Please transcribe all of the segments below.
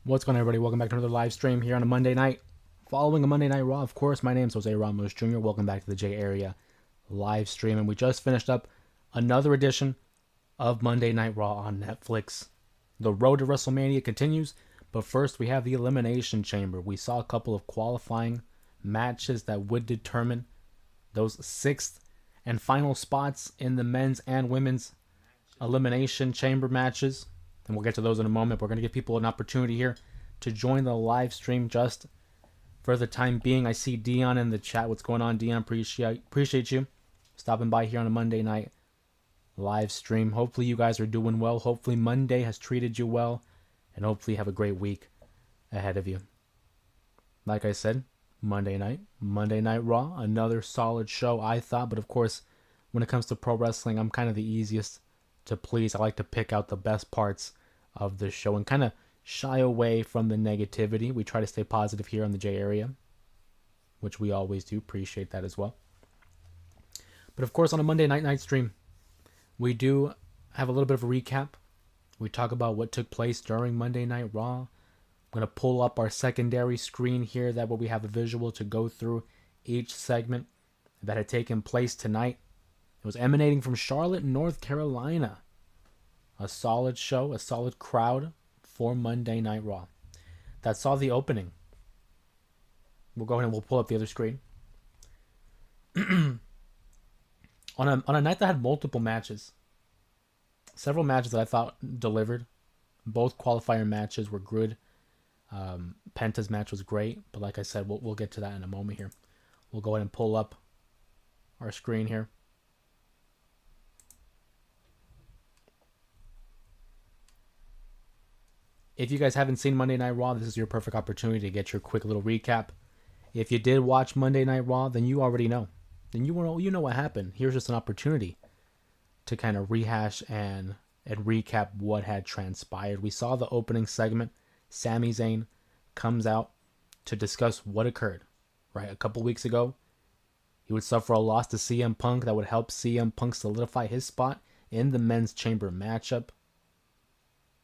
What's going on, everybody? Welcome back to another live stream here on a Monday night. Following a Monday Night Raw, of course, my name's Jose Ramos Jr. Welcome back to the J Area live stream. And we just finished up another edition of Monday Night Raw on Netflix. The road to WrestleMania continues, but first we have the Elimination Chamber. We saw a couple of qualifying matches that would determine those sixth and final spots in the men's and women's Elimination Chamber matches. And we'll get to those in a moment. We're going to give people an opportunity here to join the live stream just for the time being. I see Dion in the chat. What's going on, Dion? Appreciate you stopping by here on a Monday night live stream. Hopefully you guys are doing well. Hopefully Monday has treated you well. And hopefully you have a great week ahead of you. Like I said, Monday Night Raw. Another solid show, I thought. But of course, when it comes to pro wrestling, I'm kind of the easiest to please. I like to pick out the best parts of the show and kind of shy away from the negativity. We try to stay positive here on the J Area, which we always do. Appreciate that as well. But of course, on a Monday night stream, we do have a little bit of a recap. We talk about what took place during Monday Night Raw. I'm going to pull up our secondary screen here. That way we have a visual to go through each segment that had taken place tonight. It was emanating from Charlotte, North Carolina. A solid show, a solid crowd for Monday Night Raw. That saw the opening. We'll go ahead and we'll pull up the other screen. on a night that had multiple matches. Several matches that I thought delivered. Both qualifier matches were good. Penta's match was great, but like I said, we'll get to that in a moment here. We'll go ahead and pull up our screen here. If you guys haven't seen Monday Night Raw, this is your perfect opportunity to get your quick little recap. If you did watch Monday Night Raw, then you already know. Then you know what happened. Here's just an opportunity to kind of rehash and recap what had transpired. We saw the opening segment. Sami Zayn comes out to discuss what occurred. Right, a couple weeks ago, he would suffer a loss to CM Punk that would help CM Punk solidify his spot in the men's chamber matchup.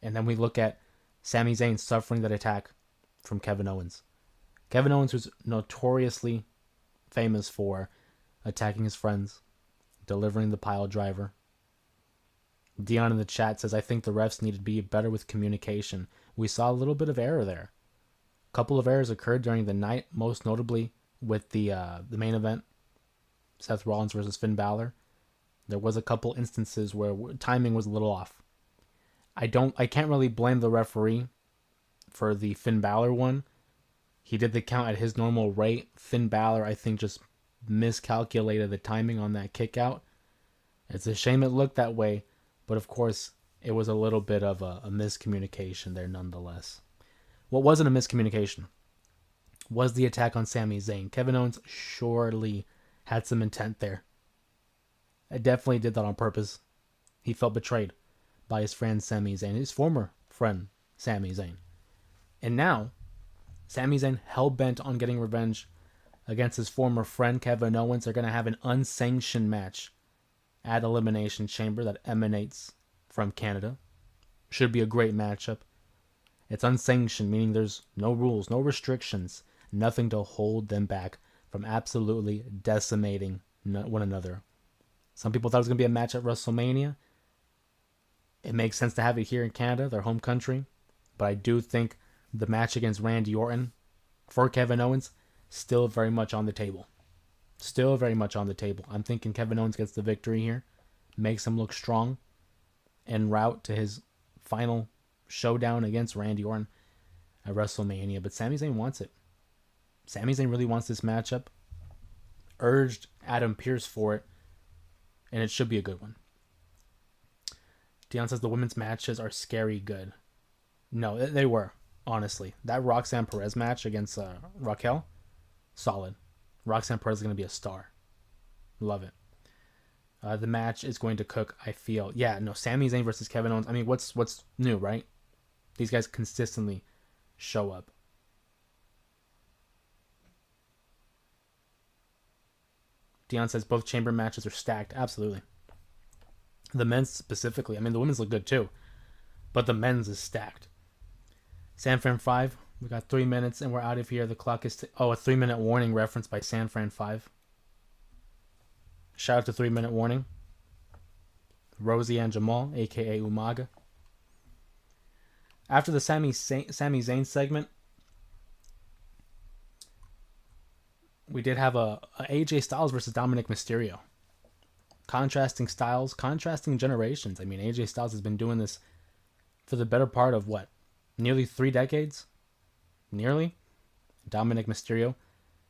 And then we look at Sami Zayn suffering that attack from Kevin Owens. Kevin Owens was notoriously famous for attacking his friends, delivering the pile driver. Dion in the chat says, I think the refs need to be better with communication. We saw a little bit of error there. A couple of errors occurred during the night, most notably with the main event, Seth Rollins versus Finn Balor. There was a couple instances where timing was a little off. I can't really blame the referee for the Finn Balor one. He did the count at his normal rate. Finn Balor, I think, just miscalculated the timing on that kick out. It's a shame it looked that way, but of course, it was a little bit of a miscommunication there nonetheless. What wasn't a miscommunication was the attack on Sami Zayn. Kevin Owens surely had some intent there. I definitely did that on purpose. He felt betrayed by his friend Sami Zayn, his former friend Sami Zayn. And now, Sami Zayn hell-bent on getting revenge against his former friend Kevin Owens. They're going to have an unsanctioned match at Elimination Chamber that emanates from Canada. Should be a great matchup. It's unsanctioned, meaning there's no rules, no restrictions, nothing to hold them back from absolutely decimating one another. Some people thought it was going to be a match at WrestleMania. It makes sense to have it here in Canada, their home country. But I do think the match against Randy Orton for Kevin Owens, still very much on the table. Still very much on the table. I'm thinking Kevin Owens gets the victory here, makes him look strong, en route to his final showdown against Randy Orton at WrestleMania. But Sami Zayn wants it. Sami Zayn really wants this matchup. Urged Adam Pearce for it, and it should be a good one. Dion says the women's matches are scary good. No, they were, honestly. That Roxanne Perez match against Raquel, solid. Roxanne Perez is going to be a star. Love it. The match is going to cook, I feel. Yeah, no, Sami Zayn versus Kevin Owens. I mean, what's new, right? These guys consistently show up. Dion says both chamber matches are stacked. Absolutely. The men's specifically. I mean, the women's look good too. But the men's is stacked. San Fran 5. We got 3 minutes and we're out of here. The clock is... a 3-minute warning reference by San Fran 5. Shout out to 3-minute warning. Rosie and Jamal, a.k.a. Umaga. After the Sami Zayn segment, we did have a AJ Styles versus Dominic Mysterio. Contrasting styles, contrasting generations. I mean, AJ Styles has been doing this for the better part of what? Nearly 3 decades? Nearly? Dominic Mysterio,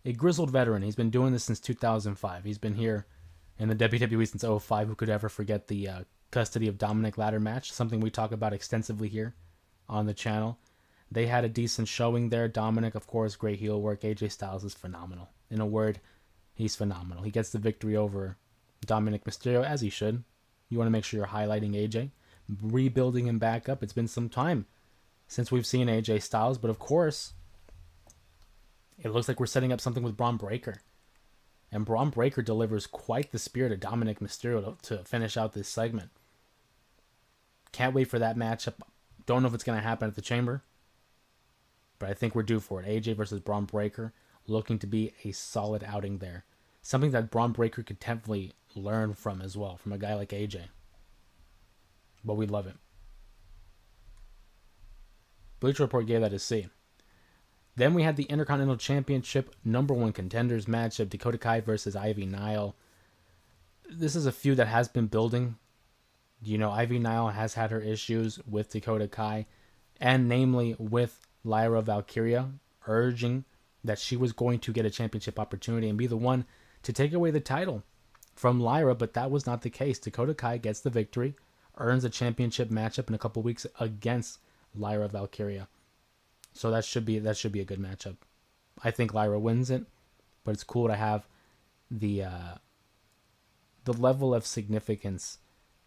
a grizzled veteran. He's been doing this since 2005. He's been here in the WWE since 2005. Who could ever forget the custody of Dominic ladder match? Something we talk about extensively here on the channel. They had a decent showing there. Dominic, of course, great heel work. AJ Styles is phenomenal. In a word, he's phenomenal. He gets the victory over Dominic Mysterio, as he should. You want to make sure you're highlighting AJ, rebuilding him back up. It's been some time since we've seen AJ Styles, but of course, it looks like we're setting up something with Braun Breaker. And Braun Breaker delivers quite the spear to Dominic Mysterio to finish out this segment. Can't wait for that matchup. Don't know if it's going to happen at the Chamber, but I think we're due for it. AJ versus Braun Breaker, looking to be a solid outing there. Something that Braun Breaker could definitely learn from as well, from a guy like AJ. But we love it. Bleacher Report gave that a C. Then we had the Intercontinental Championship #1 contenders matchup, Dakota Kai versus Ivy Nile. This is a feud that has been building. You know, Ivy Nile has had her issues with Dakota Kai, and namely with Lyra Valkyria, urging that she was going to get a championship opportunity and be the one to take away the title from Lyra, but that was not the case. Dakota Kai gets the victory, earns a championship matchup in a couple weeks against Lyra Valkyria. So that should be a good matchup. I think Lyra wins it, but it's cool to have the level of significance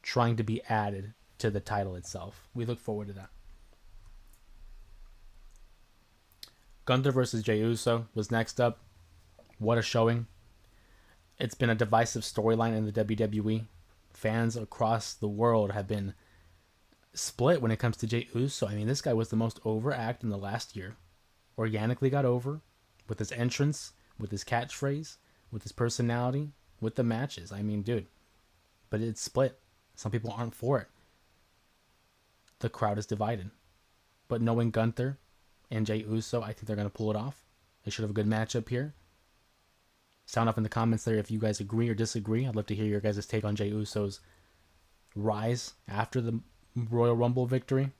trying to be added to the title itself. We look forward to that. Gunther versus Jey Uso was next up. What a showing. It's been a divisive storyline in the WWE. Fans across the world have been split when it comes to Jey Uso. I mean, this guy was the most over act in the last year. Organically got over with his entrance, with his catchphrase, with his personality, with the matches. I mean, dude. But it's split. Some people aren't for it. The crowd is divided. But knowing Gunther and Jey Uso, I think they're going to pull it off. They should have a good matchup here. Sound off in the comments there if you guys agree or disagree. I'd love to hear your guys' take on Jey Uso's rise after the Royal Rumble victory.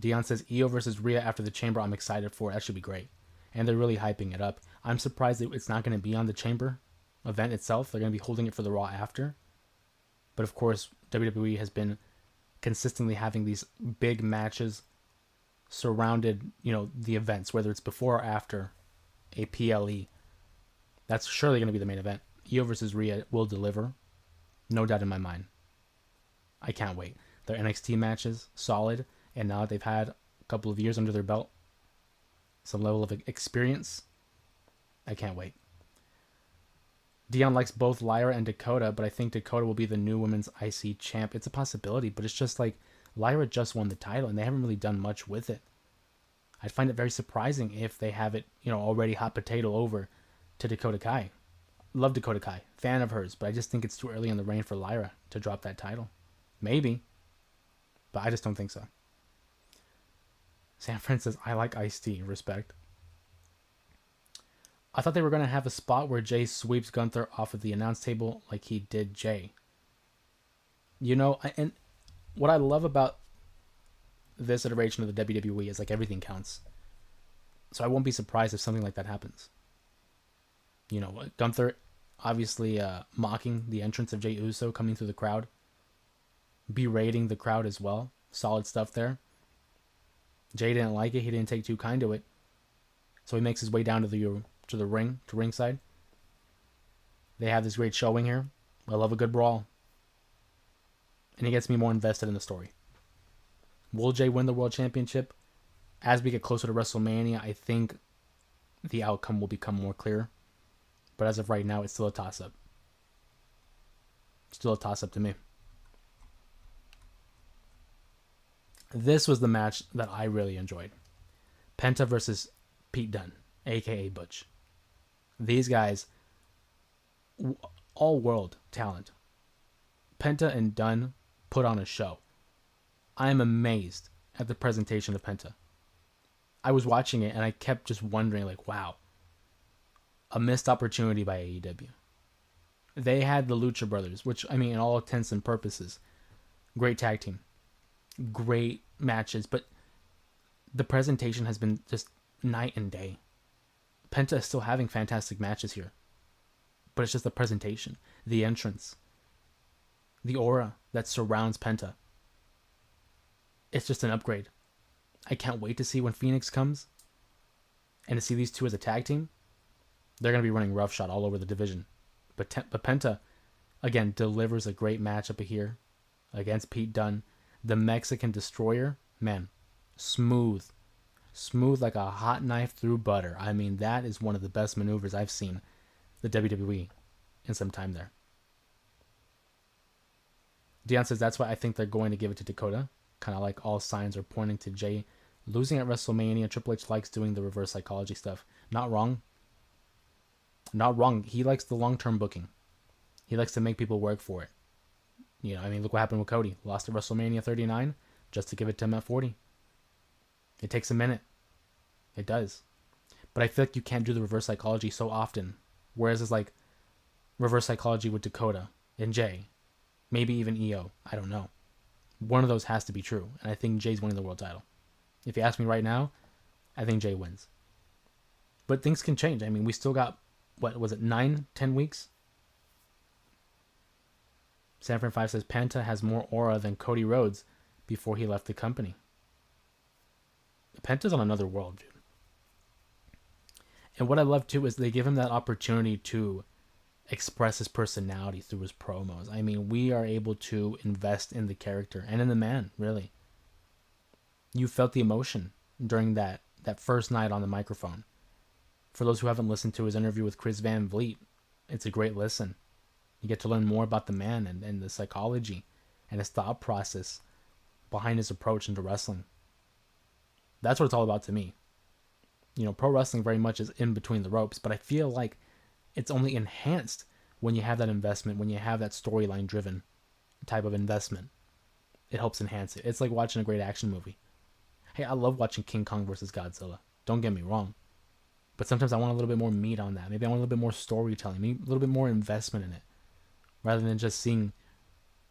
Dion says Io versus Rhea after the Chamber. I'm excited for it. That should be great. And they're really hyping it up. I'm surprised that it's not going to be on the Chamber event itself. They're going to be holding it for the Raw after. But of course, WWE has been consistently having these big matches surrounded, the events, whether it's before or after a PLE. That's surely going to be the main event. Io versus Rhea will deliver. No doubt in my mind. I can't wait. Their NXT matches, solid. And now that they've had a couple of years under their belt, some level of experience, I can't wait. Dion likes both Lyra and Dakota, but I think Dakota will be the new women's IC champ. It's a possibility, but it's just like Lyra just won the title, and they haven't really done much with it. I'd find it very surprising if they have it, already hot potato over to Dakota Kai. Love Dakota Kai. Fan of hers, but I just think it's too early in the reign for Lyra to drop that title. Maybe, but I just don't think so. San Fran says, I like Ice-T. Respect. I thought they were going to have a spot where Jay sweeps Gunther off of the announce table like he did Jay. And what I love about this iteration of the WWE is like everything counts. So I won't be surprised if something like that happens. Gunther obviously mocking the entrance of Jey Uso coming through the crowd. Berating the crowd as well. Solid stuff there. Jay didn't like it. He didn't take too kind to it. So he makes his way down to the ring, to ringside. They have this great showing here. I love a good brawl. And it gets me more invested in the story. Will Jay win the World Championship? As we get closer to WrestleMania, I think the outcome will become more clear. But as of right now, it's still a toss-up. Still a toss-up to me. This was the match that I really enjoyed. Penta versus Pete Dunne, aka Butch. These guys, all world talent. Penta and Dunne put on a show. I am amazed at the presentation of Penta. I was watching it and I kept just wondering, like, wow, a missed opportunity by AEW. They had the Lucha Brothers, which, I mean, in all intents and purposes, great tag team, great matches, but the presentation has been just night and day. Penta is still having fantastic matches here, but it's just the presentation, the entrance, the aura that surrounds Penta. It's just an upgrade. I can't wait to see when Phoenix comes and to see these two as a tag team. They're going to be running roughshod all over the division. But Penta, again, delivers a great matchup here against Pete Dunne. The Mexican Destroyer, man, smooth. Smooth like a hot knife through butter. I mean, that is one of the best maneuvers I've seen the WWE in some time there. Dion says that's why I think they're going to give it to Dakota. Kind of like all signs are pointing to Jay losing at WrestleMania. Triple H likes doing the reverse psychology stuff. Not wrong. Not wrong. He likes the long-term booking. He likes to make people work for it. You know, I mean, look what happened with Cody. Lost at WrestleMania 39 just to give it to him at 40. It takes a minute. It does. But I feel like you can't do the reverse psychology so often. Whereas it's like reverse psychology with Dakota and Jay. Maybe even EO. I don't know. One of those has to be true. And I think Jay's winning the world title. If you ask me right now, I think Jay wins. But things can change. I mean, we still got, what was it, 9-10 weeks? Sanford 5 says Penta has more aura than Cody Rhodes before he left the company. Penta's on another world, dude. And what I love too is they give him that opportunity to express his personality through his promos. I mean, we are able to invest in the character and in the man, really. You felt the emotion during that first night on the microphone. For those who haven't listened to his interview with Chris Van Vliet, it's a great listen. You get to learn more about the man and the psychology and his thought process behind his approach into wrestling. That's what it's all about to me. You know, pro wrestling very much is in between the ropes, but I feel like it's only enhanced when you have that investment, when you have that storyline driven type of investment. It helps enhance it. It's like watching a great action movie. Hey, I love watching King Kong versus Godzilla. Don't get me wrong. But sometimes I want a little bit more meat on that. Maybe I want a little bit more storytelling, maybe a little bit more investment in it, rather than just seeing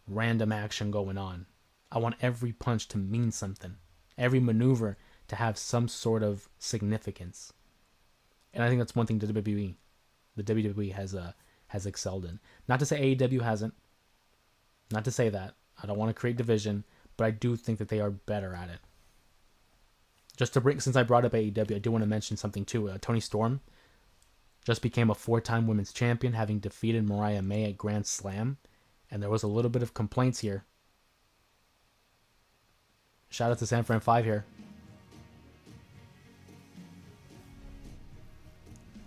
random action going on. I want every punch to mean something, every maneuver to have some sort of significance. And I think that's one thing the WWE has excelled in. Not to say AEW hasn't. Not to say that. I don't want to create division, but I do think that they are better at it. Just to bring, since I brought up AEW, I do want to mention something too. Toni Storm just became a 4-time women's champion, having defeated Mariah May at Grand Slam. And there was a little bit of complaints here. Shout out to San Fran 5 here.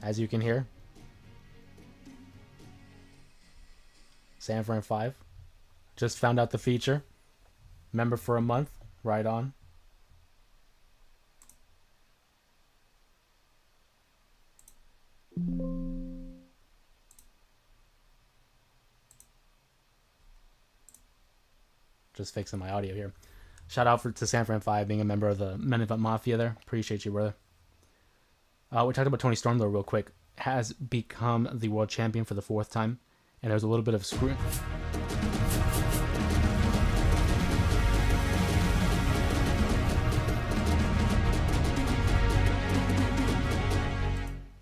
As you can hear, San Fran 5 just found out the feature. Member for a month. Right on. Just fixing my audio here. Shout out to San Fran 5 being a member of the Men Event Mafia there. Appreciate you, brother. We talked about Toni Storm, though, real quick. Has become the world champion for the 4th time. And there's a little bit of scrutiny.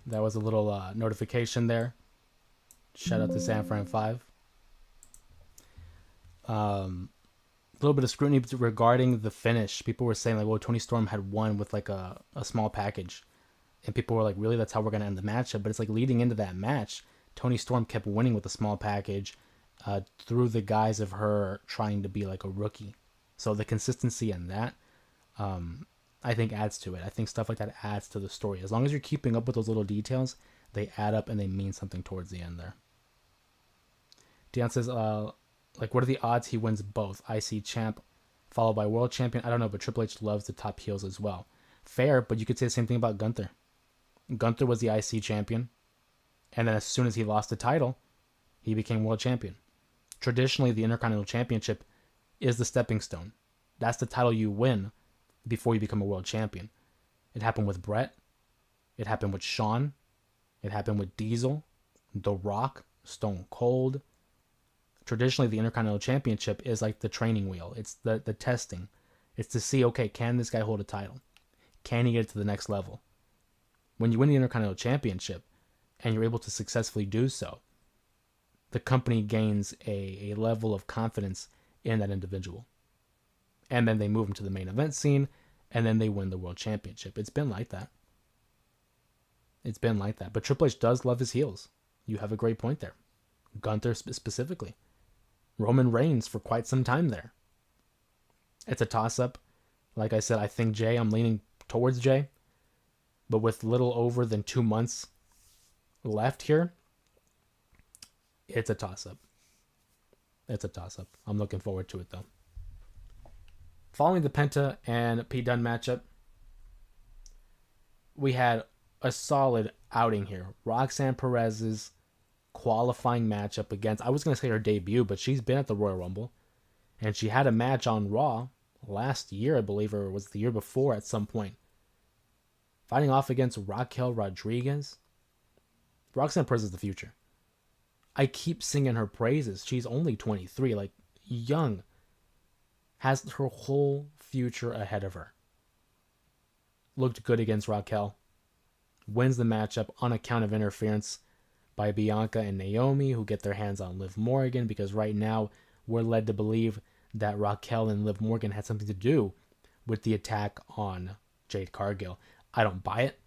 That was a little notification there. Shout out to San Fran 5. A little bit of scrutiny regarding the finish. People were saying, like, well, Toni Storm had won with, like, a small package. And people were like, really? That's how we're going to end the matchup? But it's like leading into that match, Toni Storm kept winning with a small package through the guise of her trying to be like a rookie. So the consistency in that, I think, adds to it. I think stuff like that adds to the story. As long as you're keeping up with those little details, they add up and they mean something towards the end there. Dion says, like, what are the odds he wins both? IC champ followed by world champion. I don't know, but Triple H loves the top heels as well. Fair, but you could say the same thing about Gunther. Gunther was the IC champion, and then as soon as he lost the title, he became world champion. Traditionally, the Intercontinental Championship is the stepping stone. That's the title you win before you become a world champion. It happened with Brett. It happened with Shawn. It happened with Diesel, The Rock, Stone Cold. Traditionally, the Intercontinental Championship is like the training wheel. It's the testing. It's to see, okay, can this guy hold a title? Can he get to the next level? When you win the Intercontinental Championship and you're able to successfully do so, the company gains a level of confidence in that individual. And then they move him to the main event scene, and then they win the world championship. It's been like that. It's been like that. But Triple H does love his heels. You have a great point there. Gunther specifically. Roman Reigns for quite some time there. It's a toss-up. Like I said, I think Jay. I'm leaning towards Jay. But with little over than 2 months left here, it's a toss-up. It's a toss-up. I'm looking forward to it, though. Following the Penta and Pete Dunne matchup, we had a solid outing here. Roxanne Perez's qualifying matchup against, I was going to say her debut, but she's been at the Royal Rumble. And she had a match on Raw last year, I believe, or was it the year before at some point. Fighting off against Raquel Rodriguez. Roxanne Perez is the future. I keep singing her praises. She's only 23, like young. Has her whole future ahead of her. Looked good against Raquel. Wins the matchup on account of interference by Bianca and Naomi, who get their hands on Liv Morgan, because right now we're led to believe that Raquel and Liv Morgan had something to do with the attack on Jade Cargill. I don't buy it.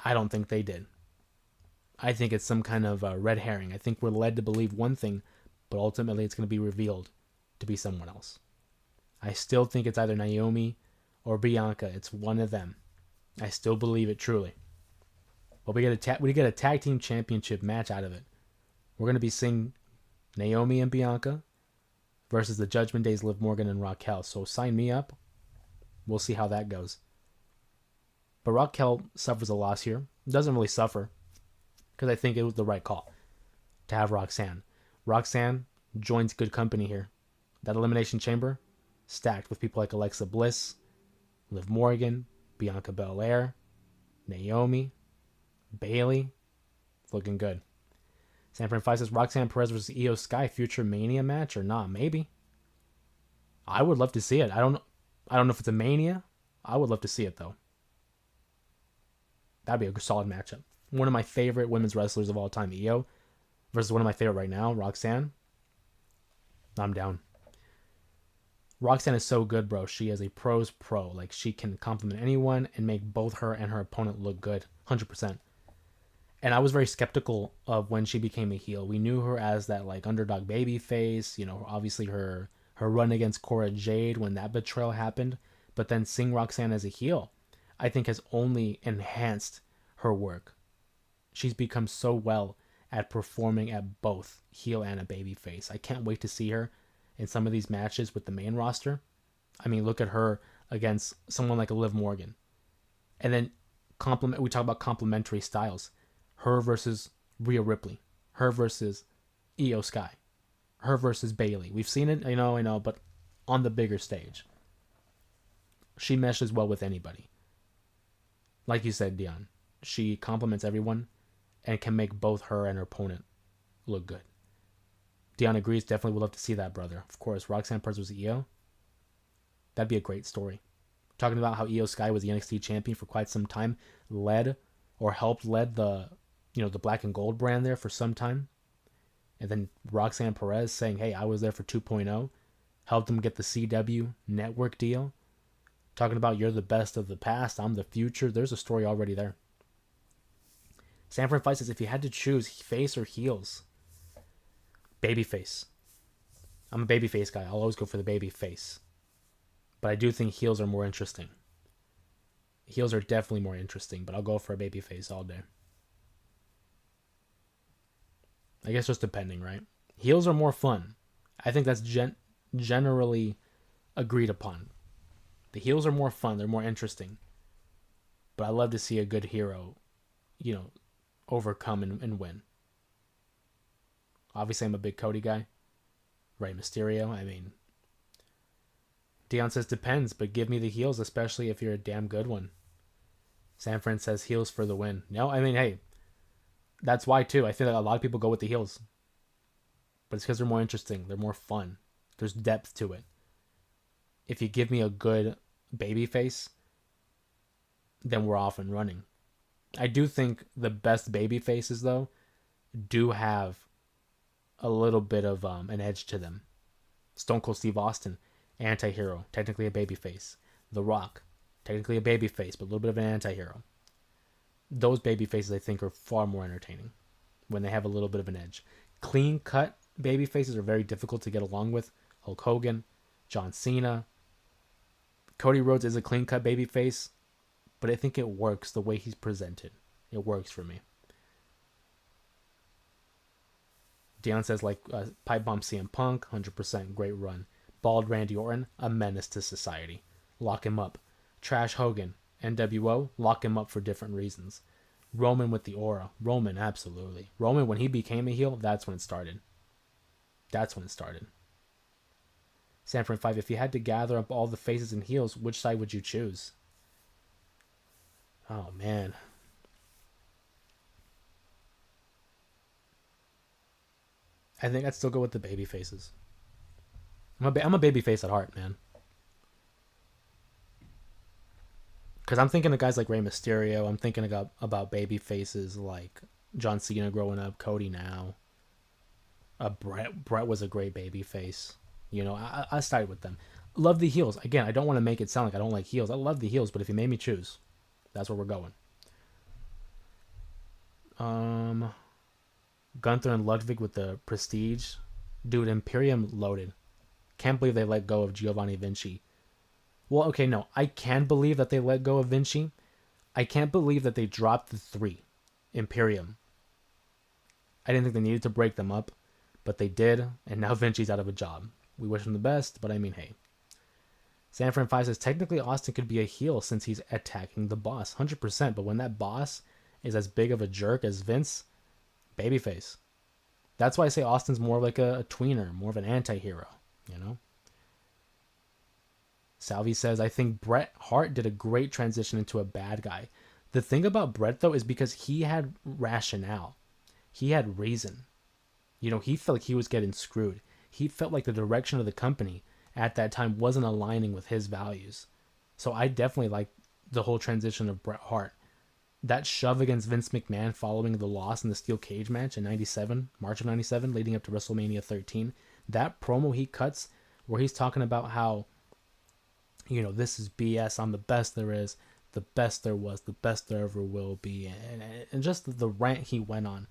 I don't think they did. I think it's some kind of red herring. I think we're led to believe one thing, but ultimately it's going to be revealed to be someone else. I still think it's either Naomi or Bianca. It's one of them. I still believe it truly. But we get a tag team championship match out of it. We're going to be seeing Naomi and Bianca versus the Judgment Day's Liv Morgan and Raquel. So sign me up. We'll see how that goes. But Raquel suffers a loss here. Doesn't really suffer, because I think it was the right call to have Roxanne. Roxanne joins good company here. That Elimination Chamber, stacked with people like Alexa Bliss, Liv Morgan, Bianca Belair, Naomi, Bayley. It's looking good. Sanford 5 says Roxanne Perez versus Io Sky future Mania match or not? Maybe. I would love to see it. I don't know if it's a Mania. I would love to see it though. That'd be a solid matchup. One of my favorite women's wrestlers of all time, Io, versus one of my favorite right now, Roxanne. I'm down. Roxanne is so good, bro. She is a pro's pro. Like, she can compliment anyone and make both her and her opponent look good. 100%. And I was very skeptical of when she became a heel. We knew her as that, like, underdog baby face. You know, obviously her run against Cora Jade when that betrayal happened. But then seeing Roxanne as a heel, I think has only enhanced her work. She's become so well at performing at both heel and a baby face. I can't wait to see her in some of these matches with the main roster. I mean, look at her against someone like a Liv Morgan. And then we talk about complementary styles. Her versus Rhea Ripley. Her versus Io Sky. Her versus Bayley. We've seen it, I know, but on the bigger stage. She meshes well with anybody. Like you said, Dion, she complements everyone and can make both her and her opponent look good. Dion agrees. Definitely would love to see that, brother. Of course, Roxanne Perez was Io. That'd be a great story. Talking about how Io Sky was the NXT champion for quite some time, helped lead the black and gold brand there for some time. And then Roxanne Perez saying, hey, I was there for 2.0, helped them get the CW network deal. Talking about you're the best of the past, I'm the future. There's a story already there. Sanford Fight says, if you had to choose face or heels, babyface. I'm a babyface guy. I'll always go for the babyface. But I do think heels are more interesting. Heels are definitely more interesting, but I'll go for a babyface all day. I guess just depending, right? Heels are more fun. I think that's generally agreed upon. The heels are more fun, they're more interesting. But I love to see a good hero, you know, overcome and win. Obviously, I'm a big Cody guy. Rey Mysterio, I mean, Dion says depends, but give me the heels, especially if you're a damn good one. Sanford says heels for the win. No, I mean, hey, that's why too. I feel like a lot of people go with the heels, but it's because they're more interesting. They're more fun. There's depth to it. If you give me a good baby face, then we're off and running. I do think the best baby faces though do have a little bit of an edge to them. Stone Cold Steve Austin, anti-hero, technically a baby face. The Rock, technically a baby face, but a little bit of an anti-hero. Those baby faces I think are far more entertaining when they have a little bit of an edge. Clean cut baby faces are very difficult to get along with. Hulk Hogan, John Cena. Cody Rhodes is a clean cut baby face, but I think it works the way he's presented. It works for me. Dion says like Pipe Bomb CM Punk, 100% great run. Bald Randy Orton, a menace to society. Lock him up. Trash Hogan, NWO, lock him up for different reasons. Roman with the aura. Roman, absolutely. Roman, when he became a heel, that's when it started. That's when it started. Sanford 5, if you had to gather up all the faces and heels, which side would you choose? Oh, man. I think I'd still go with the baby faces. I'm a baby face at heart, man. Because I'm thinking of guys like Rey Mysterio. I'm thinking about baby faces like John Cena growing up, Cody now. Brett was a great baby face. You know, I side with them. Love the heels. Again, I don't want to make it sound like I don't like heels. I love the heels, but if you made me choose, that's where we're going. Gunther and Ludwig with the Prestige. Dude, Imperium loaded. Can't believe they let go of Giovanni Vinci. Well, okay, no. I can believe that they let go of Vinci. I can't believe that they dropped the 3. Imperium. I didn't think they needed to break them up, but they did, and now Vinci's out of a job. We wish him the best, but I mean, hey. Sanford 5 says, technically Austin could be a heel since he's attacking the boss. 100%, but when that boss is as big of a jerk as Vince, babyface. That's why I say Austin's more like a tweener, more of an anti-hero, you know? Salvi says, I think Bret Hart did a great transition into a bad guy. The thing about Bret, though, is because he had rationale. He had reason. You know, he felt like he was getting screwed. He felt like the direction of the company at that time wasn't aligning with his values. So I definitely like the whole transition of Bret Hart. That shove against Vince McMahon following the loss in the steel cage match in 97, March of 97, leading up to WrestleMania 13, that promo he cuts where he's talking about how, you know, this is BS, I'm the best there is, the best there was, the best there ever will be, and just the rant he went on.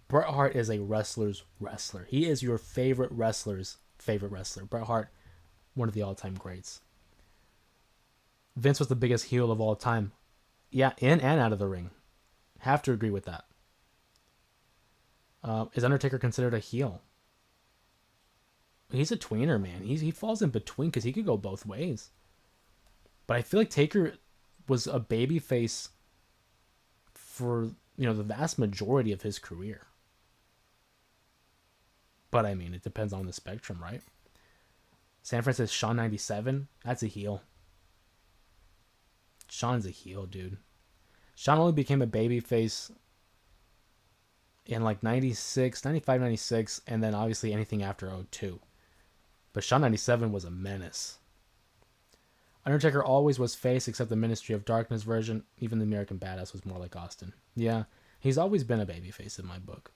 Bret Hart is a wrestler's wrestler. He is your favorite wrestler's favorite wrestler. Bret Hart, one of the all-time greats. Vince was the biggest heel of all time. Yeah, in and out of the ring. Have to agree with that. Is Undertaker considered a heel? He's a tweener, man. He falls in between because he could go both ways. But I feel like Taker was a babyface for, you know, the vast majority of his career. But I mean, it depends on the spectrum, right? Sanford says Shawn 97. That's a heel. Shawn's a heel, dude. Shawn only became a babyface in like 96, 95, 96, and then obviously anything after 02. But Shawn 97 was a menace. Undertaker always was face except the Ministry of Darkness version. Even the American Badass was more like Austin. Yeah, he's always been a babyface in my book.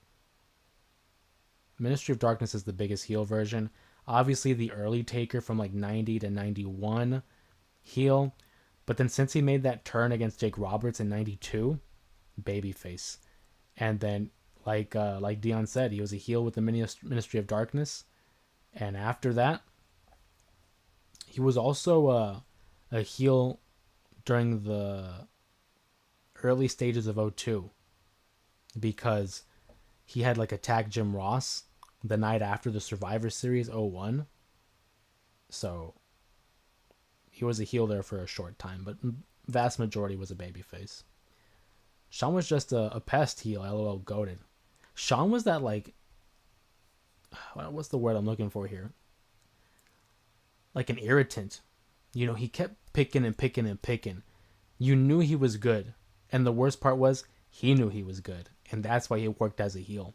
Ministry of Darkness is the biggest heel version. Obviously the early Taker from like 90 to 91, heel. But then since he made that turn against Jake Roberts in 92, babyface. And then like Dion said, he was a heel with the Ministry of Darkness. And after that, he was also a heel during the early stages of 02 because he had like attacked Jim Ross the night after the Survivor Series 01. So He was a heel there for a short time, but vast majority was a babyface. Shawn was just a pest heel. LOL, goated. Shawn was that, like, what's the word I'm looking for here? Like an irritant. You know, he kept picking and picking and picking. You knew he was good. And the worst part was, he knew he was good. And that's why he worked as a heel.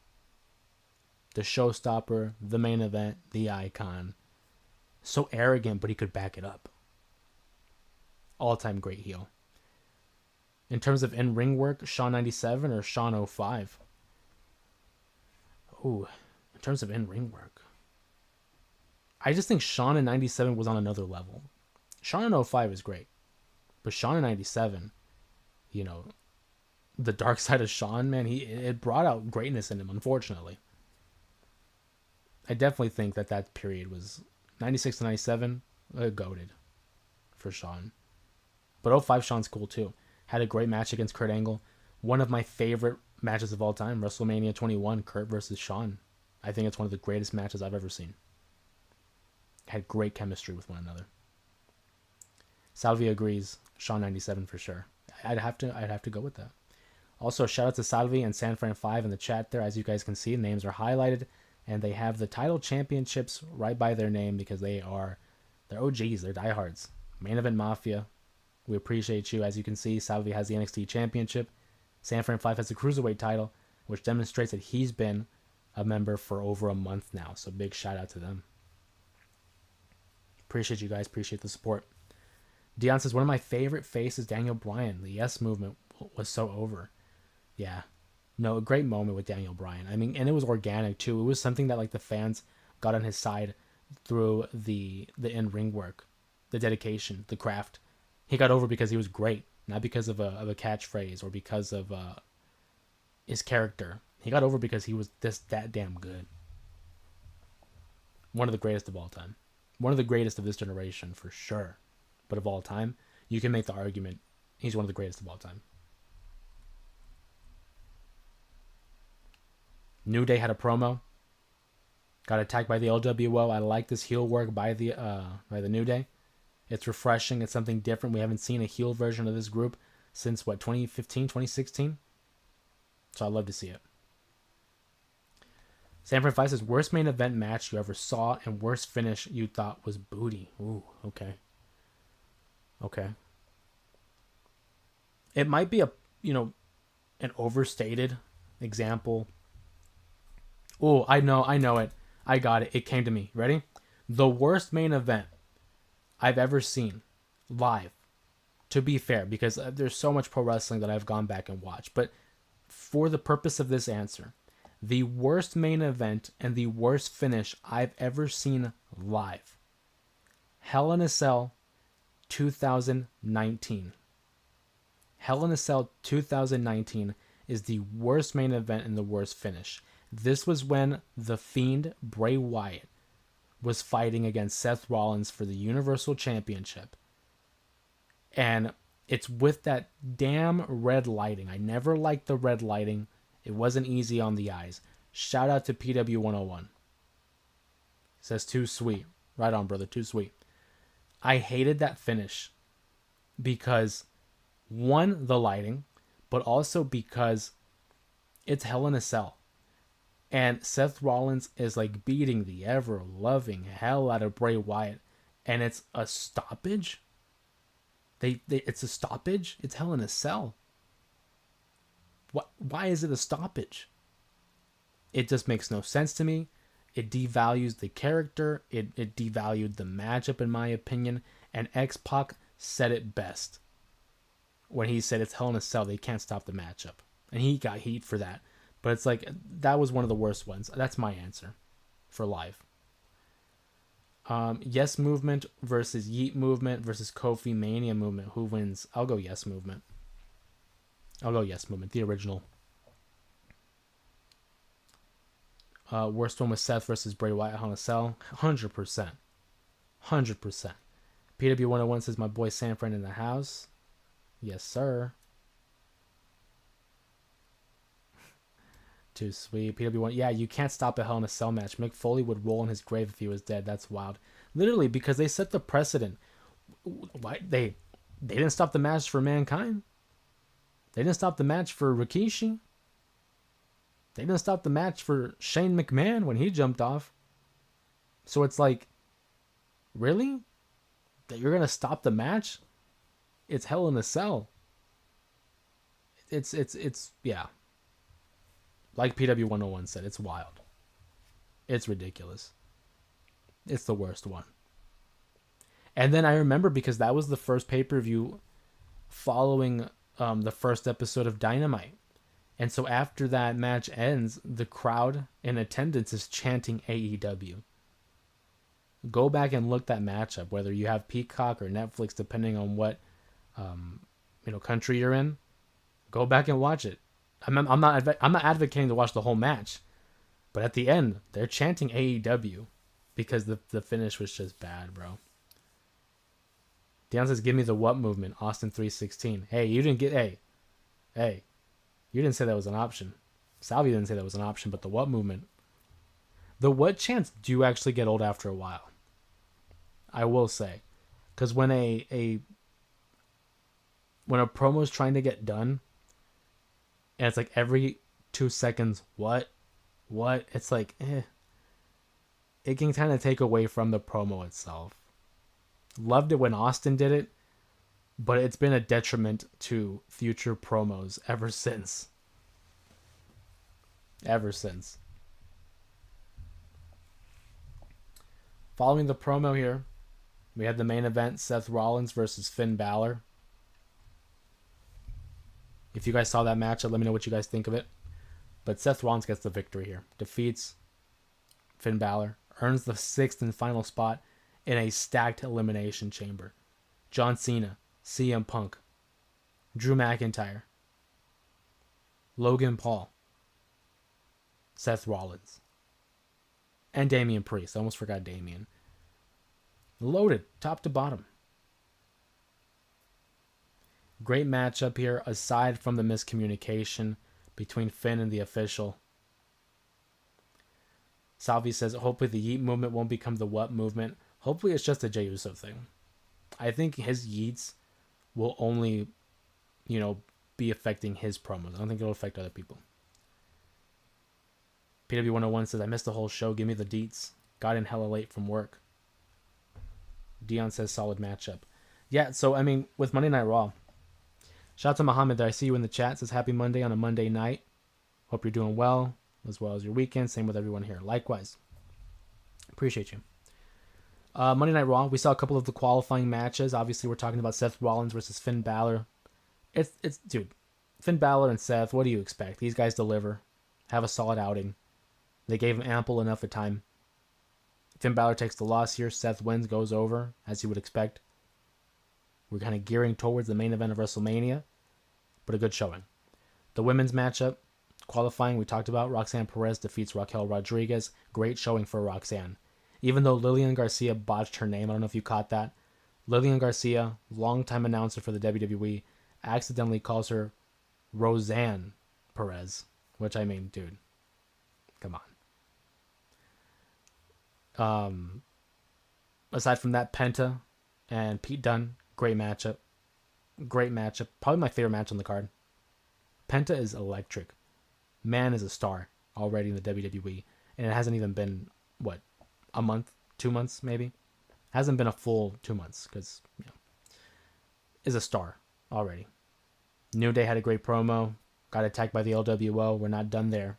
The showstopper, the main event, the icon. So arrogant, but he could back it up. All-time great heel. In terms of in-ring work, Shawn 97 or Shawn 05? Ooh, in terms of in-ring work. I just think Shawn in 97 was on another level. Shawn in 05 is great. But Shawn in 97, you know, the dark side of Shawn, man, it brought out greatness in him, unfortunately. I definitely think that period was 96 to 97, goated for Shawn. But 05 Shawn's cool too. Had a great match against Kurt Angle. One of my favorite matches of all time, WrestleMania 21, Kurt versus Shawn. I think it's one of the greatest matches I've ever seen. Had great chemistry with one another. Salvi agrees. Shawn 97 for sure. I'd have to go with that. Also, shout out to Salvi and Sanfran5 in the chat there. As you guys can see, names are highlighted, and they have the title championships right by their name because they're OGs, they're diehards. Main Event Mafia, we appreciate you. As you can see, Salvi has the NXT championship. Sanfran5 has the Cruiserweight title, which demonstrates that he's been a member for over a month now. So big shout out to them. Appreciate you guys. Appreciate the support. Dion says, one of my favorite faces, Daniel Bryan. The Yes Movement was so over. Yeah. No, a great moment with Daniel Bryan. I mean, and it was organic too. It was something that, like, the fans got on his side through the in-ring work, the dedication, the craft. He got over because he was great, not because of a catchphrase or because of his character. He got over because he was that damn good. One of the greatest of all time. One of the greatest of this generation, for sure. But of all time, you can make the argument he's one of the greatest of all time. New Day had a promo. Got attacked by the LWO. I like this heel work by the New Day. It's refreshing. It's something different. We haven't seen a heel version of this group since, 2015, 2016? So I'd love to see it. Sanfran5 says, worst main event match you ever saw and worst finish you thought was booty. Ooh, okay. Okay. It might be an overstated example. Oh, I know it. I got it. It came to me. Ready? The worst main event I've ever seen live. To be fair, because there's so much pro wrestling that I've gone back and watched. But for the purpose of this answer, the worst main event and the worst finish I've ever seen live. Hell in a Cell 2019. Hell in a Cell 2019 is the worst main event and the worst finish. This was when The Fiend, Bray Wyatt, was fighting against Seth Rollins for the Universal Championship. And it's with that damn red lighting. I never liked the red lighting. It wasn't easy on the eyes. Shout out to PW101. Says, too sweet. Right on, brother. Too sweet. I hated that finish because, one, the lighting, but also because it's Hell in a Cell. And Seth Rollins is like beating the ever-loving hell out of Bray Wyatt. And it's a stoppage? It's a stoppage? It's Hell in a Cell. Why is it a stoppage? It just makes no sense to me. It devalues the character. It devalued the matchup, in my opinion. And X-Pac said it best when he said it's Hell in a Cell. They can't stop the matchup. And he got heat for that. But it's like, that was one of the worst ones. That's my answer for live. Yes Movement versus Yeet Movement versus Kofi Mania Movement. Who wins? I'll go Yes Movement. The original. Worst one was Seth versus Bray Wyatt, Hell in a Cell. 100%. 100%. PW101 says, my boy Sanfran in the house. Yes, sir. Too sweet. PW1, yeah, you can't stop a Hell in a Cell match. Mick Foley would roll in his grave if he was dead. That's wild. Literally, because they set the precedent. Why they didn't stop the match for Mankind. They didn't stop the match for Rikishi. They didn't stop the match for Shane McMahon when he jumped off. So it's like, really? That you're gonna stop the match? It's Hell in a Cell. It's yeah. Like PW101 said, it's wild. It's ridiculous. It's the worst one. And then I remember because that was the first pay-per-view following the first episode of Dynamite. And so after that match ends, the crowd in attendance is chanting AEW. Go back and look that match up, whether you have Peacock or Netflix, depending on what country you're in. Go back and watch it. I'm not advocating to watch the whole match, but at the end they're chanting AEW because the finish was just bad, bro. Dion says, "Give me the what movement." Austin 316. Hey, you didn't get hey. You didn't say that was an option. Salvi didn't say that was an option, but the what movement. The what chants do actually get old after a while. I will say. Because when a promo is trying to get done, and it's like every 2 seconds, what? It's like, it can kind of take away from the promo itself. Loved it when Austin did it, but it's been a detriment to future promos ever since. Following the promo here, we had the main event, Seth Rollins versus Finn Balor. If you guys saw that match, let me know what you guys think of it. But Seth Rollins gets the victory here. Defeats Finn Balor. Earns the 6th and final spot in a stacked Elimination Chamber. John Cena, CM Punk, Drew McIntyre, Logan Paul, Seth Rollins, and Damian Priest. I almost forgot Damian. Loaded, top to bottom. Great matchup here, aside from the miscommunication between Finn and the official. Salvi says, hopefully the yeet movement won't become the what movement. Hopefully it's just a Jey Uso thing. I think his yeets will only, be affecting his promos. I don't think it'll affect other people. PW101 says, I missed the whole show. Give me the deets. Got in hella late from work. Dion says, solid matchup. Yeah, so, with Monday Night Raw, shout out to Muhammad there. I see you in the chat. Says, happy Monday on a Monday night. Hope you're doing well as your weekend. Same with everyone here. Likewise. Appreciate you. Monday Night Raw, we saw a couple of the qualifying matches. Obviously, we're talking about Seth Rollins versus Finn Balor. Dude, Finn Balor and Seth, what do you expect? These guys deliver. Have a solid outing. They gave him ample enough of time. Finn Balor takes the loss here. Seth wins, goes over, as you would expect. We're kind of gearing towards the main event of WrestleMania, but a good showing. The women's matchup, qualifying, we talked about. Roxanne Perez defeats Raquel Rodriguez. Great showing for Roxanne. Even though Lillian Garcia botched her name, I don't know if you caught that. Lillian Garcia, longtime announcer for the WWE, accidentally calls her Roseanne Perez, which dude, come on. Aside from that, Penta and Pete Dunne, great matchup. Probably my favorite match on the card. Penta is electric. Man is a star already in the WWE, and it hasn't even been, a month, 2 months maybe? Hasn't been a full 2 months because, is a star already. New Day had a great promo. Got attacked by the LWO. We're not done there.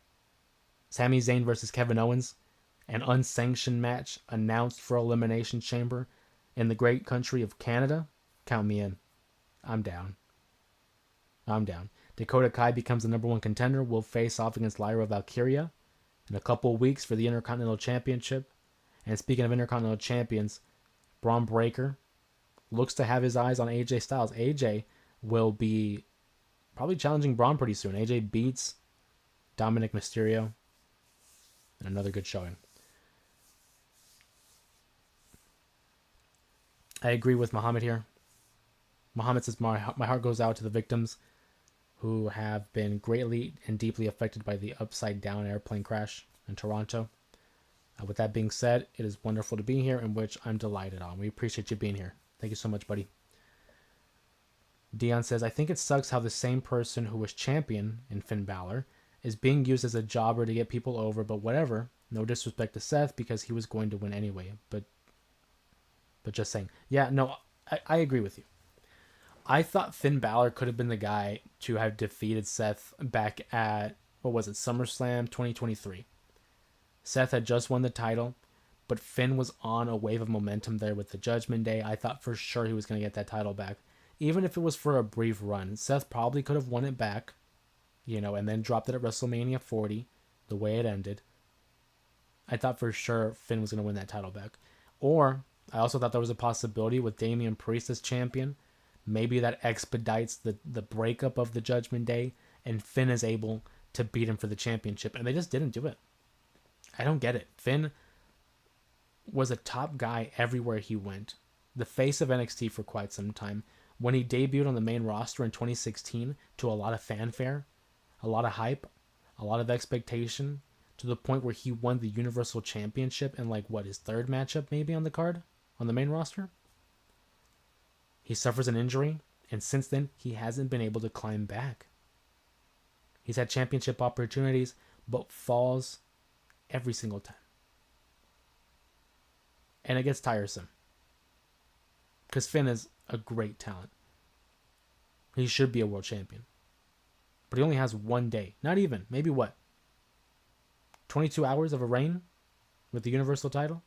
Sami Zayn versus Kevin Owens. An unsanctioned match announced for Elimination Chamber in the great country of Canada. Count me in. I'm down. Dakota Kai becomes the number 1 contender. Will face off against Lyra Valkyria in a couple weeks for the Intercontinental Championship. And speaking of Intercontinental Champions, Braun Breaker looks to have his eyes on AJ Styles. AJ will be probably challenging Braun pretty soon. AJ beats Dominic Mysterio. And another good showing. I agree with Muhammad here. Muhammad says, my heart goes out to the victims who have been greatly and deeply affected by the upside-down airplane crash in Toronto. With that being said, it is wonderful to be here, in which I'm delighted on. We appreciate you being here. Thank you so much, buddy. Dion says, I think it sucks how the same person who was champion in Finn Balor is being used as a jobber to get people over, but whatever. No disrespect to Seth because he was going to win anyway. But just saying. Yeah, no, I agree with you. I thought Finn Balor could have been the guy to have defeated Seth back at, what was it, SummerSlam 2023. Seth had just won the title, but Finn was on a wave of momentum there with the Judgment Day. I thought for sure he was going to get that title back. Even if it was for a brief run, Seth probably could have won it back, and then dropped it at WrestleMania 40, the way it ended. I thought for sure Finn was going to win that title back. Or, I also thought there was a possibility with Damian Priest as champion. Maybe that expedites the breakup of the Judgment Day, and Finn is able to beat him for the championship. And they just didn't do it. I don't get it. Finn was a top guy everywhere he went. The face of NXT for quite some time. When he debuted on the main roster in 2016, to a lot of fanfare, a lot of hype, a lot of expectation, to the point where he won the Universal Championship in his third matchup maybe on the card, on the main roster. He suffers an injury, and since then, he hasn't been able to climb back. He's had championship opportunities, but falls every single time. And it gets tiresome. Because Finn is a great talent. He should be a world champion. But he only has one day. Not even. Maybe 22 hours of a reign with the Universal title?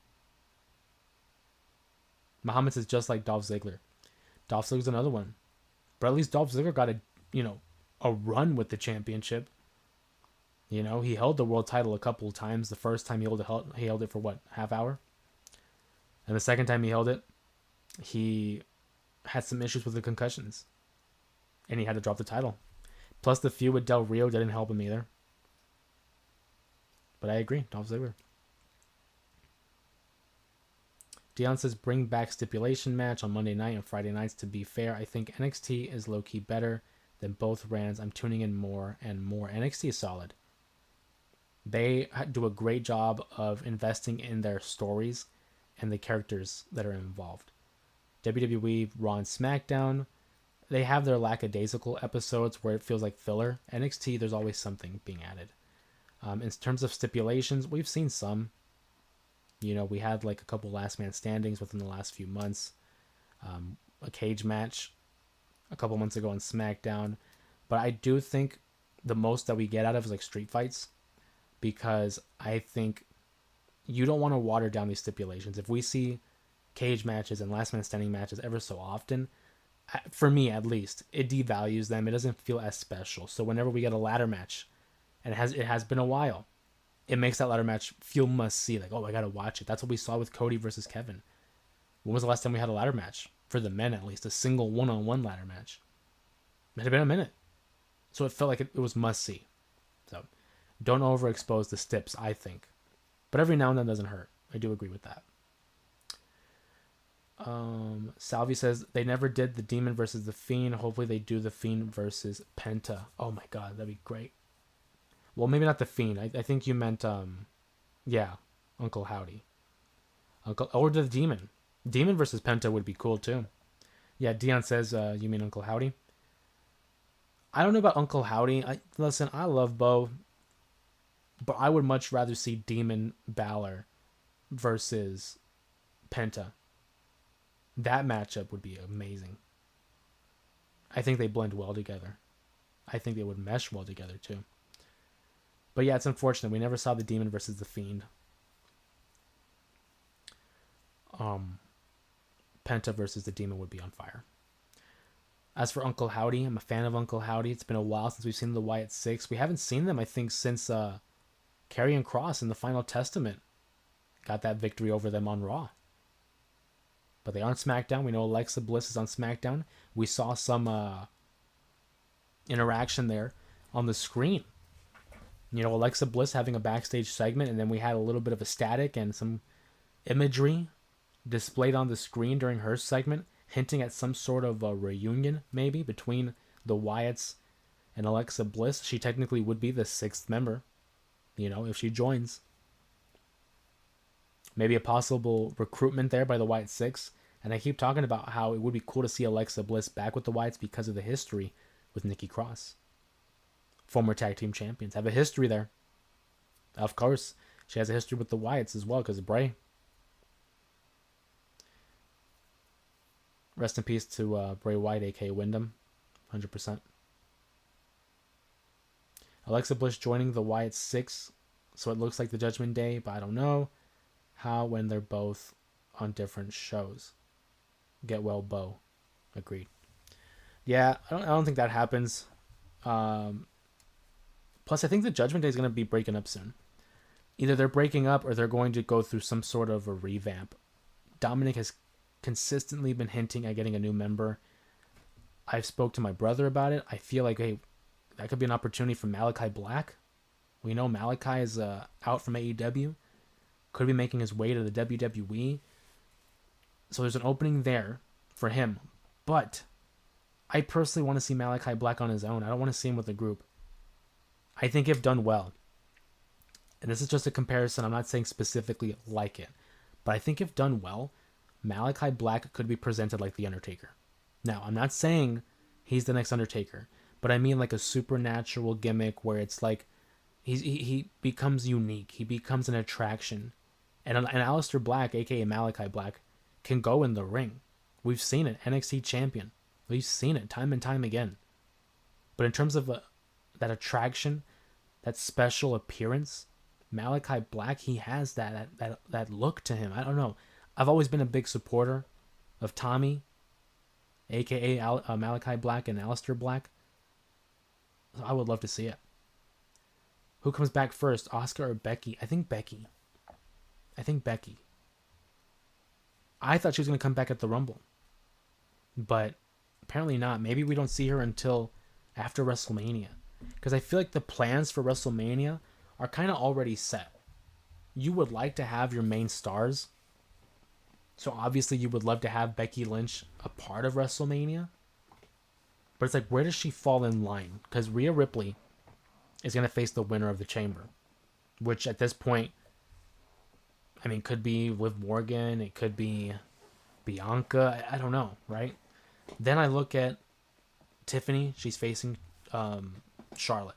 Muhammad says just like Dolph Ziggler. Dolph Ziggler's another one. But at least Dolph Ziggler got a run with the championship. He held the world title a couple of times. The first time he held it for half hour? And the second time he held it, he had some issues with the concussions. And he had to drop the title. Plus the feud with Del Rio didn't help him either. But I agree, Dolph Ziggler. Dion says, bring back stipulation match on Monday night and Friday nights. To be fair, I think NXT is low-key better than both brands. I'm tuning in more and more. NXT is solid. They do a great job of investing in their stories and the characters that are involved. WWE, Raw, and SmackDown, they have their lackadaisical episodes where it feels like filler. NXT, there's always something being added. In terms of stipulations, we've seen some. We had a couple last man standings within the last few months. A cage match a couple months ago on SmackDown. But I do think the most that we get out of is street fights. Because I think you don't want to water down these stipulations. If we see cage matches and last man standing matches ever so often, for me at least, it devalues them. It doesn't feel as special. So whenever we get a ladder match, and it has been a while, it makes that ladder match feel must see. I gotta watch it. That's what we saw with Cody versus Kevin. When was the last time we had a ladder match? For the men at least, a single one-on-one ladder match. It had been a minute. So it felt like it was must see. So don't overexpose the stips, I think. But every now and then doesn't hurt. I do agree with that. Salvi says they never did the Demon versus the Fiend. Hopefully they do the Fiend versus Penta. Oh my god, that'd be great. Well, maybe not the Fiend. I think you meant Uncle Howdy. Or the Demon. Demon versus Penta would be cool too. Yeah, Dion says you mean Uncle Howdy. I don't know about Uncle Howdy. Listen, I love Bo, but I would much rather see Demon Balor versus Penta. That matchup would be amazing. I think they blend well together. I think they would mesh well together too. But yeah, it's unfortunate. We never saw the Demon versus the Fiend. Penta versus the Demon would be on fire. As for Uncle Howdy, I'm a fan of Uncle Howdy. It's been a while since we've seen the Wyatt Six. We haven't seen them, I think, since Karrion Kross in the Final Testament got that victory over them on Raw. But they aren't SmackDown. We know Alexa Bliss is on SmackDown. We saw some interaction there on the screen. Alexa Bliss having a backstage segment, and then we had a little bit of a static and some imagery displayed on the screen during her segment, hinting at some sort of a reunion, maybe, between the Wyatts and Alexa Bliss. She technically would be the sixth member, if she joins. Maybe a possible recruitment there by the Wyatt Six And I keep talking about how it would be cool to see Alexa Bliss back with the Wyatts because of the history with Nikki Cross. Former tag team champions have a history there. Of course, she has a history with the Wyatts as well because of Bray. Rest in peace to Bray Wyatt, aka Wyndham. 100%. Alexa Bliss joining the Wyatt 6, so it looks like the Judgment Day, but I don't know how when they're both on different shows. Get well, Bo. Agreed. Yeah, I don't think that happens. Plus, I think the Judgment Day is going to be breaking up soon. Either they're breaking up or they're going to go through some sort of a revamp. Dominic has consistently been hinting at getting a new member. I've spoke to my brother about it. I feel like, hey, that could be an opportunity for Malachi Black. We know Malachi is out from AEW. Could be making his way to the WWE. So there's an opening there for him. But I personally want to see Malachi Black on his own. I don't want to see him with a group. I think if done well, and this is just a comparison, I'm not saying specifically like it, but I think if done well, Malachi Black could be presented like The Undertaker. Now, I'm not saying he's the next Undertaker, but I mean like a supernatural gimmick where it's like he becomes unique. He becomes an attraction. And Aleister Black, a.k.a. Malachi Black, can go in the ring. We've seen it. NXT champion. We've seen it time and time again. But in terms of that attraction, that special appearance, Malachi Black, he has that look to him. I don't know. I've always been a big supporter of Tommy, a.k.a. Malachi Black and Aleister Black. So I would love to see it. Who comes back first, Asuka or Becky? I think Becky. I thought she was going to come back at the Rumble. But apparently not. Maybe we don't see her until after WrestleMania. Because I feel like the plans for WrestleMania are kind of already set. You would like to have your main stars. So obviously you would love to have Becky Lynch a part of WrestleMania. But it's like, where does she fall in line? Because Rhea Ripley is going to face the winner of the Chamber. Which at this point, I mean, could be Liv Morgan. It could be Bianca. I don't know, right? Then I look at Tiffany. She's facing Charlotte.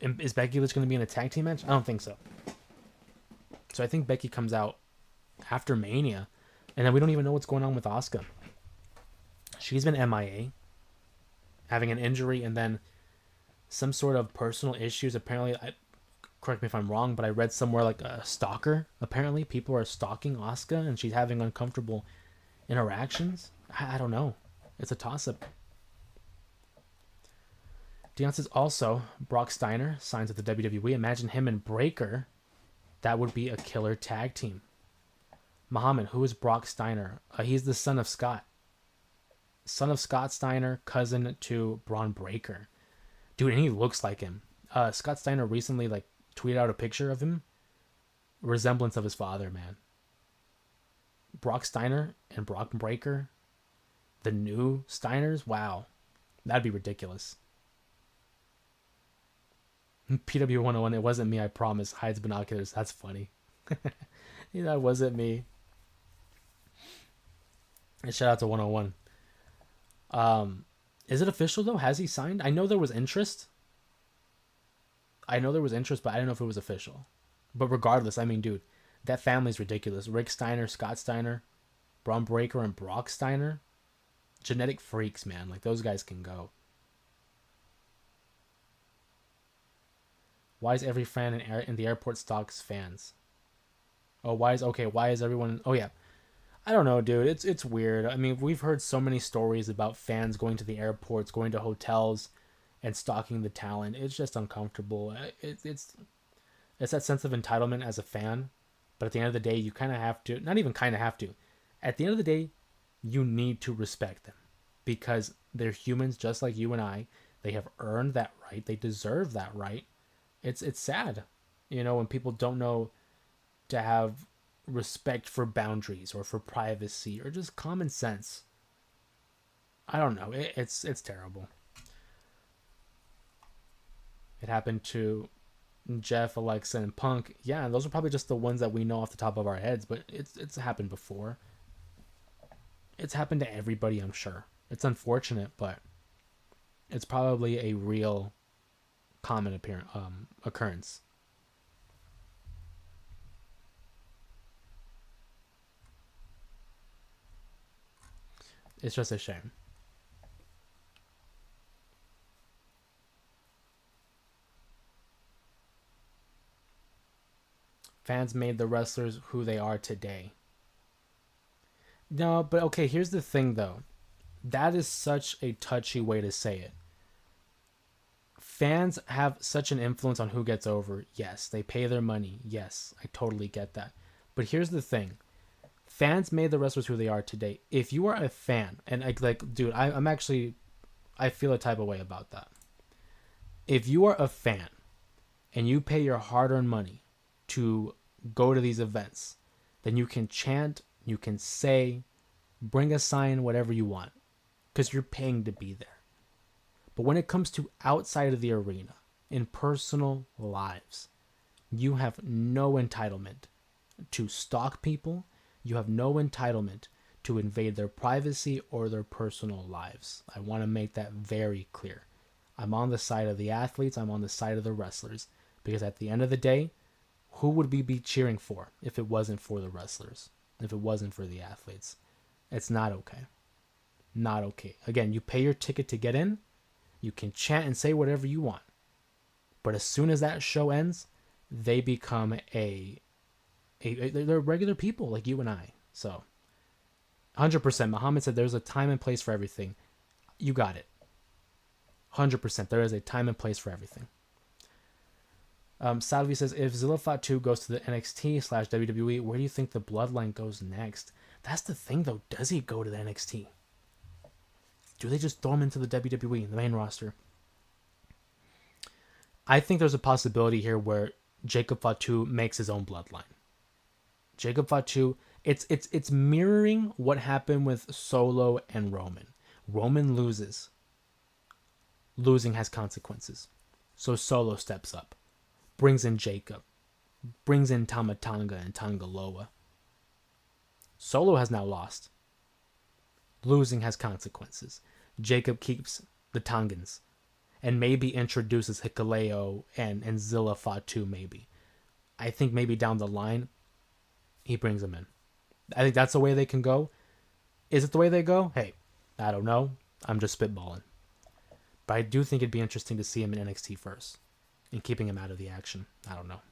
Is Becky Lynch going to be in a tag team match? I don't think so. So I think Becky comes out after Mania. And then we don't even know what's going on with Asuka. She's been MIA. Having an injury and then some sort of personal issues. Apparently, correct me if I'm wrong, but I read somewhere like a stalker. Apparently, people are stalking Asuka and she's having uncomfortable interactions. I don't know. It's a toss-up. Dion says also, Brock Steiner signs with the WWE. Imagine him and Breaker. That would be a killer tag team. Muhammad, who is Brock Steiner? He's the son of Scott. Son of Scott Steiner, cousin to Braun Breaker. Dude, and he looks like him. Scott Steiner recently tweeted out a picture of him. Resemblance of his father, man. Brock Steiner and Brock Breaker. The new Steiners? Wow. That'd be ridiculous. PW101, it wasn't me, I promise. Hides binoculars. That's funny. That wasn't me. And shout out to 101. Is it official though? Has he signed? I know there was interest. But I don't know if it was official. But regardless, I mean, dude, that family's ridiculous. Rick Steiner, Scott Steiner, Braun Breaker, and Brock Steiner. Genetic freaks, man. Like, those guys can go. Why is every fan in the airport stalks fans? Oh, why is everyone... Oh, yeah. I don't know, dude. It's weird. I mean, we've heard so many stories about fans going to the airports, going to hotels, and stalking the talent. It's just uncomfortable. It's that sense of entitlement as a fan. But at the end of the day, you kind of have to... Not even kind of have to. At the end of the day, you need to respect them. Because they're humans just like you and I. They have earned that right. They deserve that right. It's sad, when people don't know to have respect for boundaries or for privacy or just common sense. I don't know. It's terrible. It happened to Jeff, Alexa, and Punk. Yeah, and those are probably just the ones that we know off the top of our heads, but it's happened before. It's happened to everybody, I'm sure. It's unfortunate, but it's probably a real common occurrence. It's just a shame. Fans made the wrestlers who they are today. No, but okay, here's the thing though. That is such a touchy way to say it. Fans have such an influence on who gets over. Yes, they pay their money. Yes, I totally get that. But here's the thing. Fans made the wrestlers who they are today. If you are a fan, and like dude, I'm actually, I feel a type of way about that. If you are a fan and you pay your hard-earned money to go to these events, then you can chant, you can say, bring a sign, whatever you want, because you're paying to be there. But when it comes to outside of the arena, in personal lives, you have no entitlement to stalk people. You have no entitlement to invade their privacy or their personal lives. I want to make that very clear. I'm on the side of the athletes. I'm on the side of the wrestlers. Because at the end of the day, who would we be cheering for if it wasn't for the wrestlers? If it wasn't for the athletes? It's not okay. Not okay. Again, you pay your ticket to get in. You can chant and say whatever you want. But as soon as that show ends, they become they're regular people like you and I. So 100%. Muhammad said there's a time and place for everything. You got it. 100%. There is a time and place for everything. Salvi says, if Zilla Fatu goes to the NXT/WWE, where do you think the Bloodline goes next? That's the thing, though. Does he go to the NXT? Do they just throw him into the WWE, the main roster? I think there's a possibility here where Jacob Fatu makes his own Bloodline. Jacob Fatu, it's mirroring what happened with Solo and Roman. Roman loses. Losing has consequences. So Solo steps up. Brings in Jacob. Brings in Tama Tonga and Tangaloa. Solo has now lost. Losing has consequences. Jacob keeps the Tongans. And maybe introduces Hikuleo and Zilla Fatu maybe. I think maybe down the line, he brings them in. I think that's the way they can go. Is it the way they go? Hey, I don't know. I'm just spitballing. But I do think it'd be interesting to see him in NXT first. And keeping him out of the action. I don't know.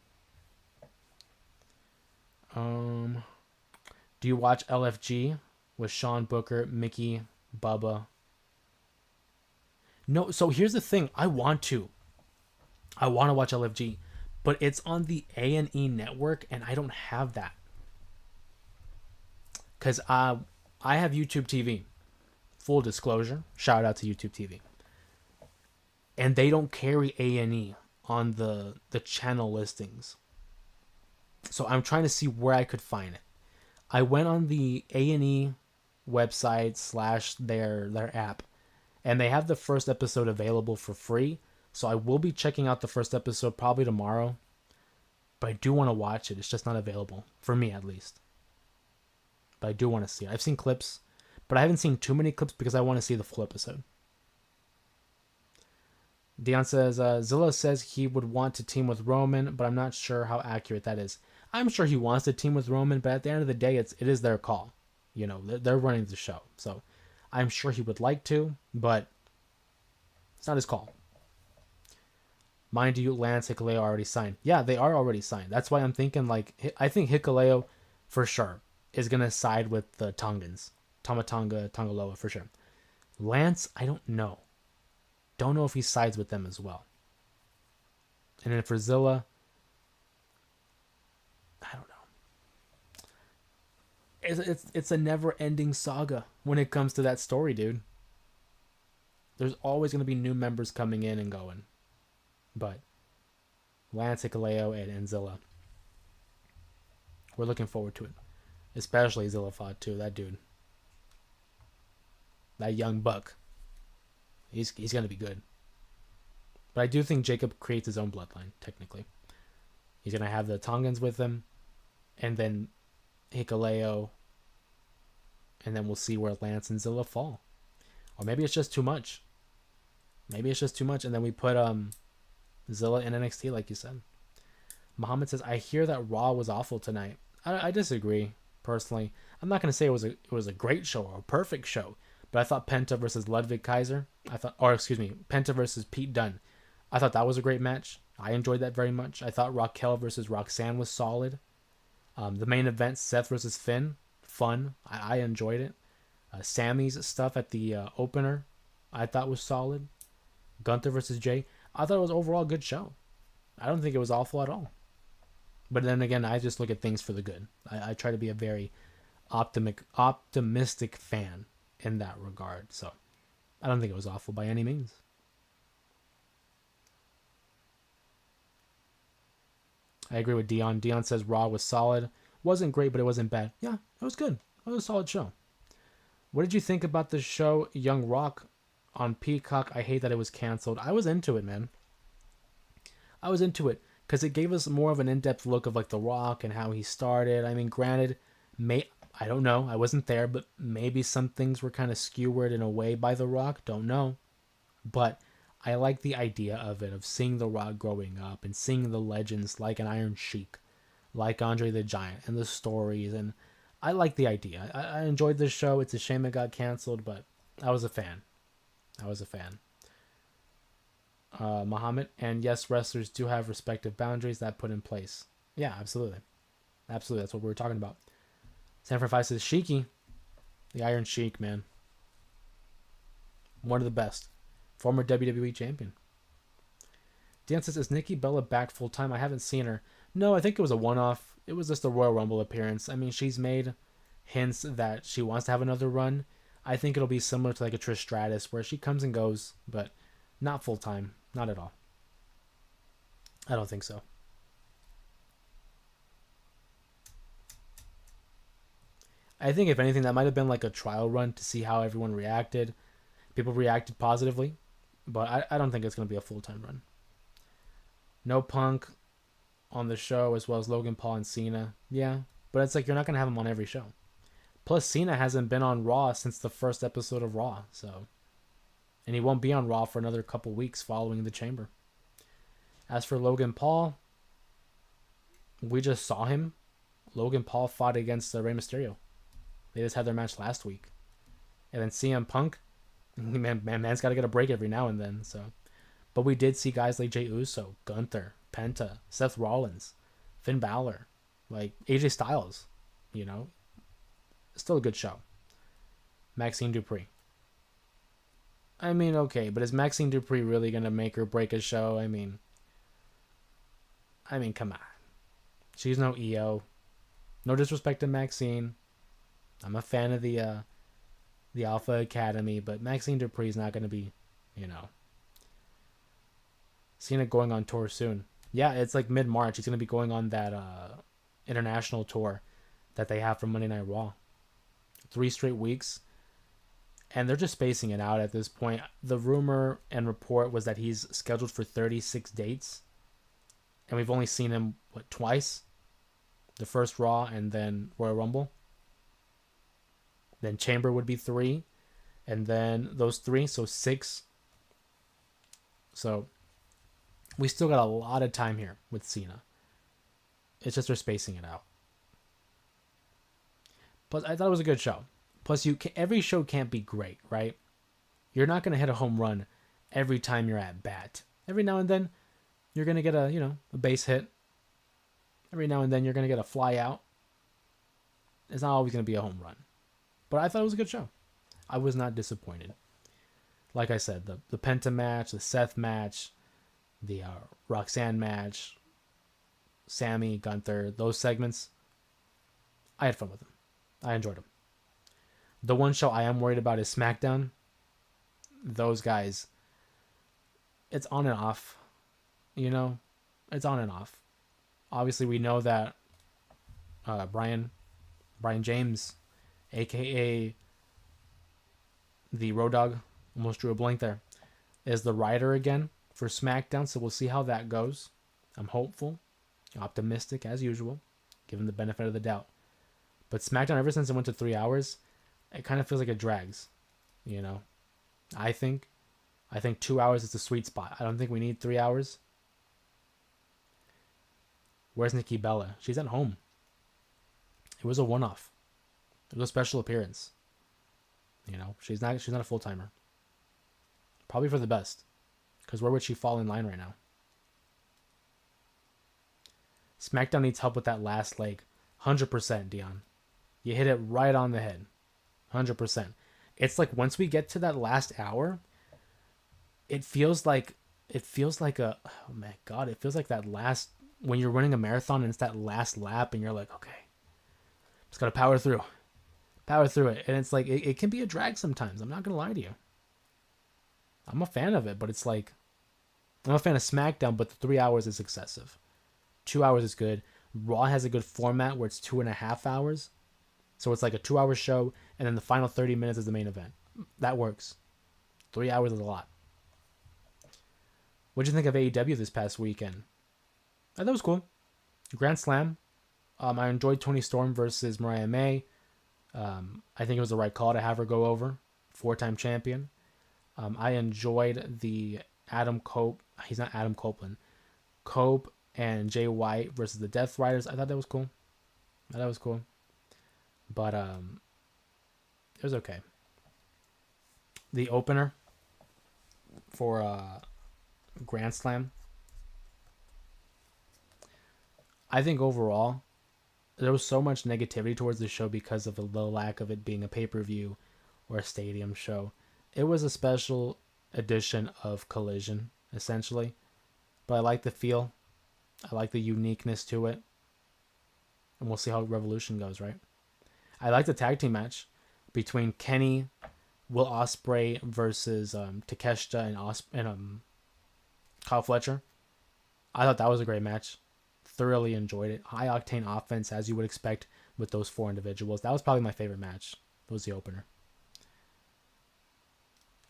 Do you watch LFG with Sean Booker, Mickey, Bubba? No, so here's the thing. I want to watch LFG, but it's on the A&E network, and I don't have that. Because I have YouTube TV. Full disclosure. Shout out to YouTube TV. And they don't carry A&E on the channel listings. So I'm trying to see where I could find it. I went on the A&E website / their app, and they have the first episode available for free. So I will be checking out the first episode probably tomorrow. But I do want to watch it. It's just not available. For me, at least. But I do want to see it. I've seen clips, but I haven't seen too many clips because I want to see the full episode. Dion says, Zilla says he would want to team with Roman, but I'm not sure how accurate that is. I'm sure he wants to team with Roman, but at the end of the day, it is their call. You know, they're running the show. So I'm sure he would like to, but it's not his call. Mind you, Lance, Hikuleo already signed. Yeah, they are already signed. That's why I'm thinking, I think Hikuleo, for sure, is going to side with the Tongans. Tama Tonga, Tangaloa, for sure. Lance, I don't know. Don't know if he sides with them as well. And then for Zilla, I don't know. It's a never-ending saga when it comes to that story, dude. There's always going to be new members coming in and going. But Lance, Hikuleo, and Zilla, we're looking forwad to it. Especially Zilla Fatu, that dude. That young buck. He's going to be good. But I do think Jacob creates his own bloodline, technically. He's going to have the Tongans with him. And then Hikuleo and then we'll see where Lance and Zilla fall. Or maybe it's just too much. Maybe it's just too much, and then we put Zilla in NXT, like you said. Muhammad says, I hear that Raw was awful tonight. I disagree, personally. I'm not going to say it was a great show or a perfect show, but I thought Penta versus Ludwig Kaiser, Penta versus Pete Dunne, I thought that was a great match. I enjoyed that very much. I thought Raquel versus Roxanne was solid. The main event, Seth versus Finn, fun. I enjoyed it. Sammy's stuff at the opener, I thought was solid. Gunther versus Jay, I thought it was overall a good show. I don't think it was awful at all. But then again, I just look at things for the good. I try to be a very optimistic fan in that regard. So I don't think it was awful by any means. I agree with Dion. Dion says Raw was solid. Wasn't great, but it wasn't bad. Yeah, it was good. It was a solid show. What did you think about the show Young Rock on Peacock? I hate that it was canceled. I was into it, man. I was into it because it gave us more of an in-depth look of like The Rock and how he started. I mean, granted, I don't know. I wasn't there, but maybe some things were kind of skewered in a way by The Rock. Don't know. But I like the idea of it, of seeing The Rock growing up and seeing the legends like an Iron Sheik, like Andre the Giant, and the stories. And I like the idea. I enjoyed this show. It's a shame it got canceled, but I was a fan. Muhammad, and yes, wrestlers do have respective boundaries that put in place. Yeah, absolutely. Absolutely, that's what we were talking about. Sanford 5 says, Sheiky, the Iron Sheik, man. One of the best. Former WWE champion. Dan says, is Nikki Bella back full time? I haven't seen her. No, I think it was a one-off. It was just a Royal Rumble appearance. I mean, she's made hints that she wants to have another run. I think it'll be similar to like a Trish Stratus where she comes and goes, but not full time. Not at all. I don't think so. I think if anything, that might have been like a trial run to see how everyone reacted. People reacted positively, but I don't think it's going to be a full-time run. No Punk on the show, as well as Logan Paul and Cena. Yeah, but it's like you're not going to have him on every show. Plus, Cena hasn't been on Raw since the first episode of Raw, so... And he won't be on Raw for another couple weeks following the Chamber. As for Logan Paul, we just saw him. Logan Paul fought against Rey Mysterio. They just had their match last week. And then CM Punk, man's got to get a break every now and then. So, but we did see guys like Jey Uso, Gunther, Penta, Seth Rollins, Finn Balor, like AJ Styles. You know, still a good show. Maxine Dupree. I mean, okay, but is Maxine Dupree really gonna make or break a show? I mean, come on. She's no EO. No disrespect to Maxine. I'm a fan of the Alpha Academy, but Maxine Dupree's not gonna be, Cena going on tour soon. Yeah, it's like mid-March. He's gonna be going on that international tour that they have for Monday Night Raw. 3 straight weeks. And they're just spacing it out at this point. The rumor and report was that he's scheduled for 36 dates. And we've only seen him, twice? The first Raw and then Royal Rumble. Then Chamber would be 3. And then those 3, so 6. So we still got a lot of time here with Cena. It's just they're spacing it out. Plus, I thought it was a good show. Plus, every show can't be great, right? You're not going to hit a home run every time you're at bat. Every now and then, you're going to get a base hit. Every now and then, you're going to get a fly out. It's not always going to be a home run. But I thought it was a good show. I was not disappointed. Like I said, the Penta match, the Seth match, the Roxanne match, Sammy, Gunther, those segments, I had fun with them. I enjoyed them. The one show I am worried about is SmackDown. Those guys, it's on and off. It's on and off. Obviously, we know that Brian James, a.k.a. the Road Dogg, almost drew a blank there, is the writer again for SmackDown. So we'll see how that goes. I'm hopeful, optimistic as usual, given the benefit of the doubt. But SmackDown, ever since it went to 3 hours, it kind of feels like it drags, you know. I think I think 2 hours is the sweet spot. I don't think we need 3 hours. Where's Nikki Bella? She's at home. It was a one-off. It was a special appearance. You know, she's not a full timer. Probably for the best. Because where would she fall in line right now? SmackDown needs help with that last leg. 100%, Dion. You hit it right on the head. 100%. It's like once we get to that last hour, it feels like a, oh my god, it feels like that last, when you're running a marathon and it's that last lap and you're like, okay, just gotta power through it. And it's like it can be a drag sometimes. I'm not gonna lie to you. I'm a fan of it, but it's like, I'm a fan of SmackDown, but the 3 hours is excessive. 2 hours is good. Raw has a good format where it's 2.5 hours. So it's like a 2 hour show, and then the final 30 minutes is the main event. That works. 3 hours is a lot. What'd you think of AEW this past weekend? I thought it was cool. Grand Slam. I enjoyed Toni Storm versus Mariah May. I think it was the right call to have her go over. 4-time champion. I enjoyed the Adam Cope. He's not Adam Copeland. Cope and Jay White versus the Death Riders. I thought that was cool. But it was okay. The opener for Grand Slam. I think overall there was so much negativity towards the show because of the lack of it being a pay-per-view or a stadium show. It was a special edition of Collision, essentially. But I like the feel. I like the uniqueness to it. And we'll see how Revolution goes, right? I like the tag team match between Kenny, Will Ospreay versus Takeshita and Kyle Fletcher. I thought that was a great match. Thoroughly enjoyed it. High octane offense, as you would expect with those four individuals. That was probably my favorite match. That was the opener.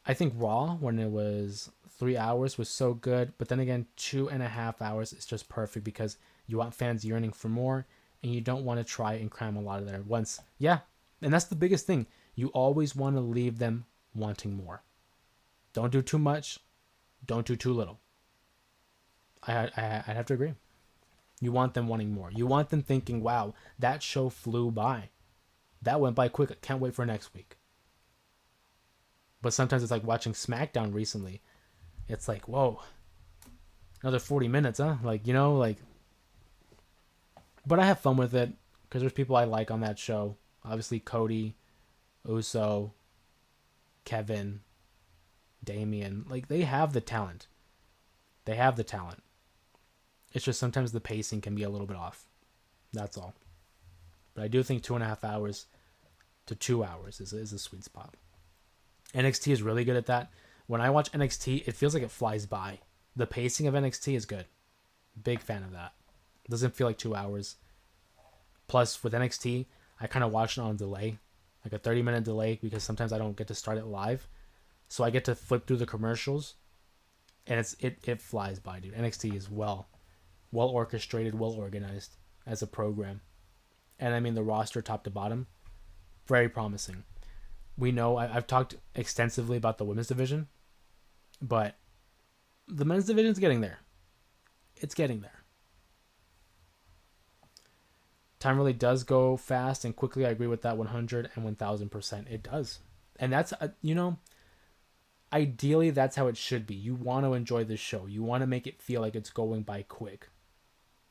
I think Raw, when it was 3 hours, was so good. But then again, 2.5 hours is just perfect because you want fans yearning for more, and you don't want to try and cram a lot of there at once. Yeah, and that's the biggest thing. You always want to leave them wanting more. Don't do too much. Don't do too little. I'd have to agree. You want them wanting more. You want them thinking, wow, that show flew by. That went by quick. I can't wait for next week. But sometimes it's like watching SmackDown recently. It's like, whoa, another 40 minutes, huh? Like, you know, like. But I have fun with it because there's people I like on that show. Obviously, Cody, Uso, Kevin, Damian. Like, they have the talent. It's just sometimes the pacing can be a little bit off. That's all. But I do think 2.5 hours to 2 hours is a sweet spot. NXT is really good at that. When I watch NXT, it feels like it flies by. The pacing of NXT is good. Big fan of that. It doesn't feel like 2 hours. Plus, with NXT, I kind of watch it on delay. Like a 30-minute delay because sometimes I don't get to start it live. So I get to flip through the commercials. And it flies by, dude. NXT is well orchestrated, well organized as a program. And I mean the roster top to bottom, very promising. We know I've talked extensively about the women's division, but the men's division is getting there. It's getting there. Time really does go fast and quickly. I agree with that 100 and 1000%. It does. And that's, ideally that's how it should be. You want to enjoy this show. You want to make it feel like it's going by quick.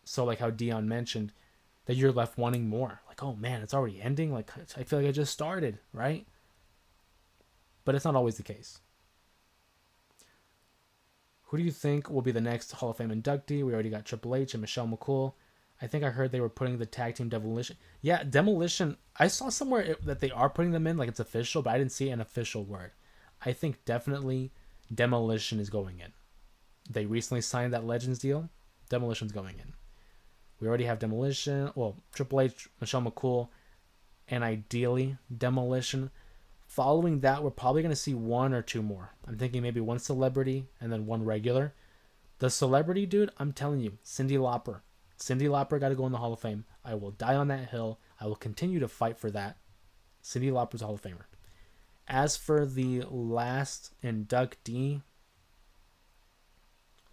So like how Dion mentioned, that you're left wanting more. Like, oh man, it's already ending. Like, I feel like I just started, right? But it's not always the case. Who do you think will be the next Hall of Fame inductee? We already got Triple H and Michelle McCool. I think I heard they were putting the tag team Demolition. Yeah, Demolition. I saw somewhere that they are putting them in, like it's official, but I didn't see an official word. I think definitely Demolition is going in. They recently signed that Legends deal. Demolition's going in. We already have Demolition. Well, Triple H, Michelle McCool, and ideally Demolition. Following that, we're probably going to see one or two more. I'm thinking maybe one celebrity and then one regular. The celebrity, dude, I'm telling you, Cyndi Lauper. Cyndi Lauper got to go in the Hall of Fame. I will die on that hill. I will continue to fight for that. Cyndi Lauper's a Hall of Famer. As for the last inductee,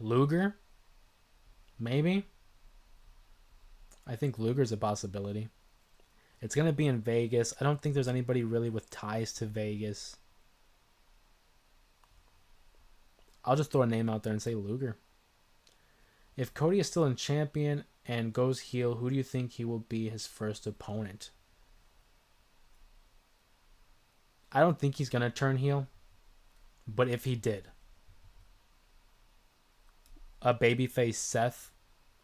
Luger, maybe. I think Luger's a possibility. It's going to be in Vegas. I don't think there's anybody really with ties to Vegas. I'll just throw a name out there and say Luger. If Cody is still in champion and goes heel, who do you think he will be his first opponent? I don't think he's going to turn heel. But if he did, a babyface Seth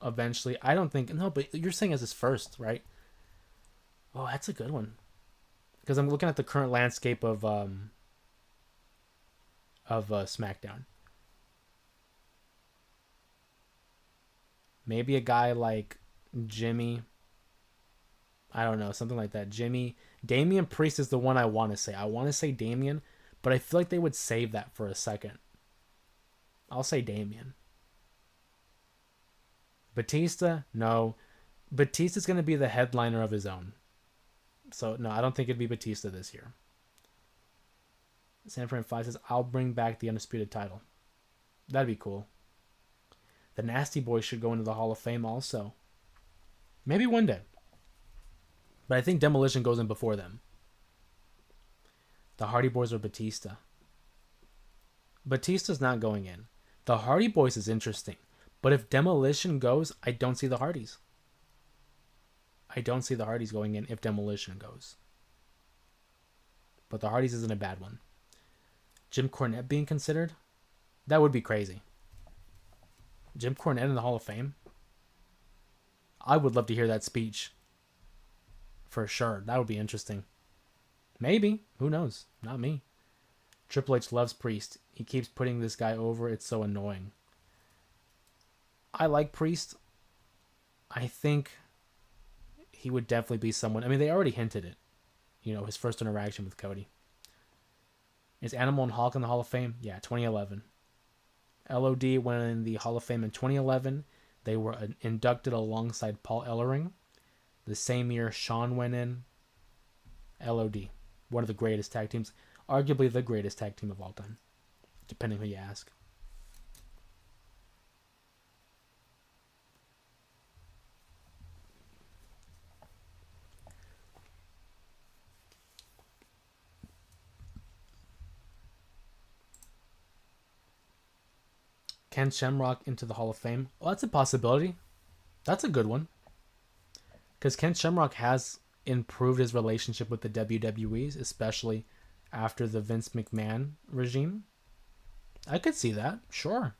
eventually. I don't think... No, but you're saying as his first, right? Oh, that's a good one. Because I'm looking at the current landscape of SmackDown. Maybe a guy like Jimmy. I don't know, something like that. Jimmy. Damian Priest is the one I want to say. I want to say Damian, but I feel like they would save that for a second. I'll say Damian. Batista? No. Batista's going to be the headliner of his own. So, no, I don't think it'd be Batista this year. Sanford 5 says, I'll bring back the Undisputed title. That'd be cool. The Nasty Boys should go into the Hall of Fame also. Maybe one day. But I think Demolition goes in before them. The Hardy Boys or Batista. Batista's not going in. The Hardy Boys is interesting. But if Demolition goes, I don't see the Hardys. I don't see the Hardys going in if Demolition goes. But the Hardys isn't a bad one. Jim Cornette being considered? That would be crazy. Jim Cornette in the Hall of Fame? I would love to hear that speech. For sure. That would be interesting. Maybe. Who knows? Not me. Triple H loves Priest. He keeps putting this guy over. It's so annoying. I like Priest. I think he would definitely be someone. I mean, they already hinted it. You know, his first interaction with Cody. Is Animal and Hulk in the Hall of Fame? Yeah, 2011. LOD went in the Hall of Fame in 2011. They were inducted alongside Paul Ellering. The same year, Shawn went in. LOD. One of the greatest tag teams. Arguably the greatest tag team of all time. Depending who you ask. Ken Shamrock into the Hall of Fame? Well, that's a possibility. That's a good one. Because Ken Shamrock has improved his relationship with the WWE, especially after the Vince McMahon regime. I could see that, sure.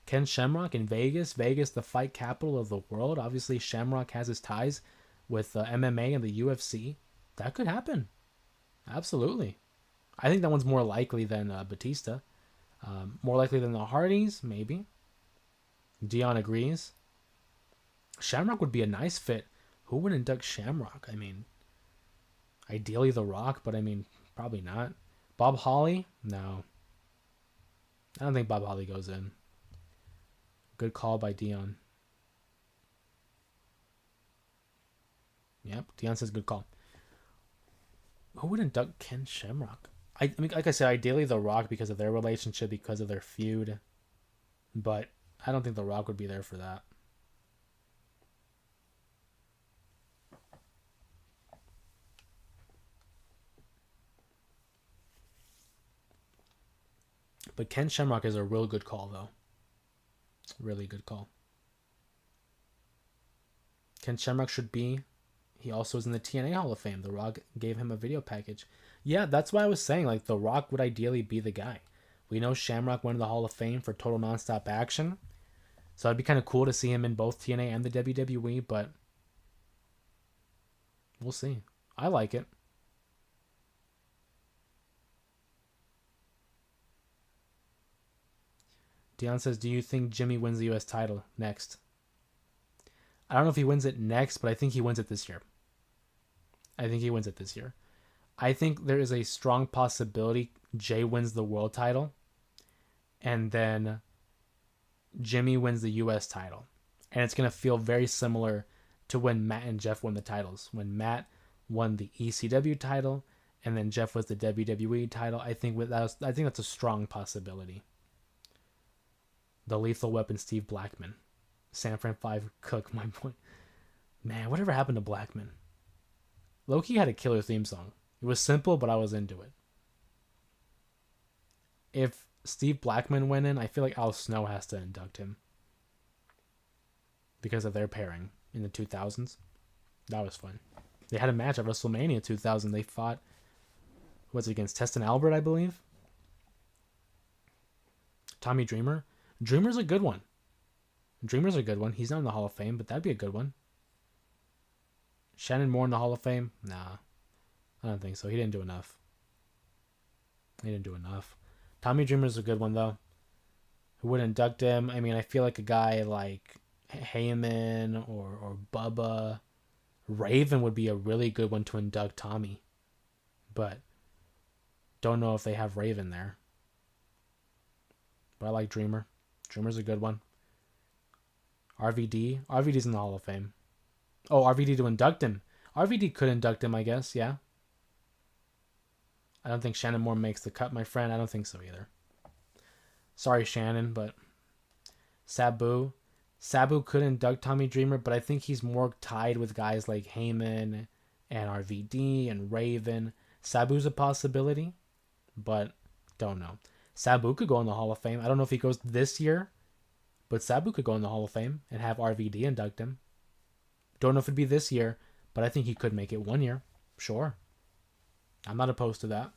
Ken Shamrock in Vegas. Vegas, the fight capital of the world. Obviously, Shamrock has his ties with MMA and the UFC. That could happen. Absolutely. I think that one's more likely than Batista. More likely than the Hardys, maybe. Dion agrees. Shamrock would be a nice fit. Who would induct Shamrock? I mean, ideally The Rock, but I mean, probably not. Bob Holly? No. I don't think Bob Holly goes in. Good call by Dion. Yep, Dion says good call. Who would induct Ken Shamrock? I mean, like I said, ideally The Rock because of their relationship, because of their feud. But I don't think The Rock would be there for that. But Ken Shamrock is a real good call, though. Really good call. Ken Shamrock should be. He also is in the TNA Hall of Fame. The Rock gave him a video package. Yeah, that's why I was saying, like, The Rock would ideally be the guy. We know Shamrock went to the Hall of Fame for Total Nonstop Action. So it'd be kind of cool to see him in both TNA and the WWE, but we'll see. I like it. Dion says, do you think Jimmy wins the U.S. title next? I don't know if he wins it next, but I think he wins it this year. I think there is a strong possibility Jay wins the world title and then Jimmy wins the U.S. title. And it's going to feel very similar to when Matt and Jeff won the titles. When Matt won the ECW title and then Jeff was the WWE title. I think that's a strong possibility. The Lethal Weapon, Steve Blackman, San Fran 5 Cook. My point, man, whatever happened to Blackman? Loki had a killer theme song. It was simple, but I was into it. If Steve Blackman went in, I feel like Al Snow has to induct him because of their pairing in the 2000s. That was fun. They had a match at WrestleMania 2000. They fought, what's it against? Test and Albert, I believe. Tommy Dreamer. Dreamer's a good one. Dreamer's a good one. He's not in the Hall of Fame, but that'd be a good one. Shannon Moore in the Hall of Fame? Nah. I don't think so. He didn't do enough. Tommy Dreamer's a good one, though. Who would induct him? I mean, I feel like a guy like Heyman or Bubba. Raven would be a really good one to induct Tommy. But don't know if they have Raven there. But I like Dreamer. Dreamer's a good one. RVD. RVD's in the Hall of Fame. Oh, RVD to induct him. RVD could induct him, I guess. Yeah. I don't think Shannon Moore makes the cut, my friend. I don't think so either. Sorry, Shannon, but Sabu. Sabu could induct Tommy Dreamer, but I think he's more tied with guys like Heyman and RVD and Raven. Sabu's a possibility, but don't know. Sabu could go in the Hall of Fame. I don't know if he goes this year, but Sabu could go in the Hall of Fame and have RVD induct him. Don't know if it'd be this year, but I think he could make it one year. Sure. I'm not opposed to that.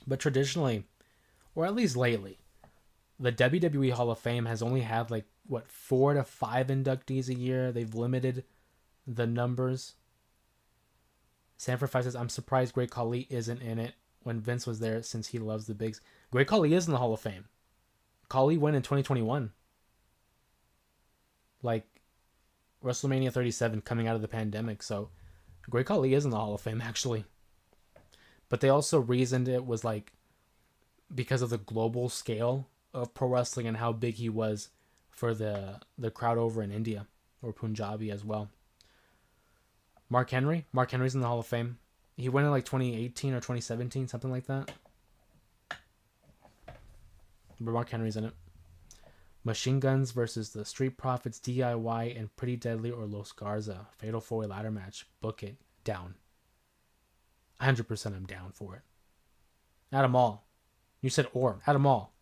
But traditionally, or at least lately, the WWE Hall of Fame has only had 4 to 5 inductees a year. They've limited the numbers. Sanford 5 says, I'm surprised Great Khali isn't in it when Vince was there since he loves the bigs. Great Khali is in the Hall of Fame. Khali went in 2021. WrestleMania 37 coming out of the pandemic. So Great Khali is in the Hall of Fame, actually. But they also reasoned it was because of the global scale of pro wrestling and how big he was for the crowd over in India or Punjabi as well. Mark Henry. Mark Henry's in the Hall of Fame. He went in 2018 or 2017, something like that. But Mark Henry's in it. Machine Guns versus the Street Profits, DIY, and Pretty Deadly or Los Garza. Fatal 4-way ladder match. Book it. Down. 100% I'm down for it. Add them all. You said or. Add them all.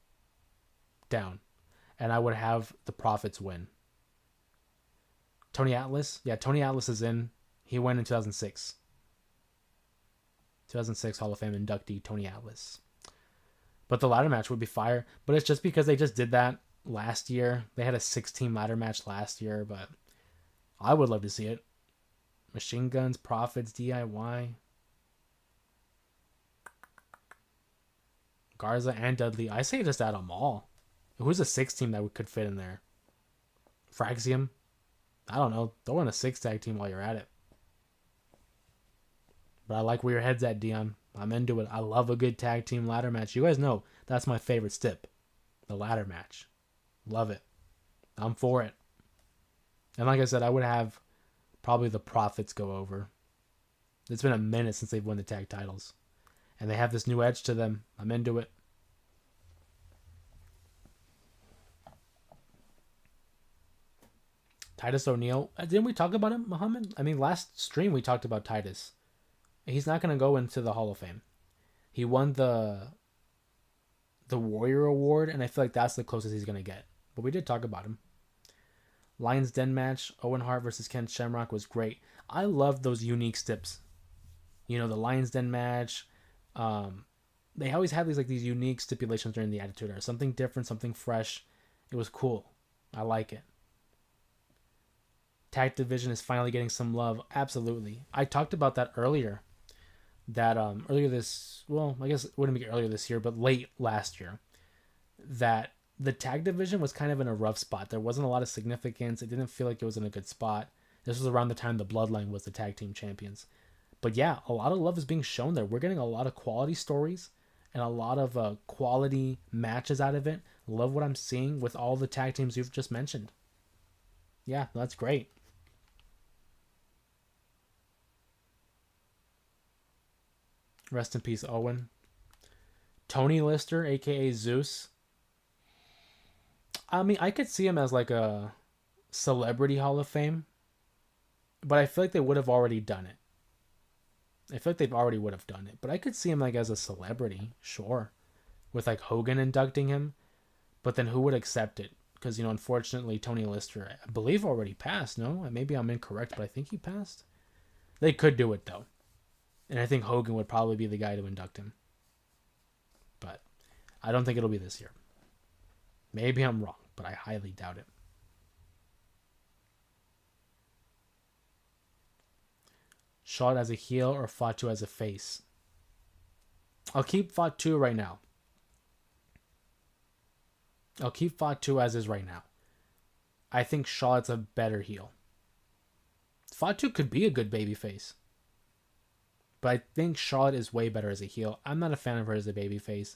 Down. And I would have the Profits win. Tony Atlas. Yeah, Tony Atlas is in. He went in 2006. 2006 Hall of Fame inductee Tony Atlas. But the ladder match would be fire. But it's just because they just did that last year. They had a 6-team ladder match last year. But I would love to see it. Machine Guns, Profits, DIY. Garza and Dudley. I say just add them all. Who's a 6-team that could fit in there? Fraxium? I don't know. Throw in a 6-tag team while you're at it. But I like where your head's at, Dion. I'm into it. I love a good tag team ladder match. You guys know that's my favorite stip. The ladder match. Love it. I'm for it. And like I said, I would have probably the Profits go over. It's been a minute since they've won the tag titles. And they have this new edge to them. I'm into it. Titus O'Neil. Didn't we talk about him, Muhammad? I mean, last stream we talked about Titus. He's not going to go into the Hall of Fame. He won the Warrior Award, and I feel like that's the closest he's going to get. But we did talk about him. Lions Den match, Owen Hart versus Ken Shamrock was great. I love those unique stips. You know, the Lions Den match. They always have these unique stipulations during the Attitude Era. Something different, something fresh. It was cool. I like it. Tag division is finally getting some love. Absolutely. I talked about that earlier. That earlier this, well, I guess it wouldn't be earlier this year, but late last year, that the tag division was kind of in a rough spot. There wasn't a lot of significance. It didn't feel like it was in a good spot. This was around the time the Bloodline was the tag team champions. But yeah, a lot of love is being shown there. We're getting a lot of quality stories, and a lot of quality matches out of it. Love what I'm seeing with all the tag teams you've just mentioned. Yeah, that's great. Rest in peace, Owen. Tony Lister, aka Zeus. I mean, I could see him as like a celebrity Hall of Fame, but I feel like they would have already done it. I feel like they already would have done it, but I could see him like as a celebrity, sure, with like Hogan inducting him. But then who would accept it? Because, unfortunately, Tony Lister, I believe, already passed. No, maybe I'm incorrect, but I think he passed. They could do it though, and I think Hogan would probably be the guy to induct him. But I don't think it'll be this year. Maybe I'm wrong, but I highly doubt it. Charlotte as a heel or Fatu as a face? I'll keep Fatu right now. I'll keep Fatu as is right now. I think Charlotte's a better heel. Fatu could be a good babyface. But I think Charlotte is way better as a heel. I'm not a fan of her as a babyface.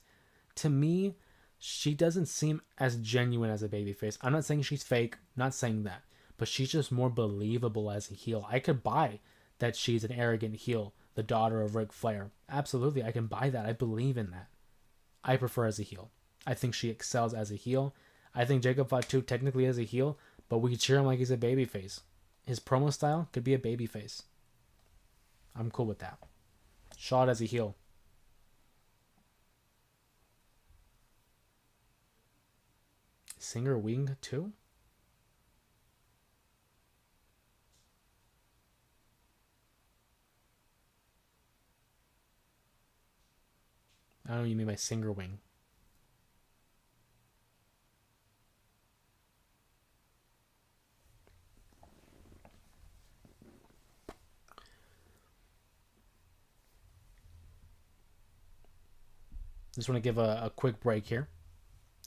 To me, she doesn't seem as genuine as a babyface. I'm not saying she's fake, not saying that. But she's just more believable as a heel. I could buy that she's an arrogant heel, the daughter of Ric Flair. Absolutely, I can buy that. I believe in that. I prefer as a heel. I think she excels as a heel. I think Jacob Fatu technically is a heel, but we cheer him like he's a babyface. His promo style could be a babyface. I'm cool with that. Charlotte as a heel. Singer Wing too? I don't know what you mean by Singer Wing. Just want to give a quick break here.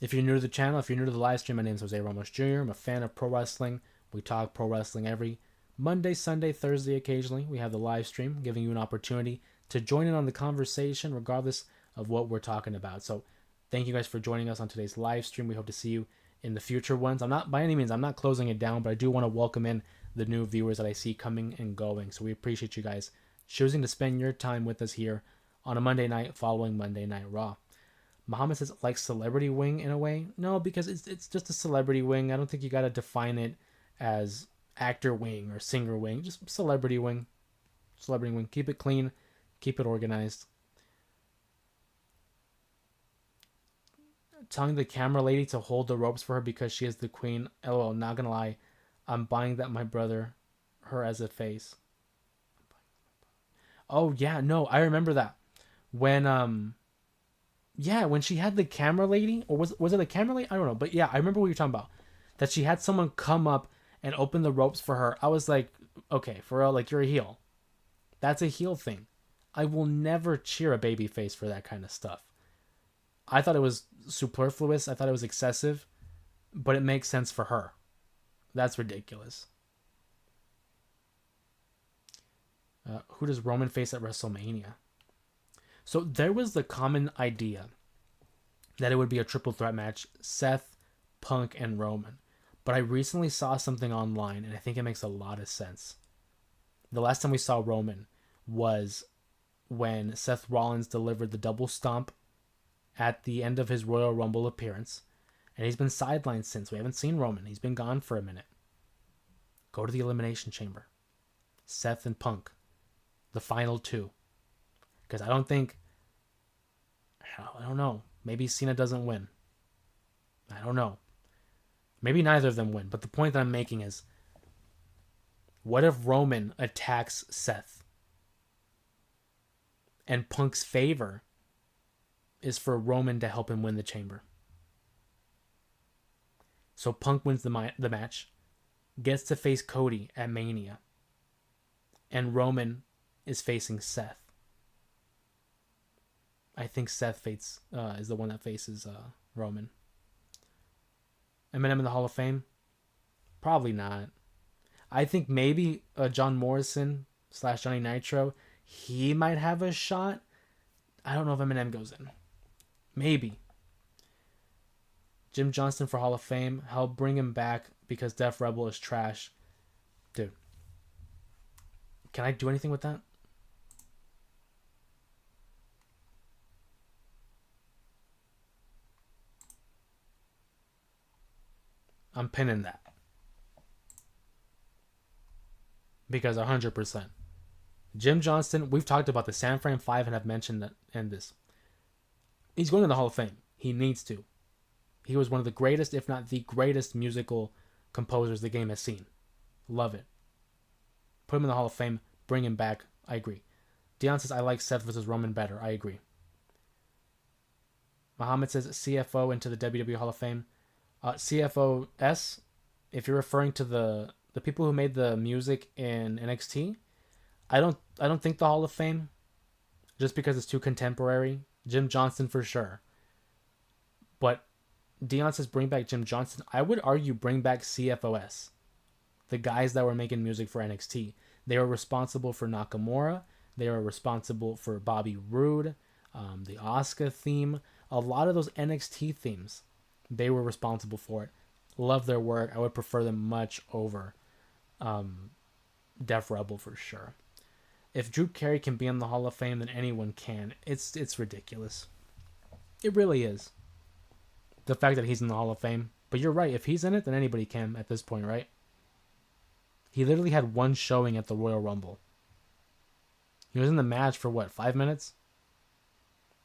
If you're new to the channel, if you're new to the live stream, my name is Jose Ramos Jr. I'm a fan of pro wrestling. We talk pro wrestling every Monday, Sunday, Thursday occasionally. We have the live stream giving you an opportunity to join in on the conversation regardless of what we're talking about. So thank you guys for joining us on today's live stream. We hope to see you in the future ones. I'm not, by any means, I'm not closing it down, but I do want to welcome in the new viewers that I see coming and going. So we appreciate you guys choosing to spend your time with us here on a Monday night following Monday Night Raw. Muhammad says, like celebrity wing in a way. No, because it's just a celebrity wing. I don't think you got to define it as actor wing or singer wing. Just celebrity wing. Celebrity wing. Keep it clean. Keep it organized. Telling the camera lady to hold the ropes for her because she is the queen. LOL, not gonna lie. I'm buying that my brother, her as a face. Oh, yeah, no, I remember that. When, yeah, when she had the camera lady, or was it the camera lady? I don't know, but yeah, I remember what you're talking about. That she had someone come up and open the ropes for her. I was like, okay, for real, like, you're a heel. That's a heel thing. I will never cheer a baby face for that kind of stuff. I thought it was superfluous. I thought it was excessive, but it makes sense for her. That's ridiculous. Who does Roman face at WrestleMania? So there was the common idea that it would be a triple threat match, Seth, Punk, and Roman. But I recently saw something online, and I think it makes a lot of sense. The last time we saw Roman was when Seth Rollins delivered the double stomp at the end of his Royal Rumble appearance, and he's been sidelined since. We haven't seen Roman. He's been gone for a minute. Go to the Elimination Chamber. Seth and Punk. The final two. Because I don't know. Maybe Cena doesn't win. I don't know. Maybe neither of them win. But the point that I'm making is, what if Roman attacks Seth? And Punk's favor is for Roman to help him win the chamber. So Punk wins the match, gets to face Cody at Mania, and Roman is facing Seth. I think Seth is the one that faces Roman. Eminem in the Hall of Fame? Probably not. I think maybe John Morrison / Johnny Nitro, he might have a shot. I don't know if Eminem goes in. Maybe. Jim Johnston for Hall of Fame. Hell, bring him back because Def Rebel is trash. Dude. Can I do anything with that? I'm pinning that. Because 100%. Jim Johnston, we've talked about the San Fran 5 and have mentioned that and this. He's going to the Hall of Fame. He needs to. He was one of the greatest, if not the greatest, musical composers the game has seen. Love it. Put him in the Hall of Fame. Bring him back. I agree. Dion says, I like Seth versus Roman better. I agree. Muhammad says, CFO into the WWE Hall of Fame. CFOS, if you're referring to the people who made the music in NXT, I don't think the Hall of Fame, just because it's too contemporary. Jim Johnston for sure. But Dion says bring back Jim Johnston. I would argue bring back CFOS. The guys that were making music for NXT. They were responsible for Nakamura. They were responsible for Bobby Roode, the Asuka theme. A lot of those NXT themes, they were responsible for it. Love their work. I would prefer them much over Def Rebel for sure. If Drew Carey can be in the Hall of Fame, then anyone can. It's ridiculous. It really is. The fact that he's in the Hall of Fame. But you're right. If he's in it, then anybody can at this point, right? He literally had one showing at the Royal Rumble. He was in the match for what, 5 minutes?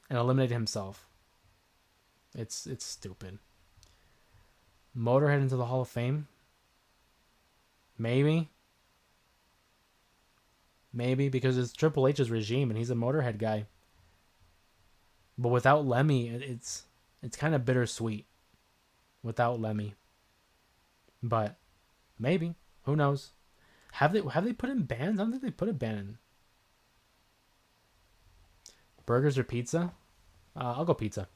And eliminated himself. It's stupid. Motorhead into the Hall of Fame? Maybe. Maybe because it's Triple H's regime and he's a Motorhead guy. But without Lemmy, it's kind of bittersweet. Without Lemmy. But maybe. Who knows? Have they put in bands? I don't think they put a band in. Burgers or pizza? I'll go pizza.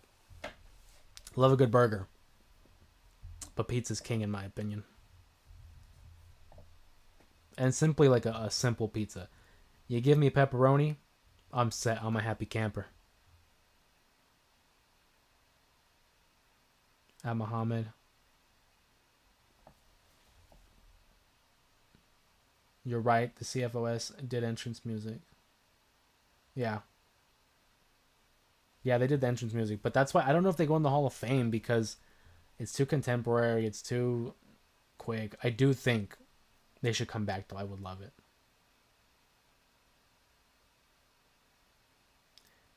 Love a good burger. But pizza's king in my opinion. And simply like a simple pizza. You give me pepperoni, I'm set. I'm a happy camper. At Muhammad. You're right. The CFOS did entrance music. Yeah. Yeah, they did the entrance music. But that's why I don't know if they go in the Hall of Fame because it's too contemporary. It's too quick. I do think they should come back, though. I would love it.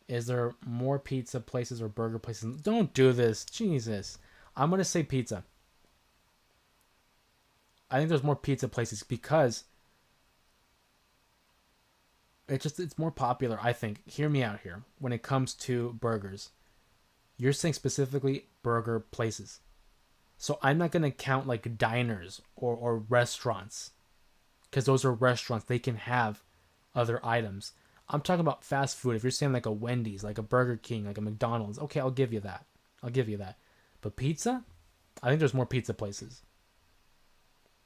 Is there more pizza places or burger places? Don't do this. Jesus. I'm going to say pizza. I think there's more pizza places because it's more popular, I think. Hear me out here. When it comes to burgers, you're saying specifically burger places. So I'm not going to count like diners or restaurants because those are restaurants. They can have other items. I'm talking about fast food. If you're saying like a Wendy's, like a Burger King, like a McDonald's, okay, I'll give you that. But pizza? I think there's more pizza places.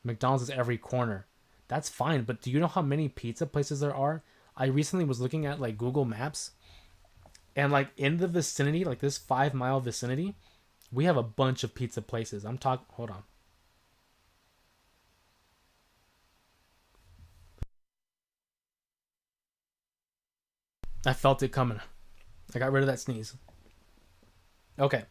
McDonald's is every corner. That's fine, but do you know how many pizza places there are? I recently was looking at like Google Maps, and like in the vicinity, like this 5-mile vicinity, we have a bunch of pizza places. Hold on. I felt it coming. I got rid of that sneeze. Okay.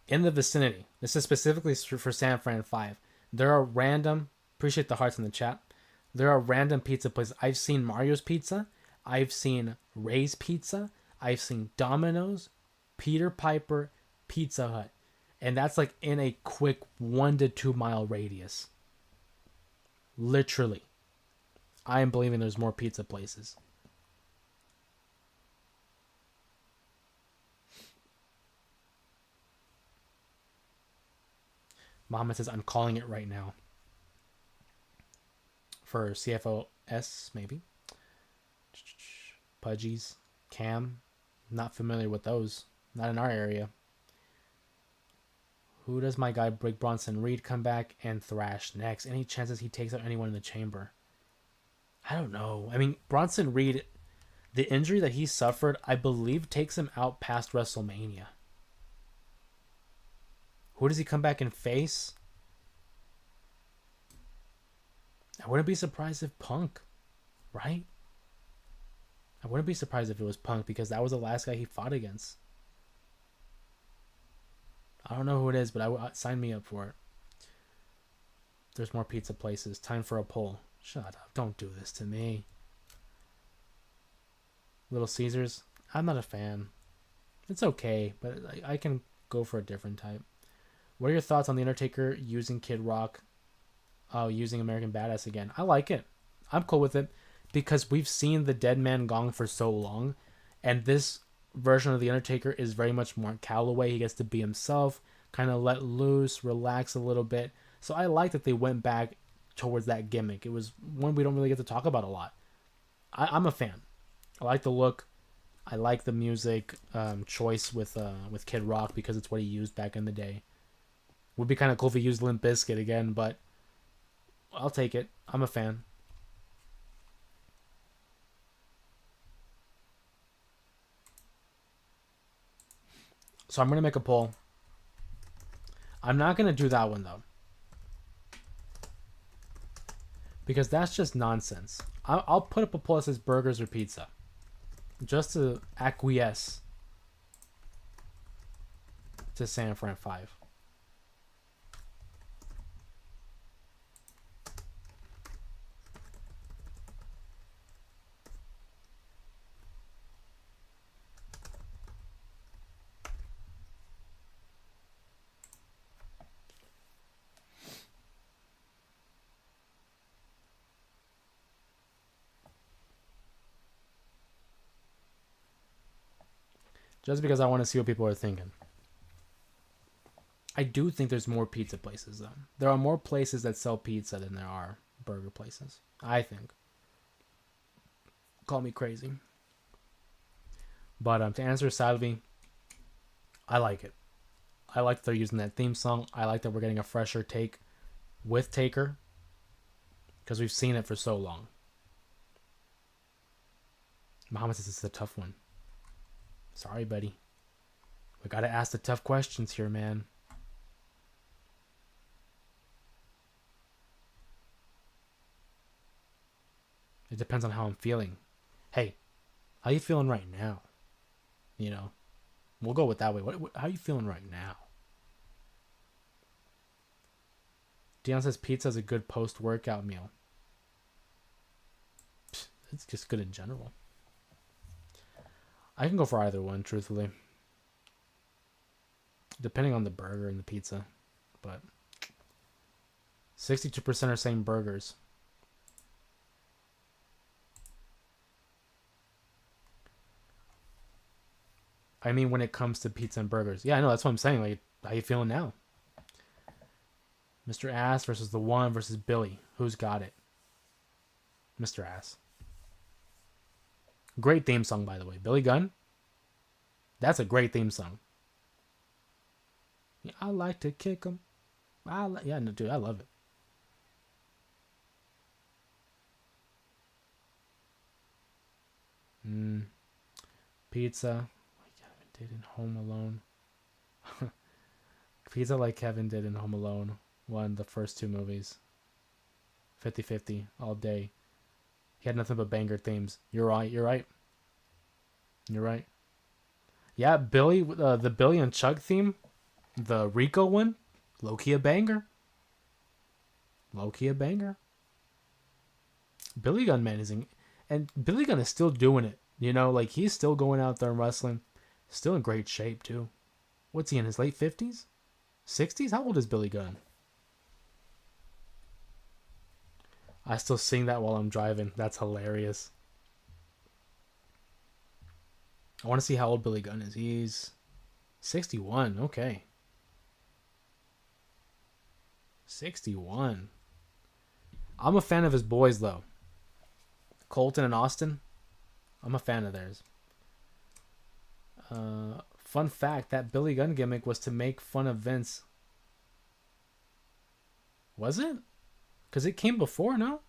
In the vicinity, this is specifically for San Fran 5. There are random, appreciate the hearts in the chat. There are random pizza places. I've seen Mario's Pizza. I've seen Ray's Pizza. I've seen Domino's, Peter Piper, Pizza Hut. And that's like in a quick 1 to 2 mile radius. Literally. I am believing there's more pizza places. Mohammed says, I'm calling it right now. For CFOS, maybe. Pudgies. Cam. Not familiar with those. Not in our area. Who does my guy Brick Bronson Reed come back and thrash next? Any chances he takes out anyone in the chamber? I don't know. I mean, Bronson Reed, the injury that he suffered, I believe takes him out past WrestleMania. Who does he come back and face? I wouldn't be surprised if Punk, right? I wouldn't be surprised if it was Punk because that was the last guy he fought against. I don't know who it is, but sign me up for it. There's more pizza places. Time for a poll. Shut up. Don't do this to me. Little Caesars. I'm not a fan. It's okay, but I can go for a different type. What are your thoughts on The Undertaker using Kid Rock? Using American Badass again. I like it. I'm cool with it because we've seen the Dead Man Gong for so long, and this version of The Undertaker is very much more Calloway. He gets to be himself, kind of let loose, relax a little bit. So I like that they went back towards that gimmick. It was one we don't really get to talk about a lot. I'm a fan. I like the look. I like the music choice with Kid Rock because it's what he used back in the day. Would be kind of cool if he used Limp Bizkit again, but I'll take it. I'm a fan. So I'm going to make a poll. I'm not going to do that one, though. Because that's just nonsense. I'll put up a poll that says burgers or pizza. Just to acquiesce to San Fran 5. Just because I want to see what people are thinking. I do think there's more pizza places, though. There are more places that sell pizza than there are burger places. I think. Call me crazy. But to answer Salvi, I like it. I like that they're using that theme song. I like that we're getting a fresher take with Taker. Because we've seen it for so long. Muhammad says this is a tough one. Sorry, buddy. We gotta ask the tough questions here, man. It depends on how I'm feeling. Hey, how you feeling right now? You know, we'll go with that way. How you feeling right now? Dion says pizza is a good post-workout meal. It's just good in general. I can go for either one, truthfully. Depending on the burger and the pizza. But 62% are saying burgers. I mean, when it comes to pizza and burgers. Yeah, I know. That's what I'm saying. Like, how you feeling now? Mr. Ass versus the One versus Billy. Who's got it? Mr. Ass. Great theme song, by the way. Billy Gunn. That's a great theme song. Yeah, I like to kick him. Yeah, no, dude, I love it. Pizza. Like Kevin did in Home Alone. Pizza like Kevin did in Home Alone. One, the first two movies. 50-50 all day. He had nothing but banger themes. You're right. You're right. You're right. Yeah, Billy, the Billy and Chuck theme, the Rico one, low-key a banger. Low-key a banger. Billy Gunn, man, and Billy Gunn is still doing it. You know, like he's still going out there and wrestling. Still in great shape, too. What's he in his late 50s? 60s? How old is Billy Gunn? I still sing that while I'm driving. That's hilarious. I want to see how old Billy Gunn is. He's 61. Okay. 61. I'm a fan of his boys, though. Colton and Austin. I'm a fan of theirs. Fun fact, that Billy Gunn gimmick was to make fun of Vince. Was it? Because it came before, no?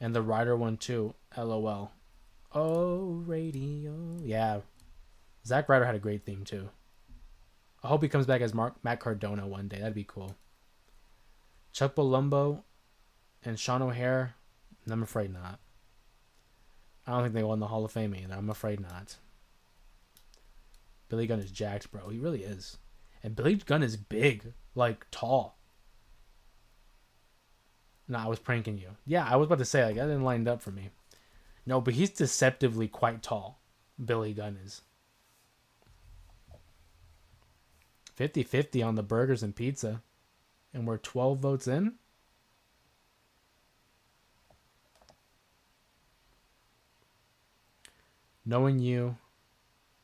And the Ryder one, too. LOL. Oh, radio. Yeah. Zack Ryder had a great theme, too. I hope he comes back as Matt Cardona one day. That'd be cool. Chuck Palumbo and Sean O'Hare. I'm afraid not. I don't think they won the Hall of Fame either. I'm afraid not. Billy Gunn is jacked, bro. He really is. And Billy Gunn is big. Like, tall. Nah, I was pranking you. Yeah, I was about to say, like, that didn't line up for me. No, but he's deceptively quite tall. Billy Gunn is. 50-50 on the burgers and pizza. And we're 12 votes in? Knowing you,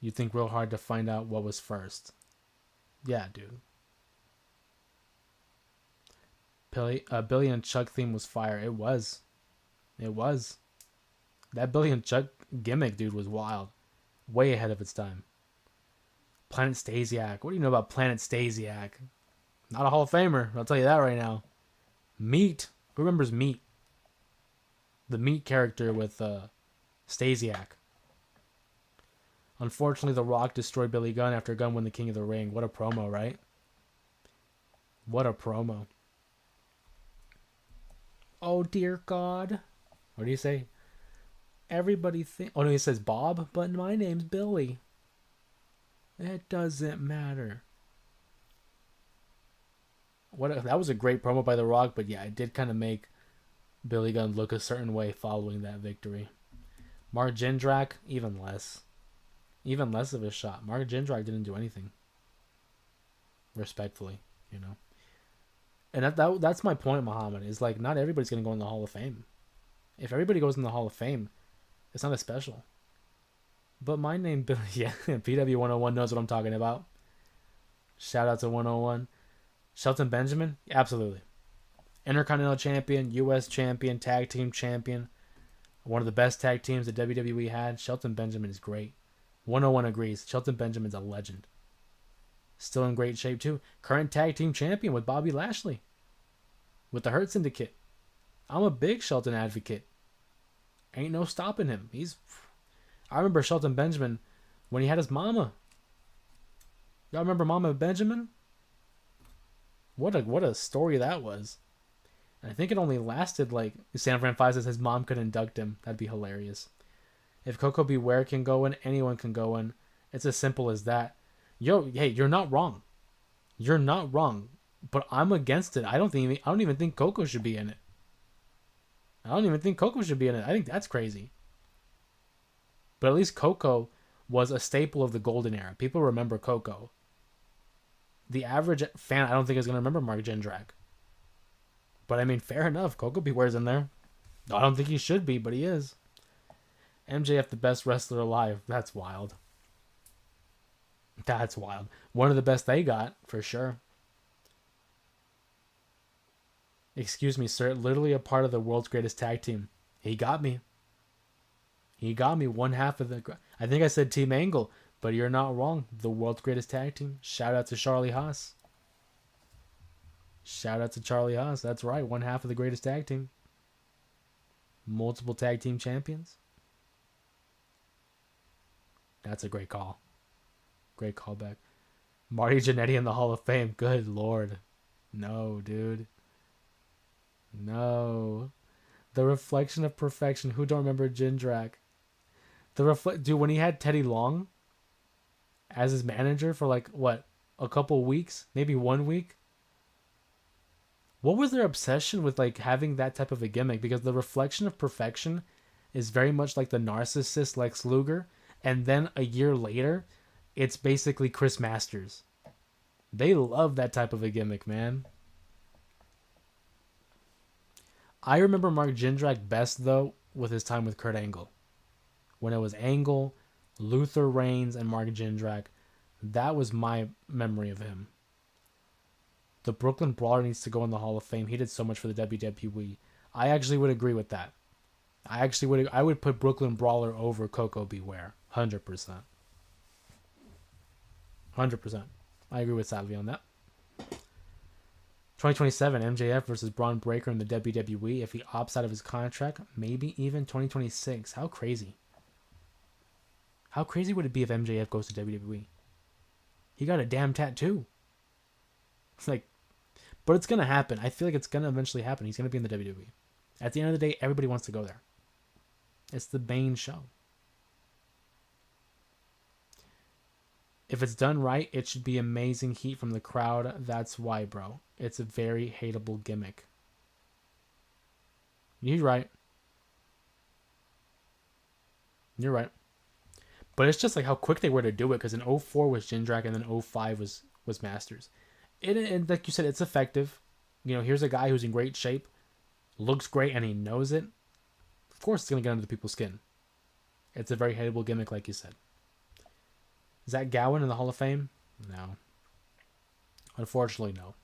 you think real hard to find out what was first. Yeah, dude. Billy and Chuck theme was fire. It was. It was. That Billy and Chuck gimmick, dude, was wild. Way ahead of its time. Planet Stasiak. What do you know about Planet Stasiak? Not a Hall of Famer. I'll tell you that right now. Meat. Who remembers Meat? The Meat character with Stasiak. Unfortunately, The Rock destroyed Billy Gunn after Gunn won the King of the Ring. What a promo, right? What a promo. Oh, dear God. What do you say? Everybody think... Oh, no, he says Bob, but my name's Billy. It doesn't matter. That was a great promo by The Rock, but yeah, it did kind of make Billy Gunn look a certain way following that victory. Mark Jindrak, even less. Even less of a shot. Mark Jindrak didn't do anything. Respectfully, you know. And that's my point, Muhammad, is like not everybody's going to go in the Hall of Fame. If everybody goes in the Hall of Fame, it's not as special. But my name, Billy, yeah, PW101 knows what I'm talking about. Shout out to 101. Shelton Benjamin, absolutely. Intercontinental Champion, U.S. Champion, Tag Team Champion. One of the best tag teams that WWE had. Shelton Benjamin is great. 101 agrees. Shelton Benjamin's a legend. Still in great shape, too. Current Tag Team Champion with Bobby Lashley. With the Hurt Syndicate. I'm a big Shelton advocate. Ain't no stopping him. I remember Shelton Benjamin when he had his mama. Y'all remember Mama Benjamin? What a story that was. And I think it only lasted like... San Fran 5 says his mom could induct him. That'd be hilarious. If Coco Beware can go in, anyone can go in. It's as simple as that. Hey, you're not wrong. You're not wrong. But I'm against it. I don't even think Coco should be in it. I think that's crazy. But at least Coco was a staple of the golden era. People remember Coco. The average fan, I don't think, is going to remember Mark Jindrak. But I mean, fair enough. Coco Beware's in there. I don't think he should be, but he is. MJF, the best wrestler alive. That's wild. That's wild. One of the best they got, for sure. Excuse me, sir. Literally a part of the world's greatest tag team. He got me. He got me one half of the... I think I said Team Angle, but you're not wrong. The world's greatest tag team. Shout out to Charlie Haas. Shout out to Charlie Haas. That's right. One half of the greatest tag team. Multiple tag team champions. That's a great call. Great callback. Marty Jannetty in the Hall of Fame. Good Lord. No, dude. No. The Reflection of Perfection. Who don't remember Jindrak? Dude, when he had Teddy Long as his manager for like, what, a couple weeks? Maybe 1 week? What was their obsession with like having that type of a gimmick? Because the Reflection of Perfection is very much like the narcissist Lex Luger. And then a year later, it's basically Chris Masters. They love that type of a gimmick, man. I remember Mark Jindrak best, though, with his time with Kurt Angle. When it was Angle, Luther Reigns, and Mark Jindrak. That was my memory of him. The Brooklyn Brawler needs to go in the Hall of Fame. He did so much for the WWE. I actually would agree with that. I would put Brooklyn Brawler over Coco Beware. 100%. 100%. I agree with Sadly on that. 2027, MJF versus Braun Breaker in the WWE. If he opts out of his contract, maybe even 2026. How crazy. How crazy would it be if MJF goes to WWE? He got a damn tattoo. It's like, but it's gonna happen. I feel like it's gonna eventually happen. He's gonna be in the WWE. At the end of the day, everybody wants to go there. It's the main show. If it's done right, it should be amazing heat from the crowd. That's why, bro. It's a very hateable gimmick. You're right. You're right. But it's just like how quick they were to do it, because in 04 was Jindrak and then 05 was Masters. And like you said, it's effective. You know, here's a guy who's in great shape, looks great, and he knows it. Of course it's going to get under the people's skin. It's a very hateable gimmick, like you said. Zach Gowen in the Hall of Fame? No. Unfortunately, no.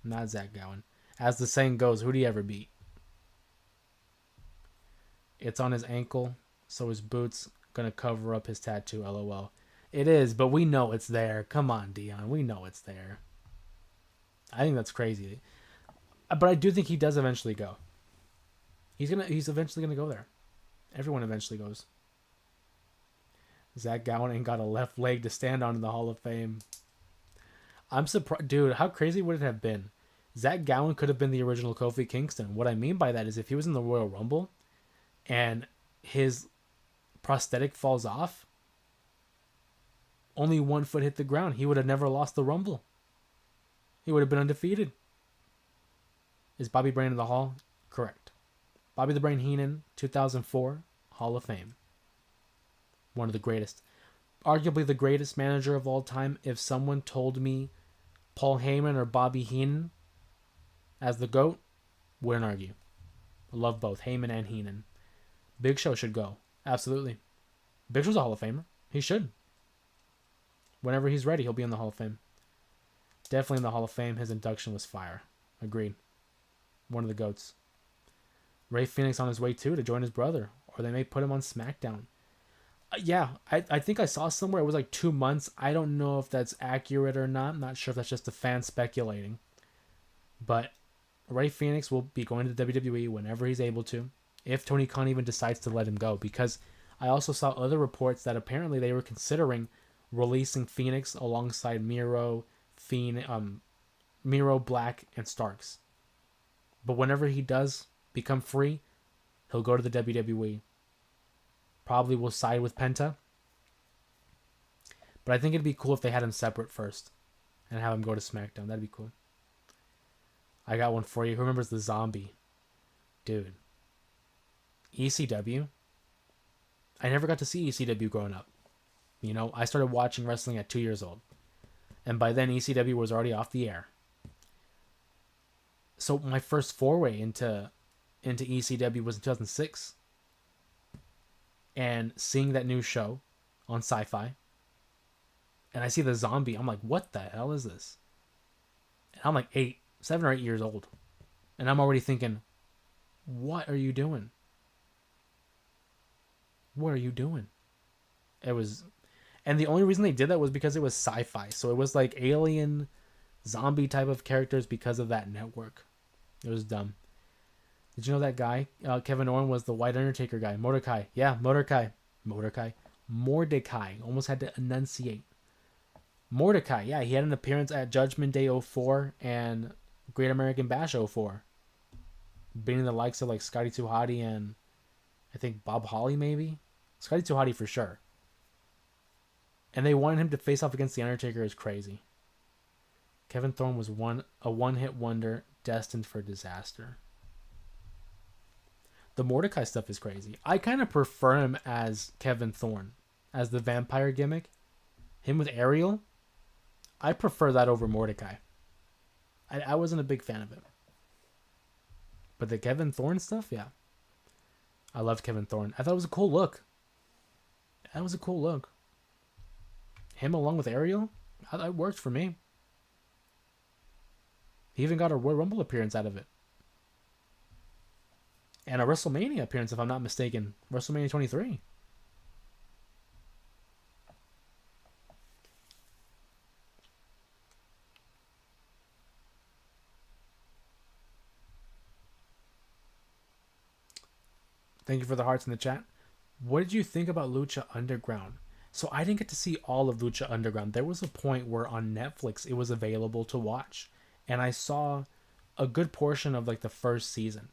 Not Zach Gowen. As the saying goes, who'd he ever beat? It's on his ankle, so his boot's gonna cover up his tattoo, lol. It is, but we know it's there. Come on, Dion. We know it's there. I think that's crazy. But I do think he does eventually go. He's eventually gonna go there. Everyone eventually goes. Zach Gowen ain't got a left leg to stand on in the Hall of Fame. I'm surprised. Dude, how crazy would it have been? Zach Gowen could have been the original Kofi Kingston. What I mean by that is if he was in the Royal Rumble and his prosthetic falls off, only one foot hit the ground, he would have never lost the Rumble. He would have been undefeated. Is Bobby Brain in the Hall? Correct. Bobby the Brain Heenan, 2004, Hall of Fame. One of the greatest. Arguably the greatest manager of all time. If someone told me Paul Heyman or Bobby Heenan as the GOAT, wouldn't argue. I love both, Heyman and Heenan. Big Show should go. Absolutely. Big Show's a Hall of Famer. He should. Whenever he's ready, he'll be in the Hall of Fame. Definitely in the Hall of Fame. His induction was fire. Agreed. One of the GOATs. Ray Phoenix on his way too to join his brother. Or they may put him on SmackDown. Yeah, I think I saw somewhere it was like 2 months. I don't know if that's accurate or not. I'm not sure if that's just a fan speculating. But Ray Phoenix will be going to the WWE whenever he's able to. If Tony Khan even decides to let him go. Because I also saw other reports that apparently they were considering releasing Phoenix alongside Miro, Black, and Starks. But whenever he does become free, he'll go to the WWE. Probably will side with Penta. But I think it'd be cool if they had him separate first. And have him go to SmackDown. That'd be cool. I got one for you. Who remembers the Zombie? Dude. ECW? I never got to see ECW growing up. You know, I started watching wrestling at 2 years old. And by then, ECW was already off the air. So my first foray into ECW was in 2006. And seeing that new show on Sci-Fi. And I see the Zombie. I'm like, what the hell is this? And I'm like 7 or 8 years old. And I'm already thinking, what are you doing? What are you doing? It was... And the only reason they did that was because it was Sci-Fi. So it was like alien, zombie type of characters because of that network. It was dumb. Did you know that guy, Kevin Owens, was the White Undertaker guy? Mordecai. Yeah, Mordecai. Almost had to enunciate. Mordecai. Yeah, he had an appearance at Judgment Day 04 and Great American Bash 04. Beating the likes of like Scotty 2 Hotty and I think Bob Holly maybe? Scotty 2 Hotty for sure. And they wanted him to face off against The Undertaker is crazy. Kevin Thorne was a one-hit wonder destined for disaster. The Mordecai stuff is crazy. I kind of prefer him as Kevin Thorne, as the vampire gimmick. Him with Ariel, I prefer that over Mordecai. I wasn't a big fan of it. But the Kevin Thorne stuff, yeah. I loved Kevin Thorne. I thought it was a cool look. That was a cool look. Him along with Ariel, that worked for me. He even got a Royal Rumble appearance out of it. And a WrestleMania appearance, if I'm not mistaken. WrestleMania 23. Thank you for the hearts in the chat. What did you think about Lucha Underground? So I didn't get to see all of Lucha Underground. There was a point where on Netflix it was available to watch, and I saw a good portion of like the first season.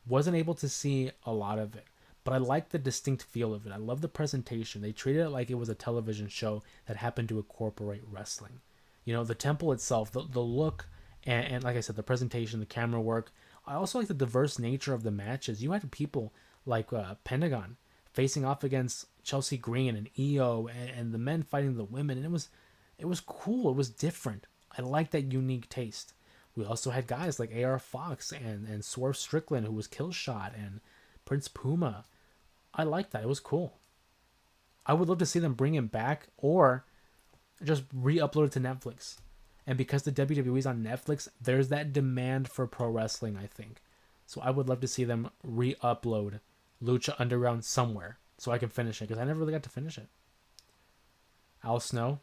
Wasn't able to see a lot of it, but I like the distinct feel of it. I love the presentation. They treated it like it was a television show that happened to incorporate wrestling. You know, the temple itself, the look, and like I said, the presentation, the camera work. I also like the diverse nature of the matches. You had people like Pentagon facing off against Chelsea Green and EO, and the men fighting the women, and it was cool. It was different. I like that unique taste. We also had guys like AR Fox and Swerve Strickland, who was Killshot, and Prince Puma. I like that. It was cool. I would love to see them bring him back or just re-upload it to Netflix. And because the WWE is on Netflix, there's that demand for pro wrestling, I think. So I would love to see them re-upload Lucha Underground somewhere so I can finish it, because I never really got to finish it. Al Snow,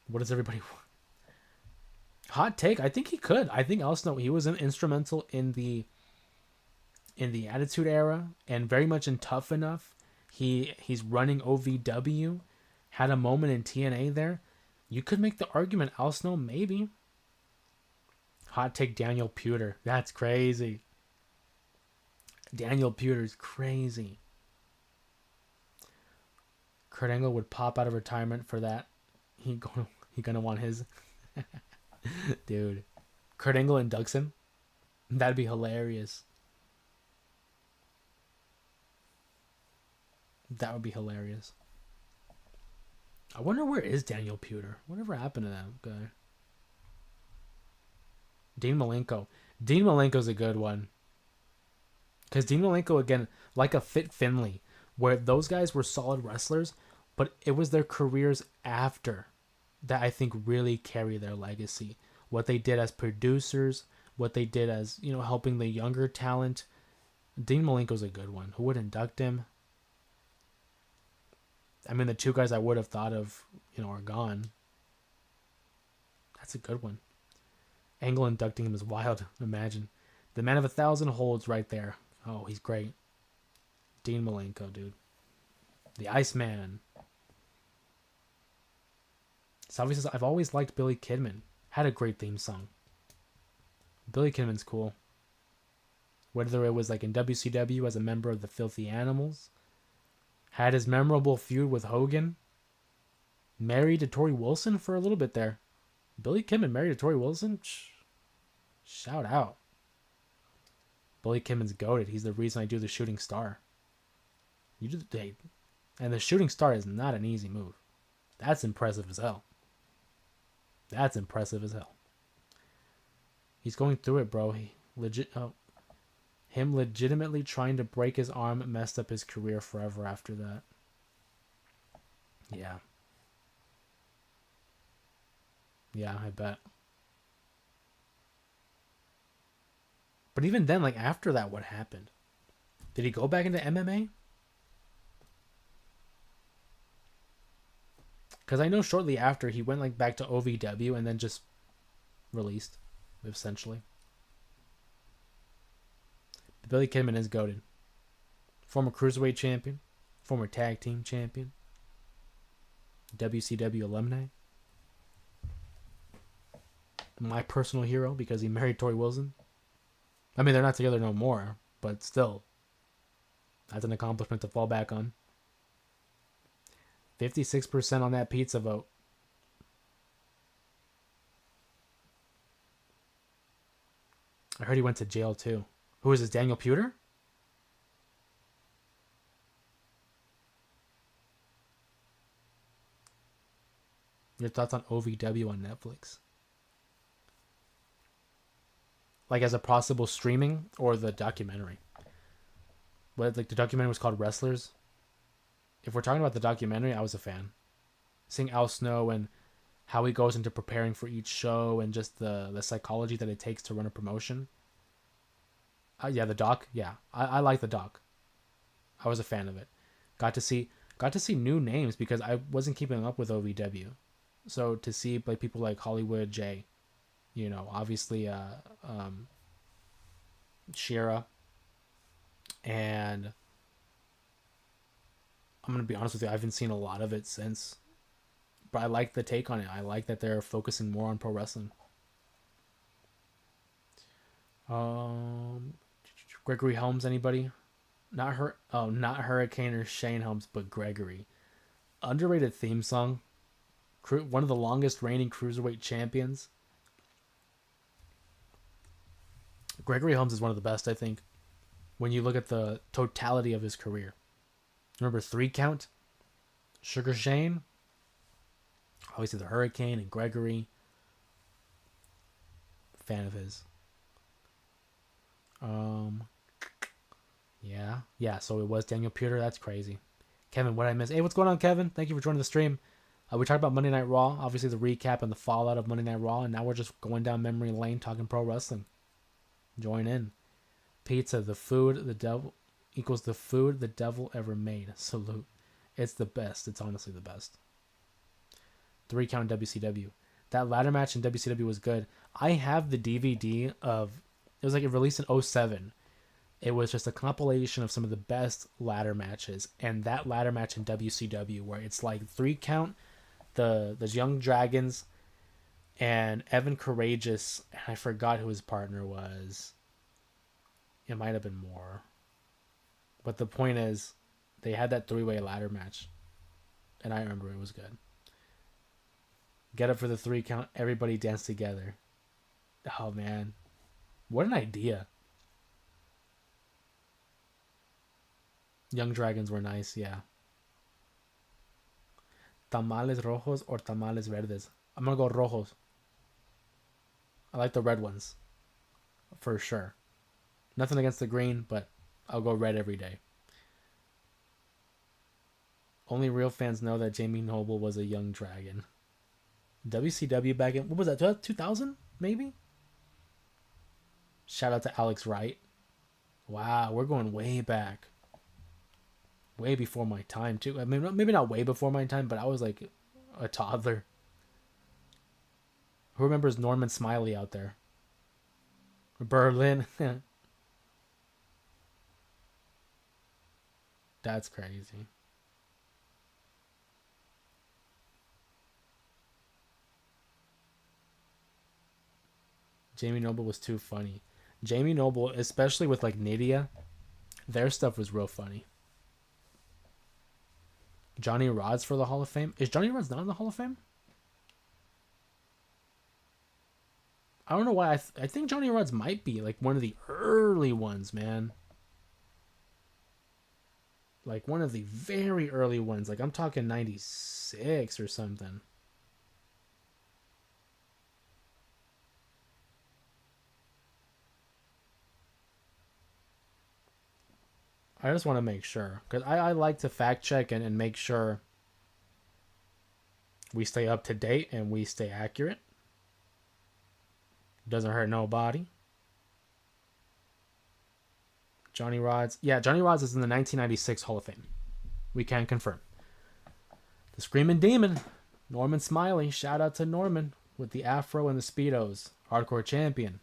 what does everybody want? Hot take, I think he could. I think Al Snow, he was instrumental in the Attitude Era and very much in Tough Enough. He's running OVW, had a moment in TNA there. You could make the argument Al Snow, maybe. Hot take, Daniel Puder. That's crazy. Daniel Puder's crazy. Kurt Angle would pop out of retirement for that. He gonna want his. Dude. Kurt Angle and Dugson? That'd be hilarious. That would be hilarious. I wonder where is Daniel Puder? Whatever happened to that guy? Dean Malenko. Dean Malenko's a good one. Because Dean Malenko, again, like a Fit Finlay, where those guys were solid wrestlers, but it was their careers after that I think really carry their legacy. What they did as producers, what they did as, helping the younger talent. Dean Malenko's a good one. Who would induct him? I mean, the two guys I would have thought of, are gone. That's a good one. Angle inducting him is wild. Imagine. The man of 1,000 holds right there. Oh, he's great. Dean Malenko, dude. The Iceman. Salvi says, I've always liked Billy Kidman. Had a great theme song. Billy Kidman's cool. Whether it was like in WCW as a member of the Filthy Animals, had his memorable feud with Hogan, married to Tori Wilson for a little bit there. Billy Kidman married to Tori Wilson? Shout out. Billy Kidman's goated. He's the reason I do the Shooting Star. And the Shooting Star is not an easy move. That's impressive as hell. That's impressive as hell. He's going through it, bro. Him legitimately trying to break his arm messed up his career forever after that. Yeah. Yeah, I bet. But even then, like after that, what happened? Did he go back into MMA? Because I know shortly after he went like back to OVW and then just released, essentially. But Billy Kidman is goated. Former Cruiserweight champion, former Tag Team champion, WCW alumni. My personal hero because he married Tori Wilson. I mean, they're not together no more, but still, that's an accomplishment to fall back on. 56% on that pizza vote. I heard he went to jail too. Who is this, Daniel Puder? Your thoughts on OVW on Netflix? Like as a possible streaming or the documentary? What, like the documentary was called Wrestlers? If we're talking about the documentary, I was a fan. Seeing Al Snow and how he goes into preparing for each show and just the psychology that it takes to run a promotion. Yeah, the doc. Yeah, I like the doc. I was a fan of it. Got to see new names because I wasn't keeping up with OVW. So to see like people like Hollywood J, obviously Shira and I'm gonna be honest with you, I haven't seen a lot of it since, but I like the take on it. I like that they're focusing more on pro wrestling. Um, Gregory Helms, anybody? Not her. Oh, not Hurricane or Shane Helms, but Gregory. Underrated theme song. One of the longest reigning cruiserweight champions. Gregory Helms is one of the best, I think, when you look at the totality of his career. Remember 3 Count? Sugar Shane? Obviously the Hurricane and Gregory. Fan of his. Yeah. So it was Daniel Puder. That's crazy. Kevin, what did I miss? Hey, what's going on, Kevin? Thank you for joining the stream. We talked about Monday Night Raw, obviously the recap and the fallout of Monday Night Raw, and now we're just going down memory lane talking pro wrestling. Join in. Pizza, the food the devil equals the food the devil ever made. Salute. It's the best. It's honestly the best. 3 Count WCW. That ladder match in WCW was good. I have the DVD of, it was like it released in 2007. It was just a compilation of some of the best ladder matches, and that ladder match in WCW where it's like 3 Count, the Young Dragons, and Evan Courageous, and I forgot who his partner was. It might have been more. But the point is, they had that 3-way ladder match, and I remember it was good. Get up for the 3 count, everybody dance together. Oh man, what an idea. Young Dragons were nice, yeah. Tamales rojos or tamales verdes? I'm gonna go rojos. I like the red ones, for sure. Nothing against the green, but I'll go red every day. Only real fans know that Jamie Noble was a young dragon. WCW back in, what was that, 2000 maybe? Shout out to Alex Wright. Wow, we're going way back. Way before my time, too. I mean, maybe not way before my time, but I was like a toddler. Who remembers Norman Smiley out there? Berlin. That's crazy. Jamie Noble was too funny. Jamie Noble, especially with like Nydia, their stuff was real funny. Johnny Rodz for the Hall of Fame. Is Johnny Rodz not in the Hall of Fame? I don't know why. I think Johnny Rodz might be like one of the early ones, man. Like one of the very early ones. Like I'm talking 96 or something. I just want to make sure. Because I like to fact check and make sure we stay up to date and we stay accurate. Doesn't hurt nobody. Johnny Rodz. Yeah, Johnny Rodz is in the 1996 Hall of Fame. We can confirm. The Screaming Demon, Norman Smiley. Shout out to Norman with the afro and the Speedos. Hardcore champion.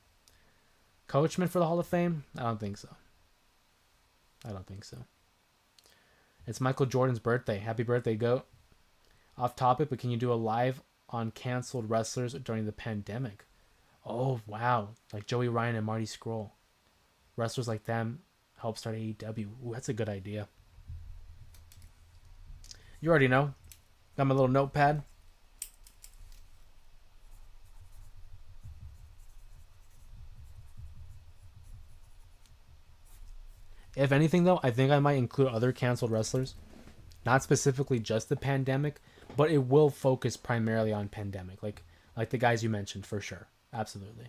Coachman for the Hall of Fame? I don't think so. It's Michael Jordan's birthday. Happy birthday, GOAT. Off topic, but can you do a live on canceled wrestlers during the pandemic? Oh, wow. Like Joey Ryan and Marty Scurll. Wrestlers like them help start AEW. Ooh, that's a good idea. You already know. Got my little notepad. If anything, though, I think I might include other canceled wrestlers. Not specifically just the pandemic, but it will focus primarily on pandemic. Like the guys you mentioned, for sure. Absolutely.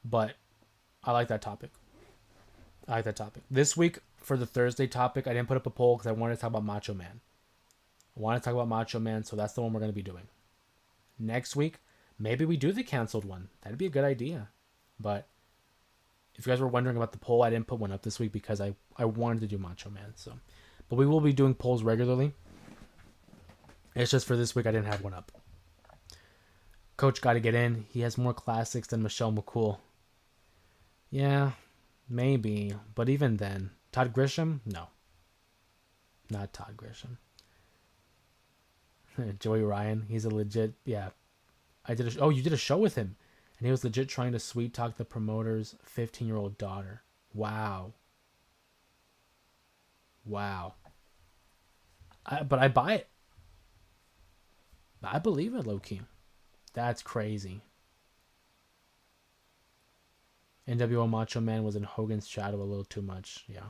But I like that topic. This week, for the Thursday topic, I didn't put up a poll because I wanted to talk about Macho Man. So that's the one we're going to be doing. Next week, maybe we do the canceled one. That'd be a good idea. But if you guys were wondering about the poll, I didn't put one up this week because I wanted to do Macho Man. So, but we will be doing polls regularly. It's just for this week I didn't have one up. Coach got to get in. He has more classics than Michelle McCool. Yeah, maybe. But even then, Todd Grisham? No. Not Todd Grisham. Joey Ryan. He's a legit. Yeah, I did. Oh, you did a show with him, and he was legit trying to sweet talk the promoter's 15-year-old daughter. Wow. Wow. But I buy it. I believe it, low key. That's crazy. NWO Macho Man was in Hogan's shadow a little too much. Yeah.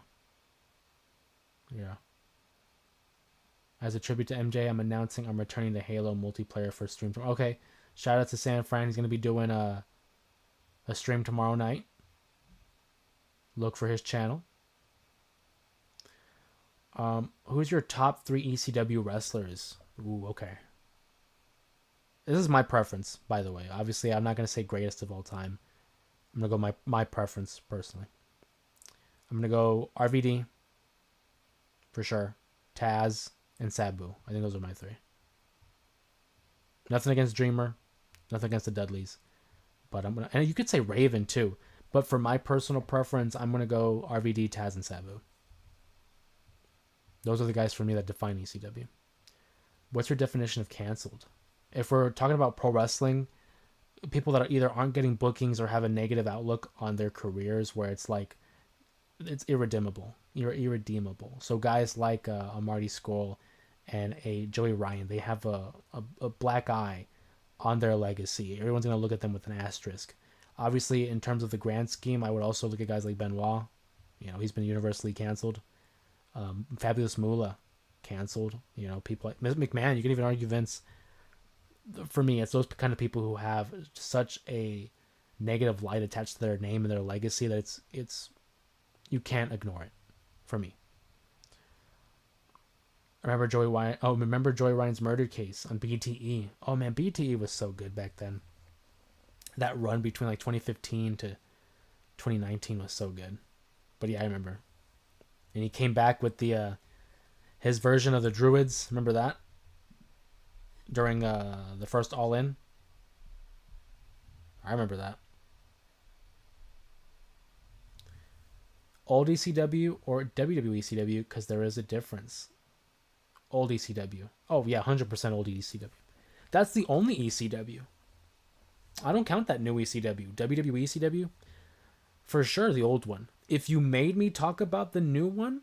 Yeah. As a tribute to MJ, I'm announcing I'm returning to Halo multiplayer for stream tomorrow. Okay. Shout out to San Fran. He's going to be doing a stream tomorrow night. Look for his channel. Who's your top 3 ECW wrestlers? Ooh, okay. This is my preference, by the way. Obviously, I'm not going to say greatest of all time. I'm going to go my preference, personally. I'm going to go RVD, for sure. Taz, and Sabu. I think those are my 3. Nothing against Dreamer. Nothing against the Dudleys. But I'm going to... And you could say Raven, too. But for my personal preference, I'm going to go RVD, Taz, and Sabu. Those are the guys for me that define ECW. What's your definition of canceled? If we're talking about pro wrestling, people that either aren't getting bookings or have a negative outlook on their careers where it's like, it's irredeemable. So guys like a Marty Scurll and a Joey Ryan, they have a black eye on their legacy. Everyone's going to look at them with an asterisk. Obviously, in terms of the grand scheme, I would also look at guys like Benoit. You know, he's been universally canceled. Fabulous Moolah, canceled. You know, people like McMahon. You can even argue Vince. For me, it's those kind of people who have such a negative light attached to their name and their legacy that it's you can't ignore it. For me, remember Joey Ryan's murder case on BTE. Oh man, BTE was so good back then. That run between like 2015 to 2019 was so good. But yeah, I remember. And he came back with the his version of the Druids. Remember that? During the first All In. I remember that. Old ECW or WWE ECW, because there is a difference. Old ECW. Oh yeah, 100% old ECW. That's the only ECW. I don't count that new ECW. WWE ECW? For sure, the old one. If you made me talk about the new one,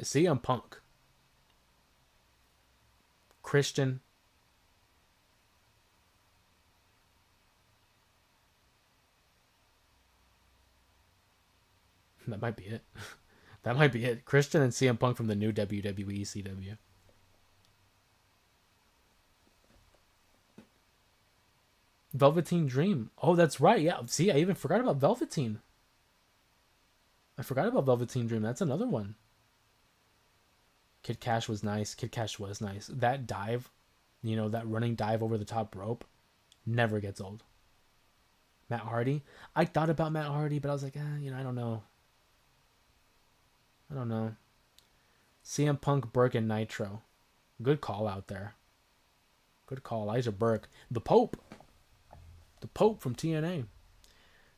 CM Punk, Christian, that might be it. That might be it. Christian and CM Punk from the new WWE ECW. Velveteen Dream. Oh, that's right. Yeah. See, I even forgot about Velveteen. I forgot about Velveteen Dream. That's another one. Kid Cash was nice. That dive, that running dive over the top rope, never gets old. Matt Hardy. I thought about Matt Hardy, but I was like, I don't know. CM Punk, Burke, and Nitro. Good call out there. Good call. Elijah Burke. The Pope. The Pope from TNA.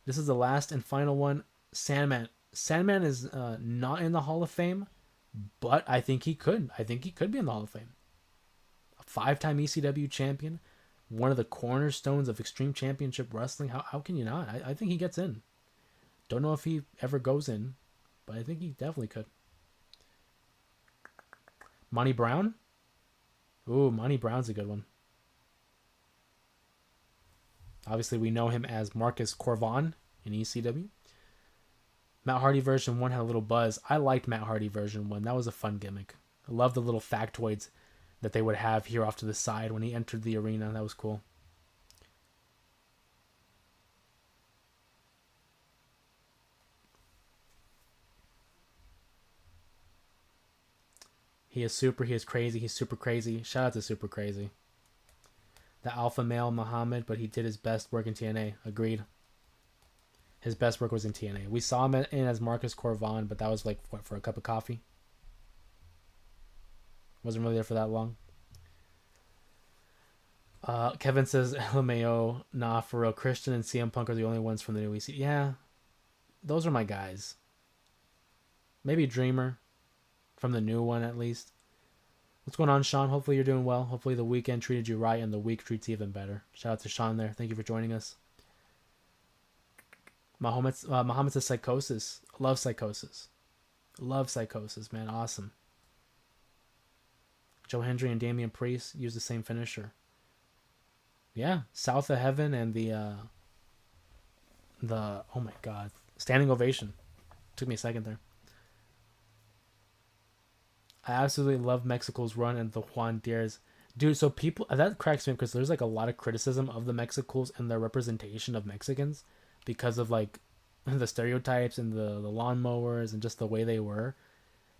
This is the last and final one. Sandman. Sandman is not in the Hall of Fame, but I think he could. I think he could be in the Hall of Fame. A 5-time ECW champion. One of the cornerstones of Extreme Championship Wrestling. How can you not? I think he gets in. Don't know if he ever goes in, but I think he definitely could. Monty Brown? Ooh, Monty Brown's a good one. Obviously, we know him as Marcus Corvon in ECW. Matt Hardy version 1 had a little buzz. I liked Matt Hardy version 1. That was a fun gimmick. I love the little factoids that they would have here off to the side when he entered the arena. That was cool. He is super. He is crazy. He's super crazy. Shout out to Super Crazy. The alpha male Muhammad, but he did his best work in TNA. Agreed. His best work was in TNA. We saw him in as Marcus Corvon, but that was like, what, for a cup of coffee? Wasn't really there for that long. Kevin says, LMAO, nah, for real. Christian and CM Punk are the only ones from the new EC. Yeah, those are my guys. Maybe Dreamer, from the new one at least. What's going on, Sean? Hopefully you're doing well. Hopefully the weekend treated you right and the week treats you even better. Shout out to Sean there. Thank you for joining us. Muhammad's a Psychosis. Love Psychosis. Love Psychosis, man. Awesome. Joe Hendry and Damian Priest use the same finisher. Yeah, South of Heaven and the oh my god, standing ovation. Took me a second there. I absolutely love Mexico's run and the Juan Diaz. Dude, so people, that cracks me because there's like a lot of criticism of the Mexicals and their representation of Mexicans because of like the stereotypes and the lawnmowers and just the way they were.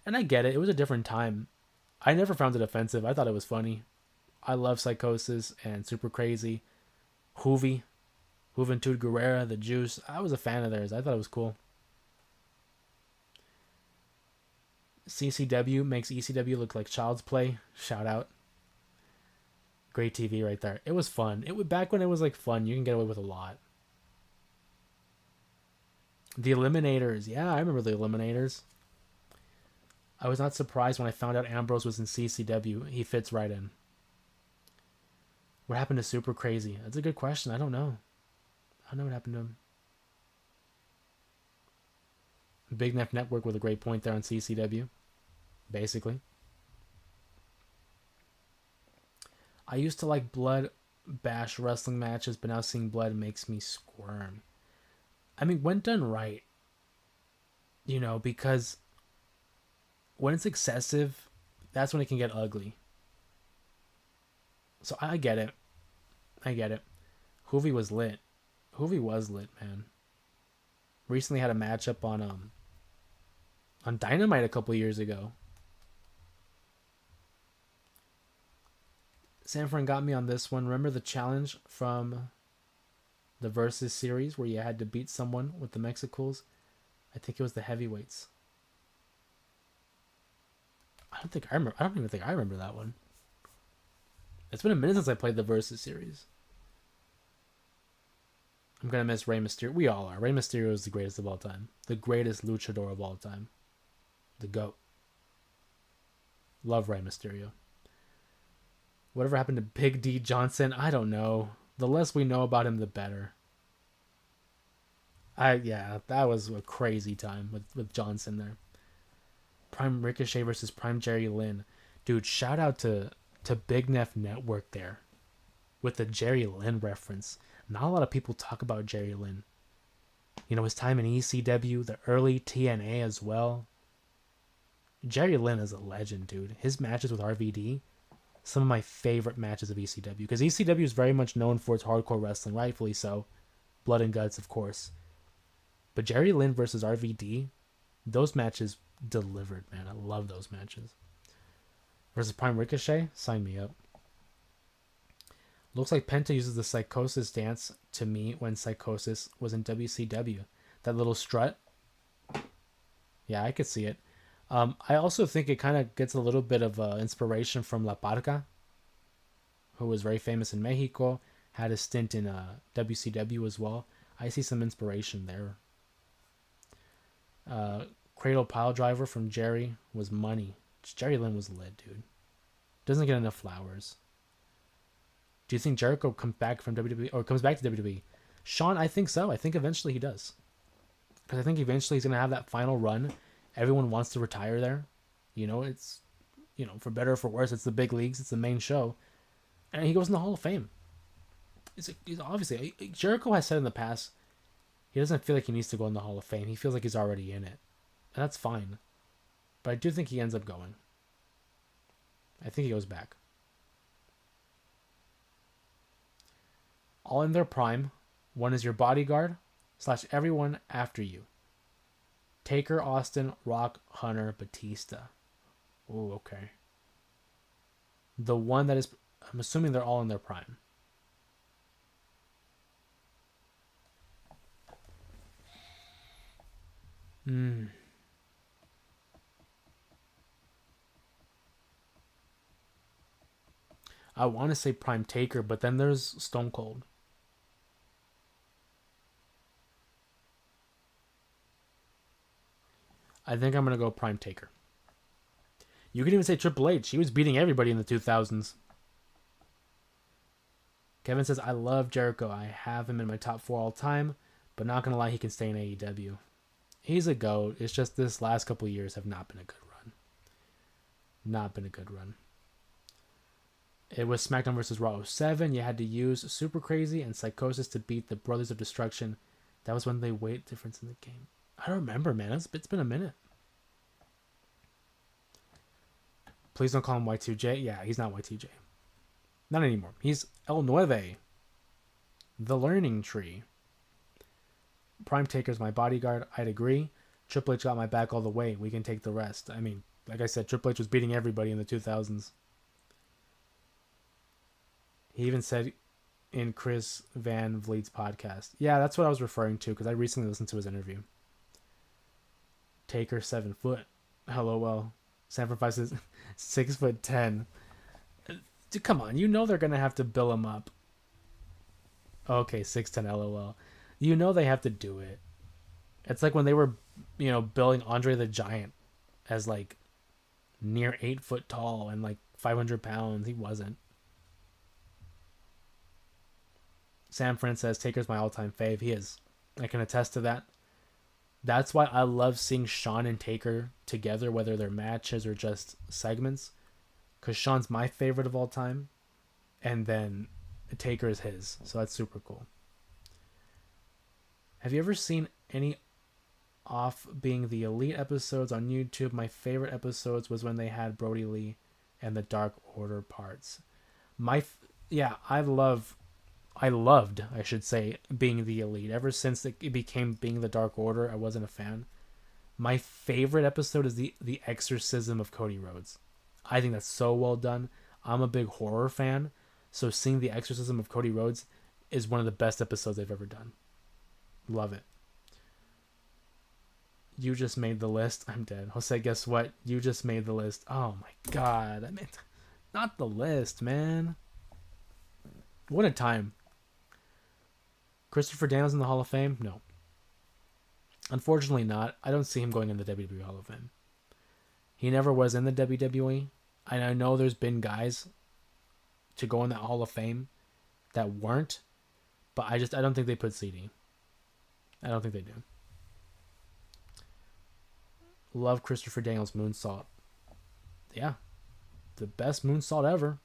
And I get it. It was a different time. I never found it offensive. I thought it was funny. I love Psychosis and Super Crazy. Juventud Guerrera, The Juice. I was a fan of theirs. I thought it was cool. CCW makes ECW look like child's play. Shout out. Great TV right there. It was fun. It was back when it was like fun. You can get away with a lot. The Eliminators. Yeah, I remember the Eliminators. I was not surprised when I found out Ambrose was in CCW. He fits right in. What happened to Super Crazy? That's a good question. I don't know. I don't know what happened to him. Big Neck Network with a great point there on CCW. Basically. I used to like blood bash wrestling matches, but now seeing blood makes me squirm. I mean, when done right, you know, because when it's excessive, that's when it can get ugly. So I get it. I get it. Hoovy was lit. Hoovy was lit, man. Recently had a matchup on Dynamite a couple years ago. Sanford got me on this one. Remember the challenge from the Versus series where you had to beat someone with the Mexicals? I think it was the heavyweights. I don't even think I remember that one. It's been a minute since I played the Versus series. I'm gonna miss Rey Mysterio. We all are. Rey Mysterio is the greatest of all time. The greatest luchador of all time. The GOAT. Love Rey Mysterio. Whatever happened to Big D Johnson, I don't know. The less we know about him, the better. That was a crazy time with Johnson there. Prime Ricochet versus Prime Jerry Lynn. Dude, shout out to Big Neff Network there. With the Jerry Lynn reference. Not a lot of people talk about Jerry Lynn. You know, his time in ECW, the early TNA as well. Jerry Lynn is a legend, dude. His matches with RVD, some of my favorite matches of ECW. Because ECW is very much known for its hardcore wrestling, rightfully so. Blood and guts, of course. But Jerry Lynn versus RVD, those matches delivered, man. I love those matches. Versus Prime Ricochet, sign me up. Looks like Penta uses the Psychosis dance to me when Psychosis was in WCW. That little strut. Yeah, I could see it. I also think it kind of gets a little bit of inspiration from La Parca, who was very famous in Mexico, had a stint in WCW as well. I see some inspiration there. Cradle Pile Driver from Jerry was money. Jerry Lynn was lit, dude. Doesn't get enough flowers. Do you think Jericho comes back from WWE or comes back to WWE? Sean, I think so. I think eventually he does. Because I think eventually he's going to have that final run. Everyone wants to retire there. You know, it's, you know, for better or for worse, it's the big leagues. It's the main show. And he goes in the Hall of Fame. He's obviously, Jericho has said in the past, he doesn't feel like he needs to go in the Hall of Fame. He feels like he's already in it. And that's fine. But I do think he ends up going. I think he goes back. All in their prime. One is your bodyguard / everyone after you. Taker, Austin, Rock, Hunter, Batista. Oh, okay. The one that is... I'm assuming they're all in their prime. I want to say Prime Taker, but then there's Stone Cold. I think I'm going to go Prime Taker. You can even say Triple H. He was beating everybody in the 2000s. Kevin says, I love Jericho. I have him in my top 4 all time, but not going to lie, he can stay in AEW. He's a GOAT. It's just this last couple of years have not been a good run. Not been a good run. It was SmackDown vs. Raw 07. You had to use Super Crazy and Psychosis to beat the Brothers of Destruction. That was when they weight difference in the game. I don't remember, man. It's been a minute. Please don't call him Y2J. Yeah, he's not Y2J. Not anymore. He's El Nueve. The Learning Tree. Prime Taker's my bodyguard. I'd agree. Triple H got my back all the way. We can take the rest. I mean, like I said, Triple H was beating everybody in the 2000s. He even said in Chris Van Vliet's podcast. Yeah, that's what I was referring to because I recently listened to his interview. Taker 7 foot. LOL. Sanford 5 says 6'10". Dude, come on, you know they're gonna have to bill him up. Okay, 6'10", LOL. You know they have to do it. It's like when they were, billing Andre the Giant as like near 8 foot tall and like 500 pounds. He wasn't. Sam Friend says Taker's my all-time fave. He is. I can attest to that. That's why I love seeing Shawn and Taker together, whether they're matches or just segments. Because Shawn's my favorite of all time. And then Taker is his. So that's super cool. Have you ever seen any off being the Elite episodes on YouTube? My favorite episodes was when they had Brody Lee and the Dark Order parts. I loved, I should say, being the Elite. Ever since it became being the Dark Order, I wasn't a fan. My favorite episode is the Exorcism of Cody Rhodes. I think that's so well done. I'm a big horror fan, so seeing the Exorcism of Cody Rhodes is one of the best episodes they've ever done. Love it. You just made the list. I'm dead. Jose, guess what? You just made the list. Oh my god. I mean, not the list, man. What a time. Christopher Daniels in the Hall of Fame? No. Unfortunately not. I don't see him going in the WWE Hall of Fame. He never was in the WWE. And I know there's been guys to go in that Hall of Fame that weren't. But I don't think they put CD. I don't think they do. Love Christopher Daniels' moonsault. Yeah. The best moonsault ever.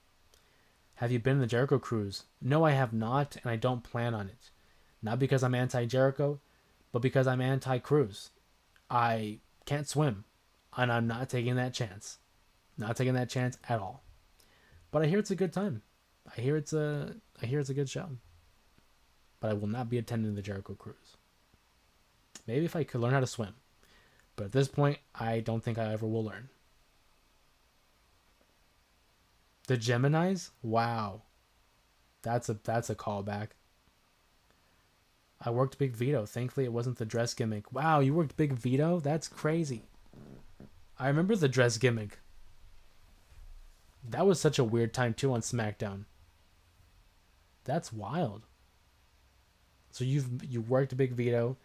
Have you been in the Jericho Cruise? No, I have not, and I don't plan on it. Not because I'm anti-Jericho, but because I'm anti-Cruise. I can't swim, and I'm not taking that chance. Not taking that chance at all. But I hear it's a good time. I hear it's a good show. But I will not be attending the Jericho Cruise. Maybe if I could learn how to swim. But at this point, I don't think I ever will learn. The Geminis? Wow. That's a callback. I worked Big Vito. Thankfully, it wasn't the dress gimmick. Wow, you worked Big Vito? That's crazy. I remember the dress gimmick. That was such a weird time, too, on SmackDown. That's wild. So you worked Big Vito.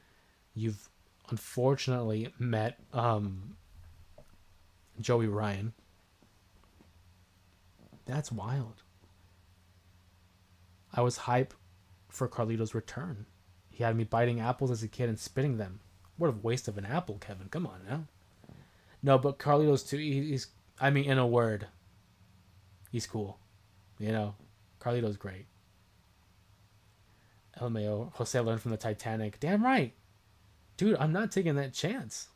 You've unfortunately met Joey Ryan. That's wild. I was hype for Carlito's return. He had me biting apples as a kid and spitting them. What a waste of an apple, Kevin. Come on now. No, but Carlito's too. He's. I mean, in a word, he's cool. Carlito's great. LMAO. Jose learned from the Titanic. Damn right. Dude, I'm not taking that chance.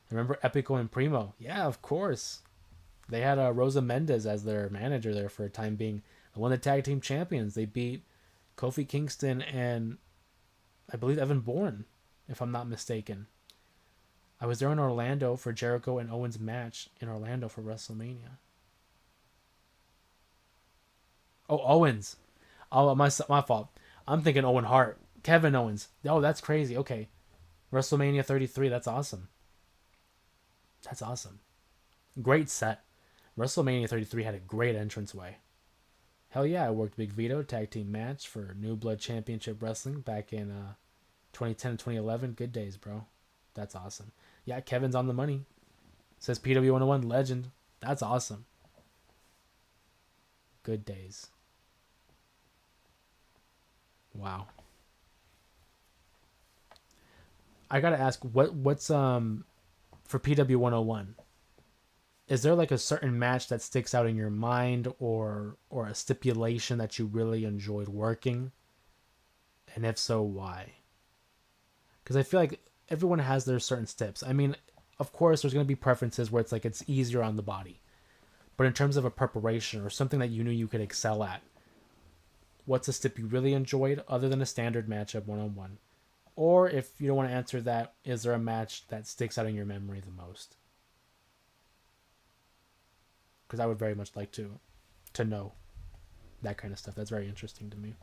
Remember Epico and Primo? Yeah, of course. They had Rosa Mendez as their manager there for a time being. They won the tag team champions. They beat Kofi Kingston and I believe Evan Bourne, if I'm not mistaken. I was there in Orlando for Jericho and Owens' match in Orlando for WrestleMania. Oh, Owens. Oh, my fault. I'm thinking Owen Hart. Kevin Owens. Oh, that's crazy. Okay. WrestleMania 33. That's awesome. That's awesome. Great set. WrestleMania 33 had a great entranceway. Hell yeah, I worked Big Vito tag team match for New Blood Championship Wrestling back in 2010 and 2011. Good days, bro. That's awesome. Yeah, Kevin's on the money. Says PW101 legend. That's awesome. Good days. Wow. I gotta ask, what's for PW101? Is there like a certain match that sticks out in your mind, or a stipulation that you really enjoyed working? And if so, why? Because I feel like everyone has their certain steps. I mean, of course, there's going to be preferences where it's like it's easier on the body. But in terms of a preparation or something that you knew you could excel at, what's a stip you really enjoyed other than a standard matchup one on one? Or if you don't want to answer that, is there a match that sticks out in your memory the most? Because I would very much like to know that kind of stuff. That's very interesting to me.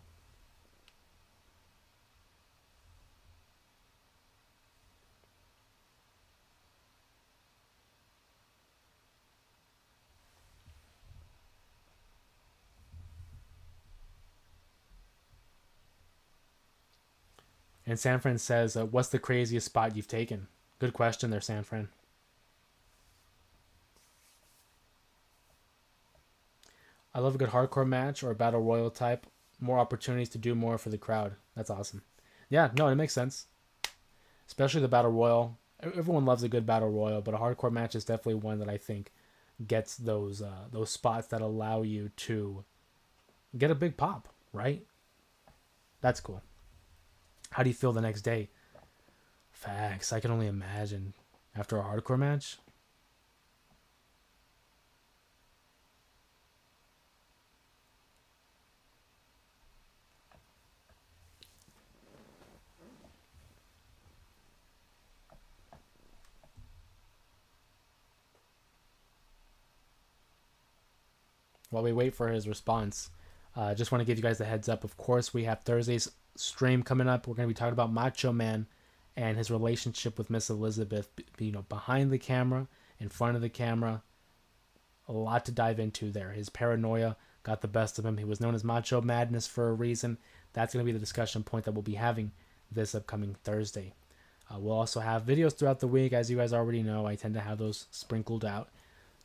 And San Fran says, what's the craziest spot you've taken? Good question there, San Fran. I love a good hardcore match or a battle royal type. More opportunities to do more for the crowd. That's awesome. Yeah, no, it makes sense. Especially the battle royal. Everyone loves a good battle royal, but a hardcore match is definitely one that I think gets those spots that allow you to get a big pop, right? That's cool. How do you feel the next day? Facts. I can only imagine after a hardcore match. While we wait for his response, just want to give you guys the heads up. Of course, we have Thursday's stream coming up. We're going to be talking about Macho Man and his relationship with Miss Elizabeth, behind the camera, in front of the camera. A lot to dive into there. His paranoia got the best of him. He was known as Macho Madness for a reason. That's going to be the discussion point that we'll be having this upcoming Thursday. We'll also have videos throughout the week. As you guys already know, I tend to have those sprinkled out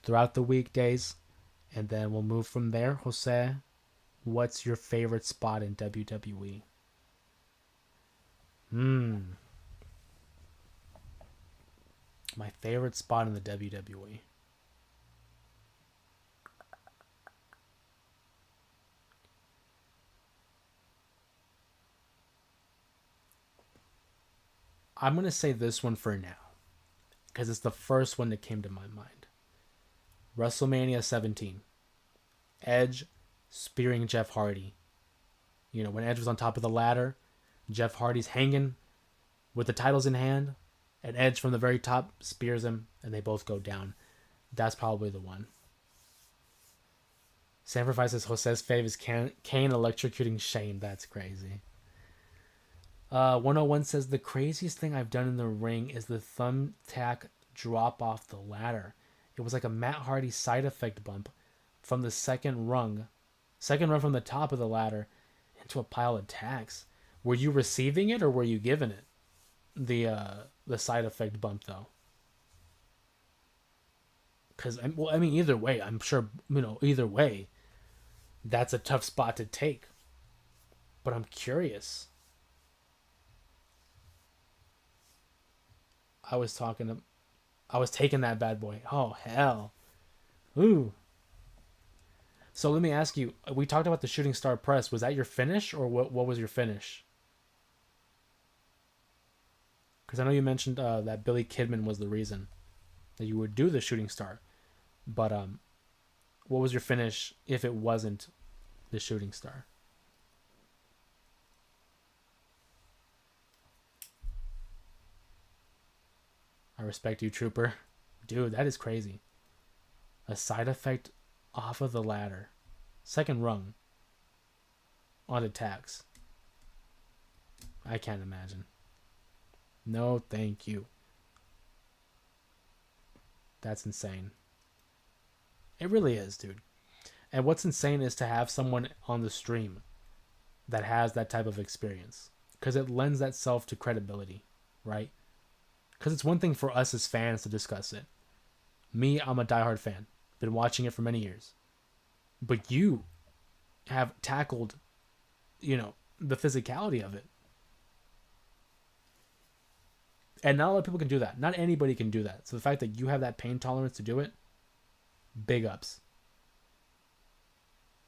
throughout the weekdays. And then we'll move from there. Jose, what's your favorite spot in WWE? My favorite spot in the WWE. I'm going to say this one for now, because it's the first one that came to my mind. WrestleMania 17. Edge spearing Jeff Hardy. When Edge was on top of the ladder, Jeff Hardy's hanging with the titles in hand, and Edge from the very top spears him, and they both go down. That's probably the one. Sacrifice says Jose's fave is Kane electrocuting Shane. That's crazy. 101 says the craziest thing I've done in the ring is the thumbtack drop off the ladder. It was like a Matt Hardy side effect bump from the second rung from the top of the ladder into a pile of tacks. Were you receiving it or were you giving it? The side effect bump though. Because either way, I'm sure either way, that's a tough spot to take. But I'm curious. I was taking that bad boy. Oh, hell. Ooh. So let me ask you, we talked about the shooting star press. Was that your finish or what was your finish? Because I know you mentioned that Billy Kidman was the reason that you would do the shooting star. But what was your finish if it wasn't the shooting star? I respect you, Trooper. Dude, that is crazy. A side effect off of the ladder. Second rung. On attacks. I can't imagine. No, thank you. That's insane. It really is, dude. And what's insane is to have someone on the stream that has that type of experience. Because it lends that self to credibility, right? Because it's one thing for us as fans to discuss it. Me, I'm a diehard fan. Been watching it for many years. But you have tackled, the physicality of it. And not a lot of people can do that. Not anybody can do that. So the fact that you have that pain tolerance to do it, big ups.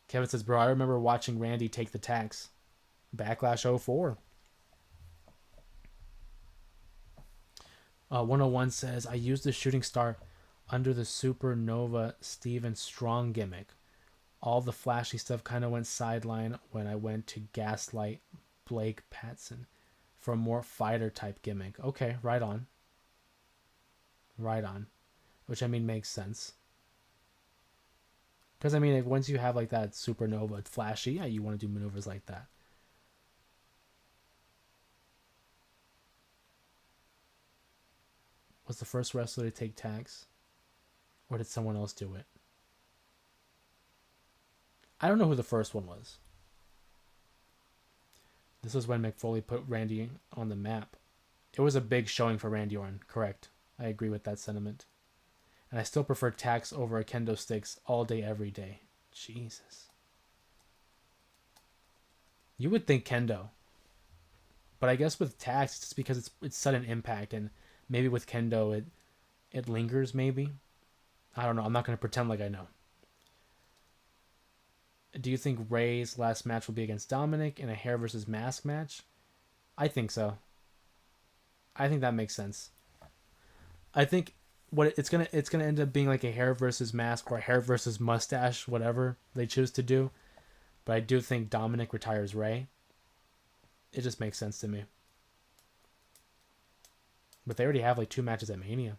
Kevin says, bro, I remember watching Randy take the tax. Backlash 04. 101 says, I used the shooting star under the Supernova Steven Strong gimmick. All the flashy stuff kind of went sideline when I went to gaslight Blake Patson for a more fighter type gimmick. Okay, right on. Right on. Which, I mean, makes sense. Because, I mean, like, once you have, like, that Supernova flashy, yeah, you want to do maneuvers like that. Was the first wrestler to take tags? Or did someone else do it? I don't know who the first one was. This was when McFoley put Randy on the map. It was a big showing for Randy Orton, correct. I agree with that sentiment. And I still prefer tax over kendo sticks all day, every day. Jesus. You would think kendo. But I guess with tax, it's because it's sudden impact, and maybe with kendo, it lingers, maybe. I don't know. I'm not going to pretend like I know. Do you think Ray's last match will be against Dominic in a hair versus mask match? I think so. I think that makes sense. I think what it's gonna end up being like a hair versus mask or a hair versus mustache, whatever they choose to do. But I do think Dominic retires Ray. It just makes sense to me. But they already have like 2 matches at Mania.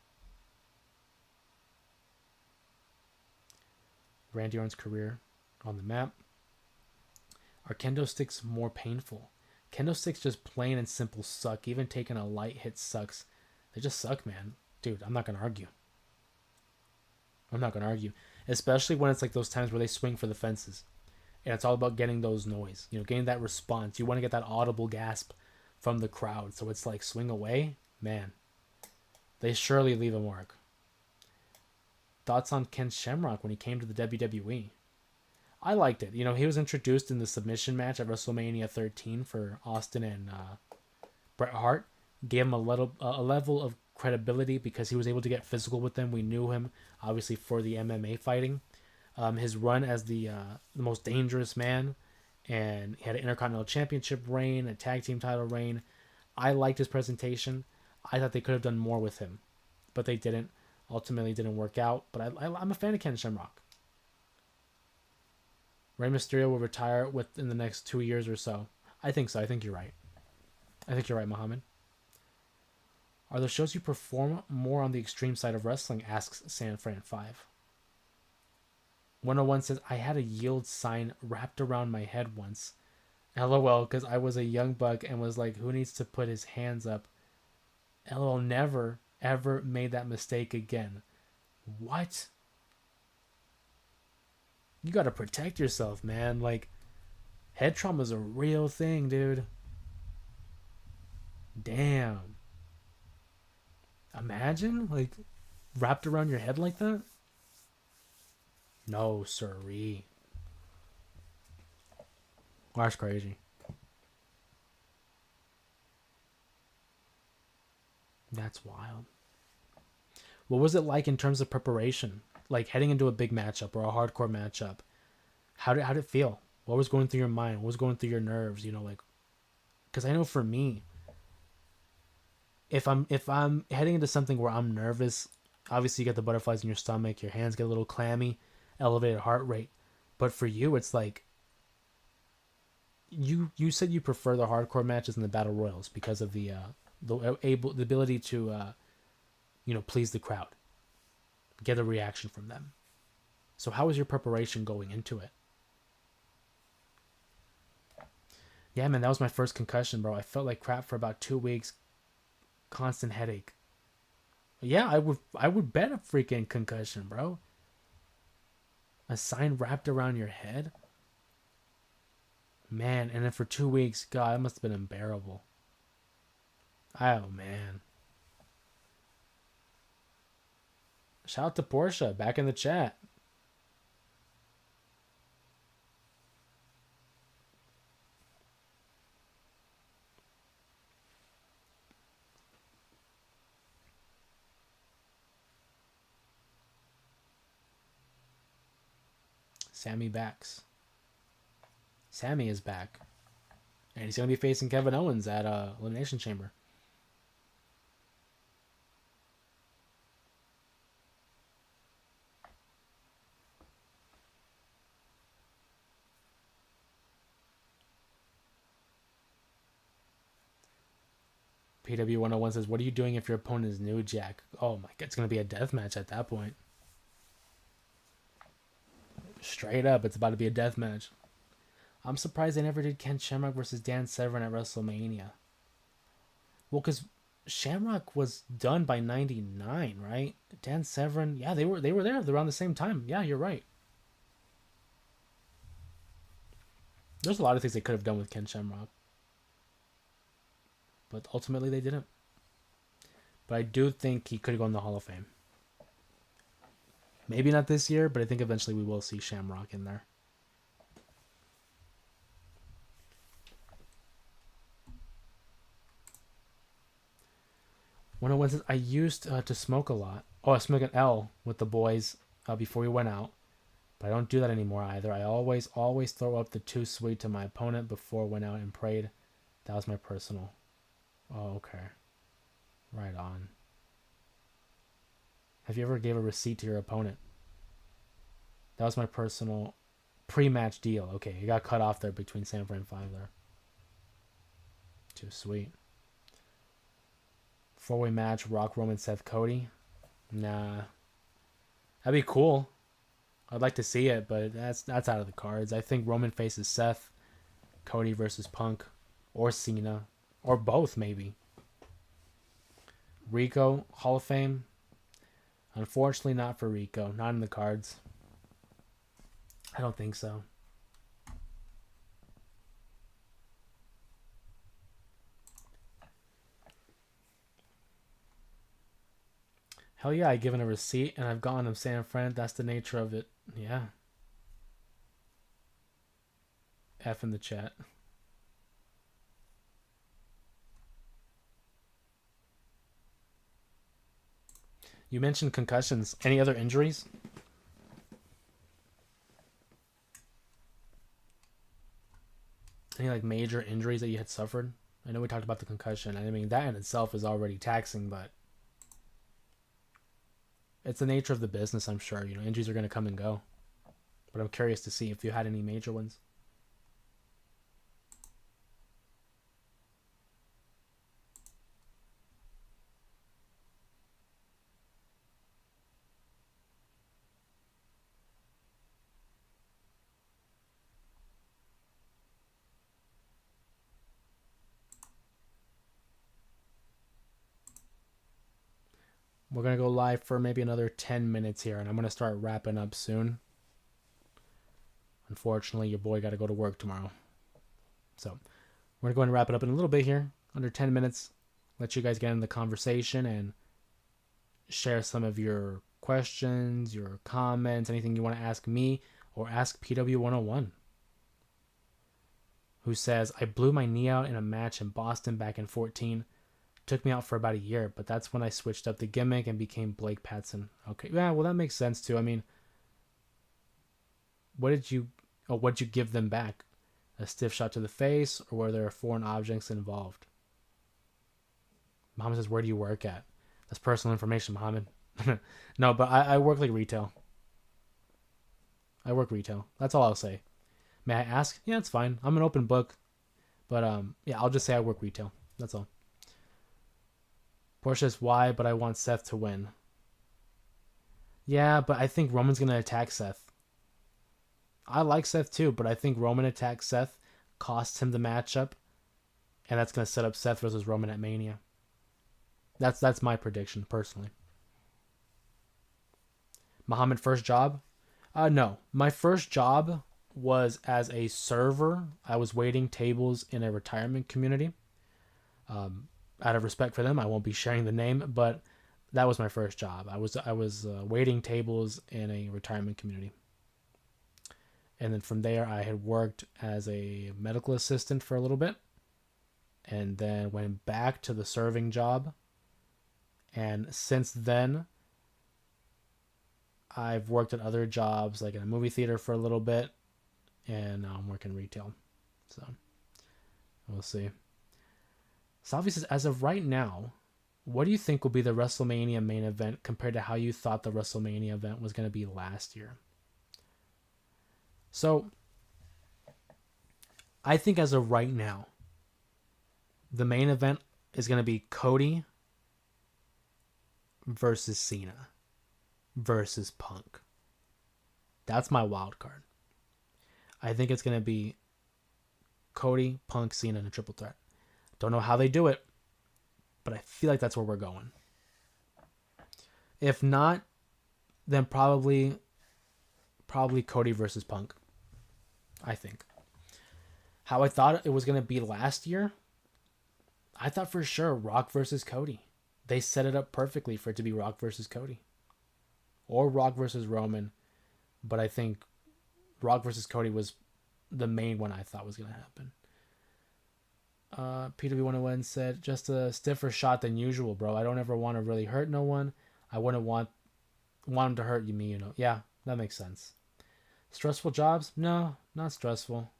Randy Orton's career on the map. Are kendo sticks more painful? Kendo sticks just plain and simple suck. Even taking a light hit sucks. They just suck, man. Dude, I'm not going to argue. Especially when it's like those times where they swing for the fences. And it's all about getting those noise. Getting that response. You want to get that audible gasp from the crowd. So it's like swing away. Man. They surely leave a mark. Thoughts on Ken Shamrock when he came to the WWE? I liked it. He was introduced in the submission match at WrestleMania 13 for Austin and Bret Hart. Gave him a level of credibility because he was able to get physical with them. We knew him, obviously, for the MMA fighting. His run as the most dangerous man, and he had an Intercontinental Championship reign, a tag team title reign. I liked his presentation. I thought they could have done more with him, but they didn't. Ultimately, didn't work out. But I'm a fan of Ken Shamrock. Rey Mysterio will retire within the next 2 years or so. I think so. I think you're right. Muhammad. Are the shows you perform more on the extreme side of wrestling? Asks Sanfran5. 101 says, I had a yield sign wrapped around my head once. LOL, because I was a young buck and was like, who needs to put his hands up? LOL, never, ever made that mistake again. What? You gotta protect yourself, man. Like, head trauma's a real thing, dude. Damn. Imagine, like, wrapped around your head like that? No, sirree. That's crazy. That's wild. What was it like in terms of preparation? Like heading into a big matchup or a hardcore matchup? How did it feel? What was going through your mind? What was going through your nerves? Because I know for me, if I'm heading into something where I'm nervous, obviously you get the butterflies in your stomach, your hands get a little clammy, elevated heart rate. But for you, it's like you said you prefer the hardcore matches and the battle royals because of the ability to please the crowd, get a reaction from them. So how was your preparation going into it? Yeah, man, that was my first concussion, bro. I felt like crap for about 2 weeks. Constant headache. Yeah, I would bet a freaking concussion, bro. A sign wrapped around your head? Man, and then for 2 weeks, God, it must have been unbearable. Oh, man. Shout out to Portia back in the chat. Sammy backs. Sammy is back. And he's going to be facing Kevin Owens at Elimination Chamber. PW101 says, what are you doing if your opponent is New Jack? Oh my god, it's going to be a death match at that point. Straight up, it's about to be a death match. I'm surprised they never did Ken Shamrock versus Dan Severn at WrestleMania. Well, because Shamrock was done by 99, right? Dan Severn, yeah, they were there around the same time. Yeah, you're right. There's a lot of things they could have done with Ken Shamrock. But ultimately they didn't. But I do think he could go in the Hall of Fame. Maybe not this year, but I think eventually we will see Shamrock in there. When I used to smoke a lot. Oh, I smoked an L with the boys before we went out. But I don't do that anymore either. I always throw up the too sweet to my opponent before I went out and prayed. That was my personal. Oh, okay. Right on. Have you ever gave a receipt to your opponent? That was my personal pre-match deal. Okay, it got cut off there between Sanford and 5 there. Too sweet. 4-way match, Rock, Roman, Seth, Cody. Nah. That'd be cool. I'd like to see it, but that's out of the cards. I think Roman faces Seth, Cody versus Punk, or Cena, or both maybe. Rico, Hall of Fame. Unfortunately, not for Rico. Not in the cards. I don't think so. Hell yeah, I've given a receipt and I've gone to San Fran. That's the nature of it. Yeah. F in the chat. You mentioned concussions. Any other injuries? Any like major injuries that you had suffered? I know we talked about the concussion. I mean, that in itself is already taxing, but it's the nature of the business, I'm sure. You know, injuries are going to come and go. But I'm curious to see if you had any major ones. We're going to go live for maybe another 10 minutes here, and I'm going to start wrapping up soon. Unfortunately, your boy got to go to work tomorrow. So we're going to go ahead and wrap it up in a little bit here, under 10 minutes. Let you guys get in the conversation and share some of your questions, your comments, anything you want to ask me or ask PW101. Who says, I blew my knee out in a match in Boston back in 2014. Took me out for about a year, but that's when I switched up the gimmick and became Blake Patson. Okay, yeah, well that makes sense too. I mean, what'd you give them back? A stiff shot to the face, or were there foreign objects involved? Muhammad says, where do you work at? That's personal information, Muhammad. No, but I work like retail. I work retail. That's all I'll say. May I ask? Yeah, it's fine. I'm an open book. But yeah, I'll just say I work retail. That's all. Portia's why, but I want Seth to win. Yeah, but I think Roman's going to attack Seth. I like Seth too, but I think Roman attacks Seth, costs him the matchup, and that's going to set up Seth versus Roman at Mania. That's my prediction, personally. Muhammad, first job? No. My first job was as a server. I was waiting tables in a retirement community. Out of respect for them, I won't be sharing the name, but That was my first job. I was waiting tables in a retirement community, and then from there I had worked as a medical assistant for a little bit, and then went back to the serving job. And since then, I've worked at other jobs, like in a movie theater for a little bit, and now I'm working retail. So we'll see. Salvi says, as of right now, what do you think will be the WrestleMania main event compared to how you thought the WrestleMania event was going to be last year? So, I think as of right now, the main event is going to be Cody versus Cena versus Punk. That's my wild card. I think it's going to be Cody, Punk, Cena in a triple threat. Don't know how they do it, but I feel like that's where we're going. If not, then probably Cody versus Punk. I think. How I thought it was going to be last year, I thought for sure Rock versus Cody. They set it up perfectly for it to be Rock versus Cody. Or Rock versus Roman. But I think Rock versus Cody was the main one I thought was going to happen. PW101 said, just a stiffer shot than usual, bro. I don't ever want to really hurt no one. I wouldn't want him to hurt me, you know. Yeah, that makes sense. Stressful jobs? No, not stressful.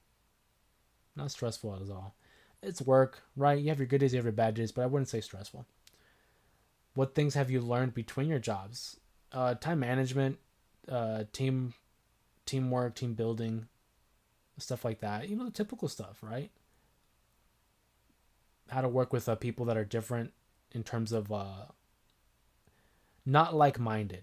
Not stressful at all. It's work, right? You have your good days, you have your bad days, but I wouldn't say stressful. What things have you learned between your jobs? Time management, teamwork, team building, stuff like that. You know, the typical stuff, right? How to work with people that are different in terms of not like-minded.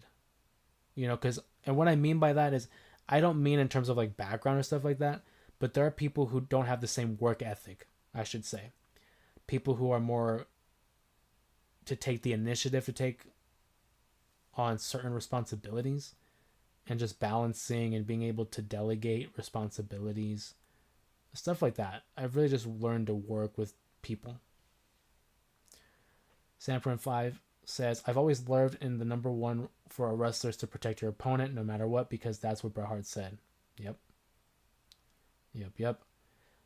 You know, because, and what I mean by that is, I don't mean in terms of like background or stuff like that, but there are people who don't have the same work ethic, I should say. People who are more to take the initiative to take on certain responsibilities and just balancing and being able to delegate responsibilities, stuff like that. I've really just learned to work with people. Sanford 5 says, I've always learned in the number one for a wrestler is to protect your opponent no matter what, because that's what Bret Hart said. Yep.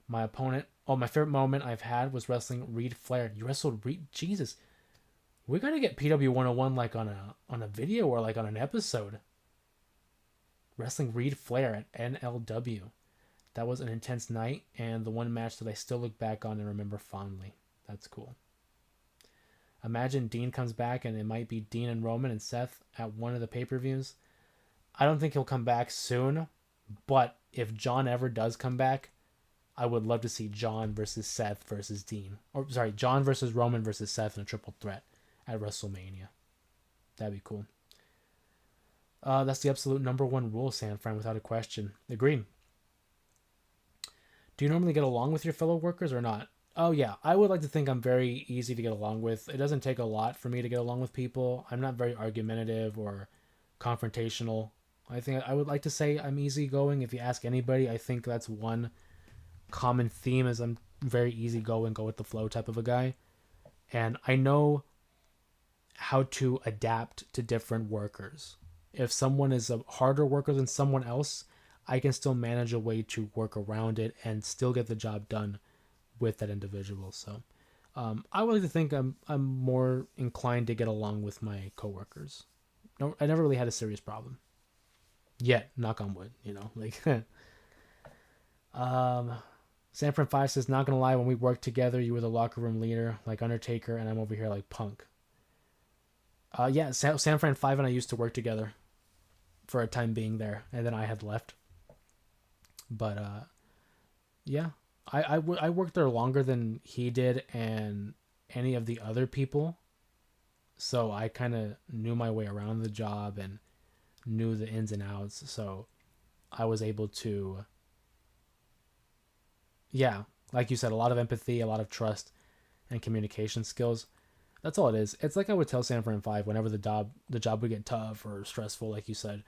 My favorite moment I've had was wrestling Reed Flair. You wrestled Reed? Jesus. We gotta get PW101 like on a video or like on an episode. Wrestling Reed Flair at NLW. That was an intense night and the one match that I still look back on and remember fondly. That's cool. Imagine Dean comes back and it might be Dean and Roman and Seth at one of the pay-per-views. I don't think he'll come back soon, but if John ever does come back, I would love to see John versus Seth versus Dean. John versus Roman versus Seth in a triple threat at WrestleMania. That'd be cool. That's the absolute number one rule, Sanfran, without a question. Agreed. Do you normally get along with your fellow workers or not? Oh, yeah. I would like to think I'm very easy to get along with. It doesn't take a lot for me to get along with people. I'm not very argumentative or confrontational. I think I would like to say I'm easygoing. If you ask anybody, I think that's one common theme is I'm very easygoing, go with the flow type of a guy. And I know how to adapt to different workers. If someone is a harder worker than someone else, I can still manage a way to work around it and still get the job done with that individual. So I would like to think I'm more inclined to get along with my coworkers. No, I never really had a serious problem. Yet, knock on wood, you know, like Sanford 5 says, not gonna lie, when we worked together, you were the locker room leader, like Undertaker, and I'm over here like Punk. Yeah, Sanford 5 and I used to work together for a time being there, and then I had left. But yeah, I worked there longer than he did and any of the other people, so I kind of knew my way around the job and knew the ins and outs, so I was able to, yeah, like you said, a lot of empathy, a lot of trust, and communication skills. That's all it is. It's like I would tell Sanford 5 whenever the job would get tough or stressful, like you said.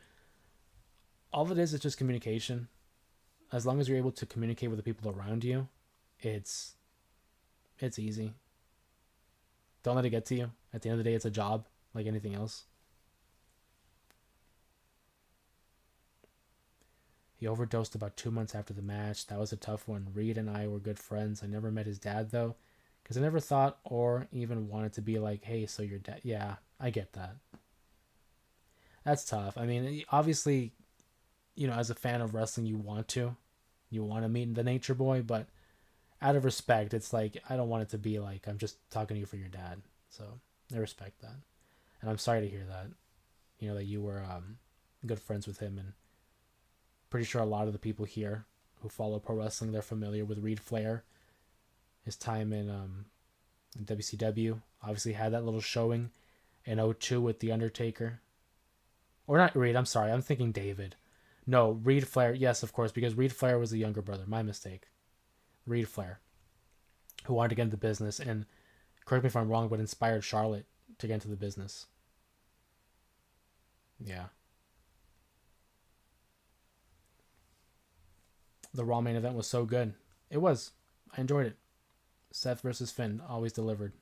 All it is just communication. As long as you're able to communicate with the people around you, it's easy. Don't let it get to you. At the end of the day, it's a job. like anything else. He overdosed about 2 months after the match. That was a tough one. Reed and I were good friends. I never met his dad, though, because I never thought or even wanted to be like, hey, so your dad. Yeah, I get that. That's tough. I mean, obviously, as a fan of wrestling, you want to. You want to meet the Nature Boy, but out of respect, it's like, I don't want it to be like, I'm just talking to you for your dad. So I respect that. And I'm sorry to hear that. That you were good friends with him, and pretty sure a lot of the people here who follow pro wrestling, they're familiar with Reed Flair. His time in WCW, obviously had that little showing in 02 with The Undertaker. Or not Reed, I'm sorry, I'm thinking David. No, Reed Flair, yes, of course, because Reed Flair was the younger brother. My mistake. Reed Flair, who wanted to get into business, and correct me if I'm wrong, but inspired Charlotte to get into the business. Yeah. The Raw main event was so good. It was. I enjoyed it. Seth versus Finn always delivered.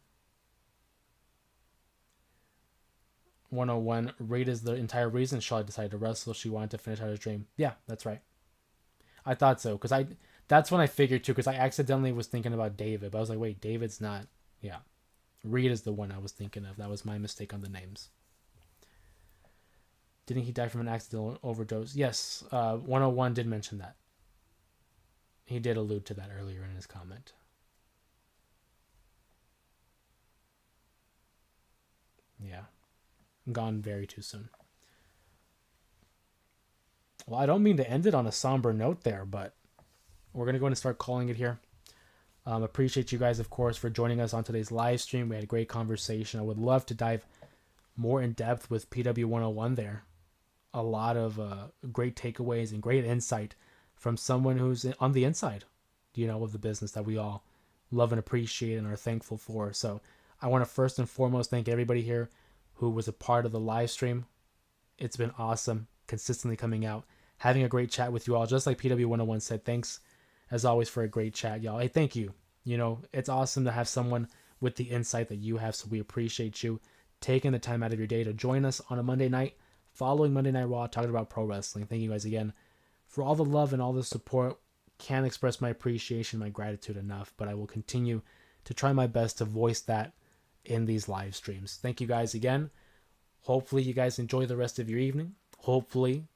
101, Reed is the entire reason Charlotte decided to wrestle. She wanted to finish out her dream. Yeah, that's right. I thought so, because that's when I figured too, because I accidentally was thinking about David, but I was like, wait, David's not. Yeah. Reed is the one I was thinking of. That was my mistake on the names. Didn't he die from an accidental overdose? Yes, 101 did mention that. He did allude to that earlier in his comment. Yeah. Gone very too soon. Well, I don't mean to end it on a somber note there, but we're going to go ahead and start calling it here. Appreciate you guys, of course, for joining us on today's live stream. We had a great conversation. I would love to dive more in depth with PW 101 there. A lot of great takeaways and great insight from someone who's on the inside, of the business that we all love and appreciate and are thankful for. So I want to first and foremost thank everybody here who was a part of the live stream. It's been awesome, consistently coming out, having a great chat with you all. Just like PW 101 said, thanks as always for a great chat, y'all. Hey, thank you. It's awesome to have someone with the insight that you have, so we appreciate you taking the time out of your day to join us on a Monday night, following Monday Night Raw, talking about pro wrestling. Thank you guys again for all the love and all the support. Can't express my appreciation, my gratitude enough, but I will continue to try my best to voice that in these live streams. Thank you guys again. Hopefully you guys enjoy the rest of your evening. Hopefully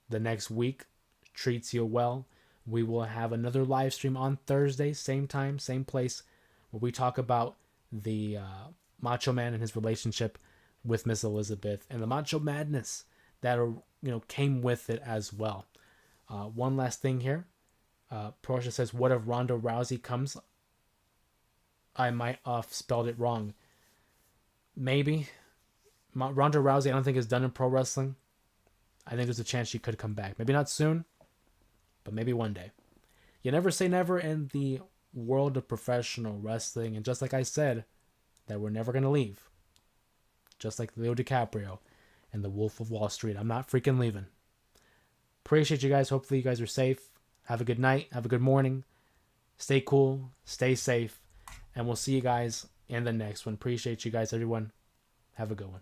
the next week treats you well. We will have another live stream on Thursday, same time, same place, where we talk about the Macho Man and his relationship with Miss Elizabeth and the Macho Madness that came with it as well. One last thing here. Portia says, what if Ronda Rousey comes? I might have spelled it wrong. Maybe. Ronda Rousey, I don't think is done in pro wrestling. I think there's a chance she could come back. Maybe not soon, but maybe one day. You never say never in the world of professional wrestling. And just like I said, that we're never going to leave. Just like Leo DiCaprio and the Wolf of Wall Street. I'm not freaking leaving. Appreciate you guys. Hopefully you guys are safe. Have a good night. Have a good morning. Stay cool. Stay safe. And we'll see you guys in the next one. Appreciate you guys, everyone. Have a good one.